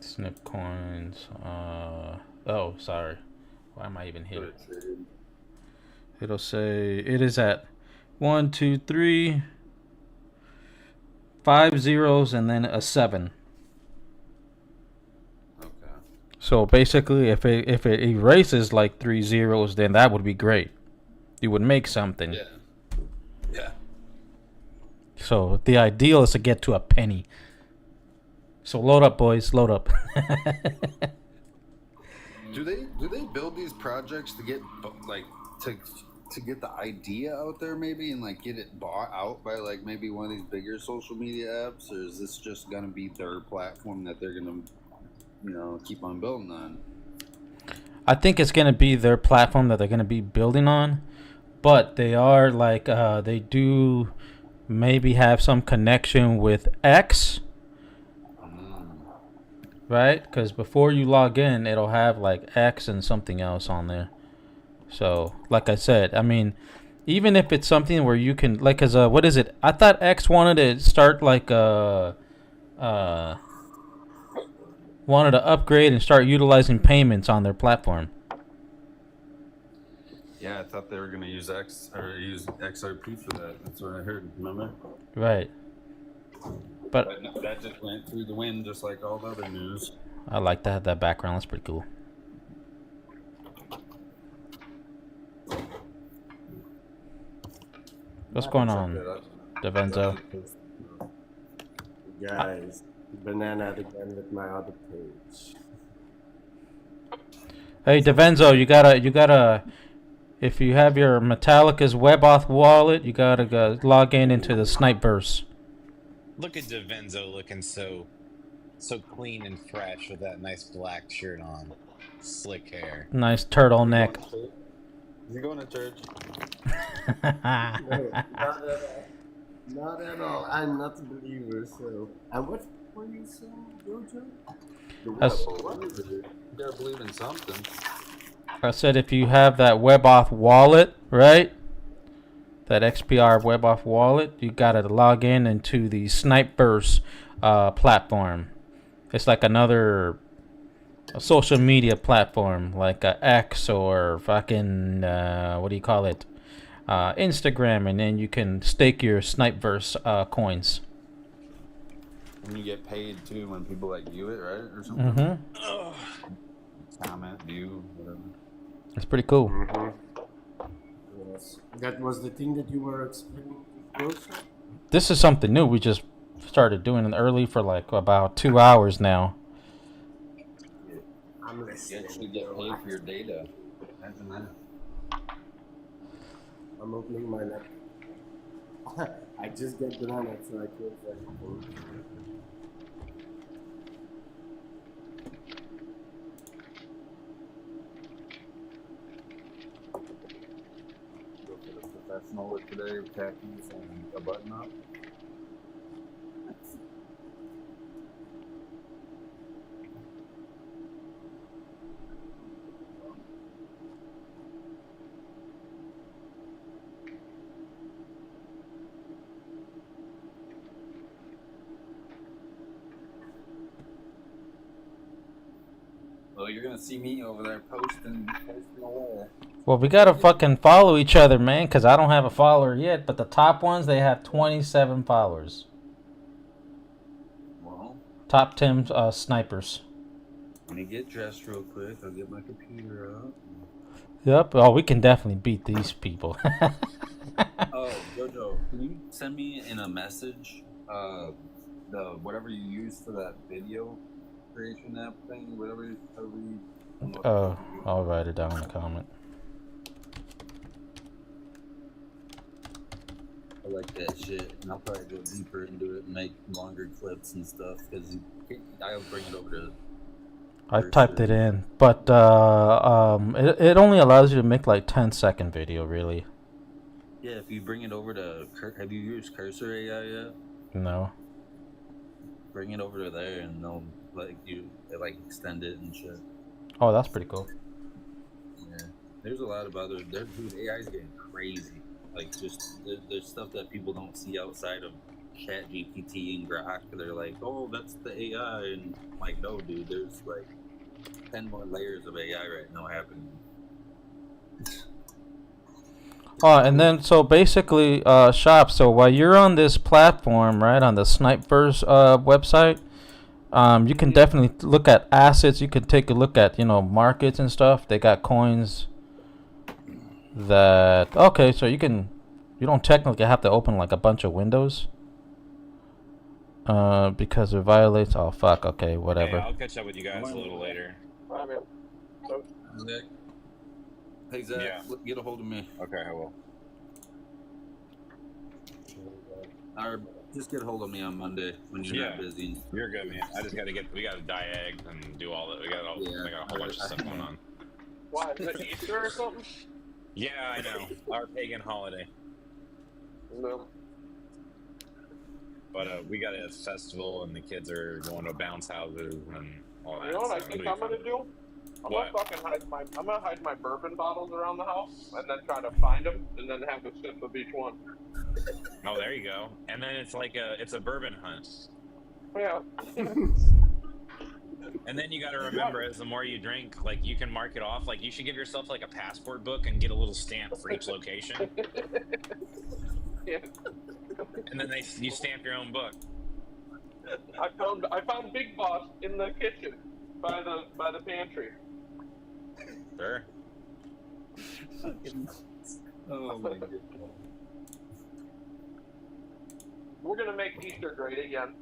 Snip coins. Oh, sorry. Why am I even here? It'll say it is at 1, 2, 3, 5 zeros and then a 7.
Okay.
So basically, if it erases like 3 zeros, then that would be great. You would make something.
Yeah. Yeah.
So the ideal is to get to a penny. So load up, boys. Load up.
Do they build these projects to get like to get the idea out there maybe and like get it bought out by like maybe one of these bigger social media apps, or is this just gonna be their platform that they're gonna keep on building on?
I think it's gonna be their platform that they're gonna be building on, but they are like they do maybe have some connection with X. Right? Because before you log in, it'll have like X and something else on there. So, like I said, I mean, even if it's something where you can, like, as what is it? I thought X wanted to start like wanted to upgrade and start utilizing payments on their platform.
Yeah, I thought they were gonna use XRP for that. That's what I heard. Remember?
Right. But
that just went through the wind, just like all the other news.
I like that background. That's pretty cool. What's going on, Devenzo?
Guys, banana again with my other page.
Hey, Devenzo, you gotta. If you have your Metallica's WebAuth wallet, you gotta go log into the Snipeverse.
Look at DeVenzo looking so clean and fresh with that nice black shirt on. Slick hair.
Nice turtleneck.
Is he going to church?
No, not at all. I'm not a believer, so. And what were you saying, Jojo?
What is it? You gotta believe in something.
I said if you have that WebAuth wallet, right? That XPR WebAuth wallet, you gotta log into the Snipeverse platform. It's like another social media platform, like X or fucking what do you call it? Instagram, and then you can stake your Snipeverse coins.
And you get paid too when people like view it, right, or something.
Mm-hmm.
Comment, view, whatever.
It's pretty cool.
Yes. That was the thing that you were explaining, Jojo?
This is something new. We just started doing it early for like about 2 hours now.
I'm listening.
You actually get paid for your data. Imagine that.
I'm opening my laptop. I just get banana, so I can't everything.
Go for the professional look today, khakis and a button up. Well, you're gonna see me over there posting away.
Well, we gotta fucking follow each other, man, because I don't have a follower yet, but the top ones, they have 27 followers.
Well,
Top 10 snipers.
let me get dressed real quick. I'll get my computer up.
Yep. Oh, we can definitely beat these people.
Oh, Jojo, can you send me in a message the whatever you use for that video creation app thing, whatever you
Oh, I'll write it down in the comment.
I like that shit, and I'll probably go deeper into it and make longer clips and stuff because I'll bring it over to.
I typed it in, but it only allows you to make like 10-second video, really.
Yeah, if you bring it over to, have you used Cursor AI yet?
No.
Bring it over to there, and they'll extend it and shit.
Oh, that's pretty cool.
Yeah, there's a lot of other. Dude, AI's getting crazy. Like, just there's stuff that people don't see outside of ChatGPT and Grok. They're like, oh, that's the AI, and I'm like, no, dude, there's like 10 more layers of AI right now happening.
Oh, and then so basically, Shop. So while you're on this platform, right, on the Snipeverse website, you can definitely look at assets. You can take a look at markets and stuff. They got coins that so you don't technically have to open like a bunch of windows because it violates. Oh fuck. Okay, whatever.
Hey, I'll catch up with you guys a little later.
Bye, man. So,
Nick. Hey Zach,
Yeah.
get a hold of me.
Okay, I will.
Or just get a hold of me on Monday when you're not busy.
You're good, man. I just we gotta dye eggs and do all that. We got a whole bunch of stuff going on.
why? Is it Easter or something?
Yeah, I know. Our pagan holiday.
No.
But we got a festival and the kids are going to bounce houses and all that.
You know what I
so
think
it'll
I'm
be fun.
gonna do? I'm
What?
gonna hide my bourbon bottles around the house and then try to find them and then have a sip of each one.
Oh, there you go. And then it's like it's a bourbon hunt.
Yeah.
And then you got to remember, as the more you drink, like you can mark it off. Like you should give yourself like a passport book and get a little stamp for each location.
Yeah.
And then you stamp your own book.
I found Big Boss in the kitchen by the pantry.
Sure.
Oh my god.
We're gonna make Easter great again.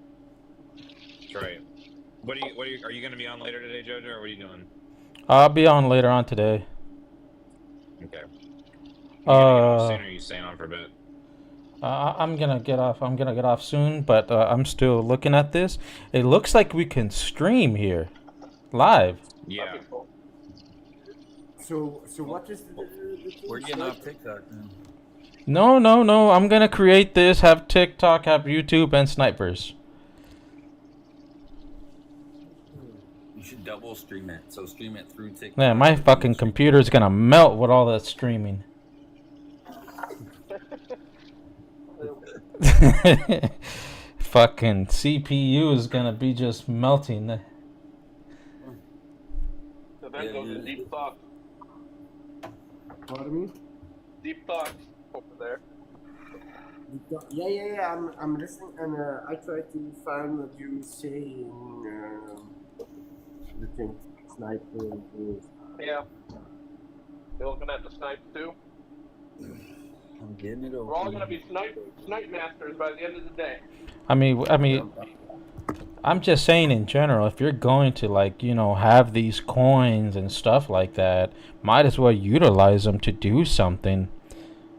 That's right. Are you going to be on later today, Jojo, or what are you doing?
I'll be on later on today.
Okay. Soon, or are you staying on for a bit?
I'm gonna get off. I'm gonna get off soon, but I'm still looking at this. It looks like we can stream here, live.
Yeah.
So what is the
We're getting off TikTok now.
No. I'm gonna create this. Have TikTok, have YouTube, and Snipers.
You should double stream it. So stream it through TikTok.
Man, my fucking computer's gonna melt with all that streaming. Fucking CPU is gonna be just melting.
So then goes the deep thoughts.
Pardon me?
Deep thoughts over there.
Yeah. I'm listening, and I try to find what you say in the thing, sniper.
Yeah. You looking at the snipes too?
I'm getting it over.
We're all gonna be snipe masters by the end of the day.
I mean, I'm just saying in general, if you're going to have these coins and stuff like that, might as well utilize them to do something,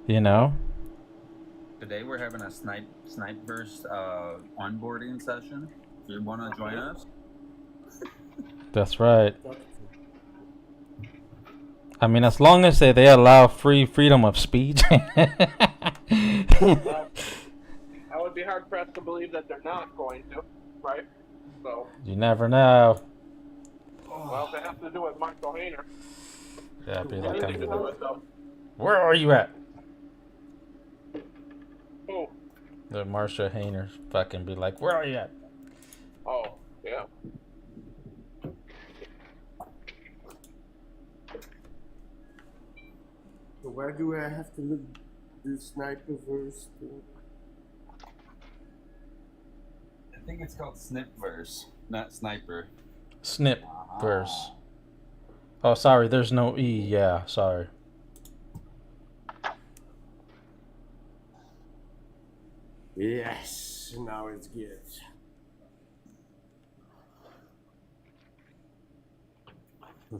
Today we're having a Snipeverse onboarding session. If you want to join us?
That's right. I mean, as long as they allow freedom of speech.
I would be hard pressed to believe that they're not going to, right? So.
You never know.
Well, if they have to do it, Michael Hayner.
Yeah, be like,
Anything to do with them.
where are you at?
Who?
The Marsha Hayner fucking be like, where are you at?
Oh, yeah.
So where do I have to look the sniper verse?
I think it's called Snipverse, not Sniper.
Snip verse. Oh, sorry. There's no E. Yeah, sorry.
Yes, now it's good.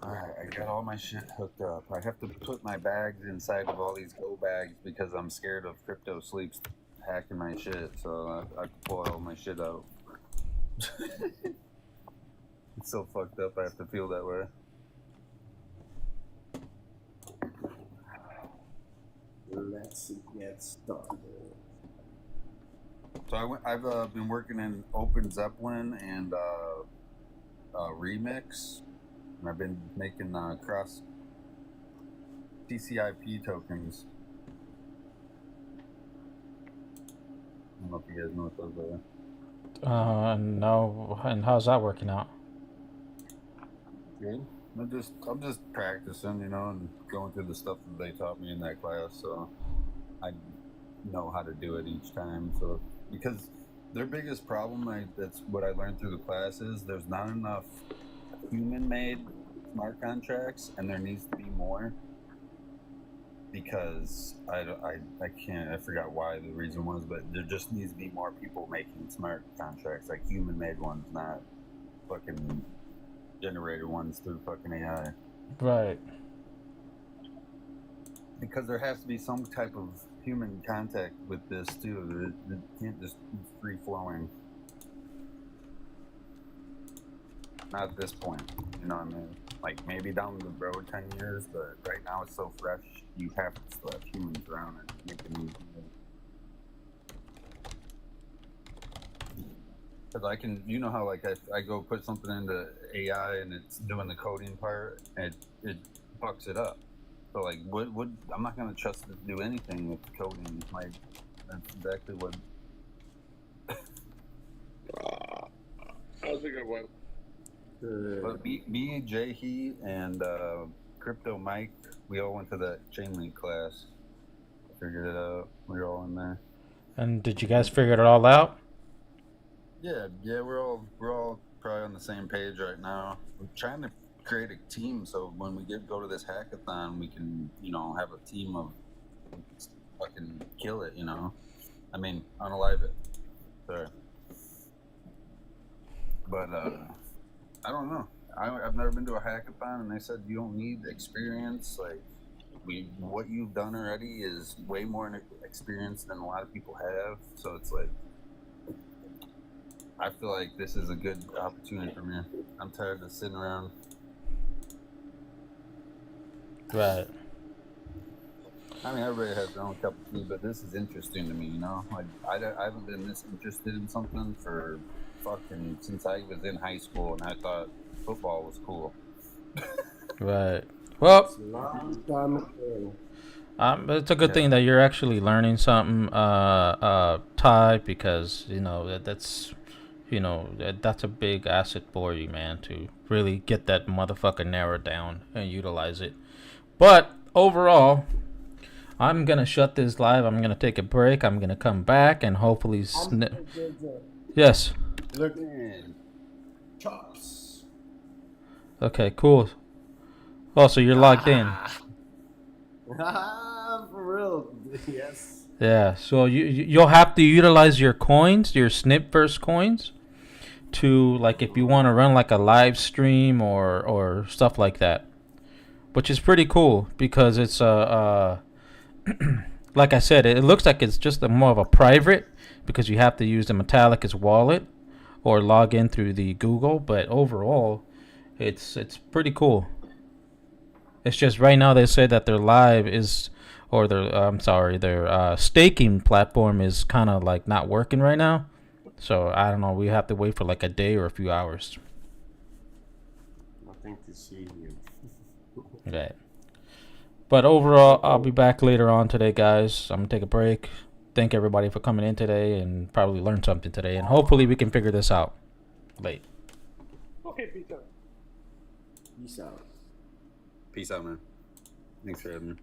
Alright, I got all my shit hooked up. I have to put my bags inside of all these go bags because I'm scared of Crypto Sleeps hacking my shit, so I pull all my shit out. It's so fucked up I have to feel that way.
Let's get started.
So I've been working in Open Zeppelin and Remix, and I've been making cross TCP tokens. I don't know if you guys know what those are.
No. And how's that working out?
Good. I'm just practicing, you know, and going through the stuff that they taught me in that class, so I know how to do it each time. So because their biggest problem, that's what I learned through the class, is there's not enough human-made smart contracts, and there needs to be more. Because I forgot why the reason was, but there just needs to be more people making smart contracts, like human-made ones, not fucking generated ones through fucking AI.
Right.
Because there has to be some type of human contact with this too. It can't just be free-flowing. Not at this point, you know what I mean? Like maybe down the road 10 years, but right now it's so fresh, you have to still have humans around and making. Because I can, you know how like I go put something into AI and it's doing the coding part, and it fucks it up. So like, what I'm not gonna trust it to do anything with the coding. Like that's exactly what.
How's it going?
But me, Jay, and Crypto Mike, we all went to that Chainlink class. Figured it out. We were all in there.
And did you guys figure it all out?
Yeah, we're all probably on the same page right now. We're trying to create a team so when we go to this hackathon, we can, you know, have a team of fucking kill it, you know. I mean, unalive it. Sorry. But I don't know. I've never been to a hackathon, and they said you don't need experience. Like, what you've done already is way more experience than a lot of people have. So it's like, I feel like this is a good opportunity for me. I'm tired of sitting around.
Right.
I mean, everybody has their own cup of tea, but this is interesting to me, you know? Like, I haven't been this interested in something for fucking since I was in high school, and I thought football was cool.
Right. Well,
It's a long time ago.
it's a good thing that you're actually learning something, Ty, because you know that's a big asset for you, man, to really get that motherfucker narrowed down and utilize it. But overall, I'm gonna shut this live. I'm gonna take a break. I'm gonna come back and hopefully Yes.
Look, chops.
Okay, cool. Oh, so you're logged in.
For real, yes.
Yeah, so you'll have to utilize your coins, your Snipverse coins, to, like, if you want to run like a live stream or stuff like that, which is pretty cool because it's like I said, it looks like it's just more of a private because you have to use the Metallicus wallet or log in through the Google, but overall, it's pretty cool. It's just right now they say that their live is, or their staking platform is kind of like not working right now. So I don't know. We have to wait for like a day or a few hours.
Nothing to see here.
Right. But overall, I'll be back later on today, guys. I'm gonna take a break. Thank everybody for coming in today and probably learn something today. And hopefully we can figure this out. Late.
Okay, peace out.
Peace out.
Peace out, man. Thanks for having me.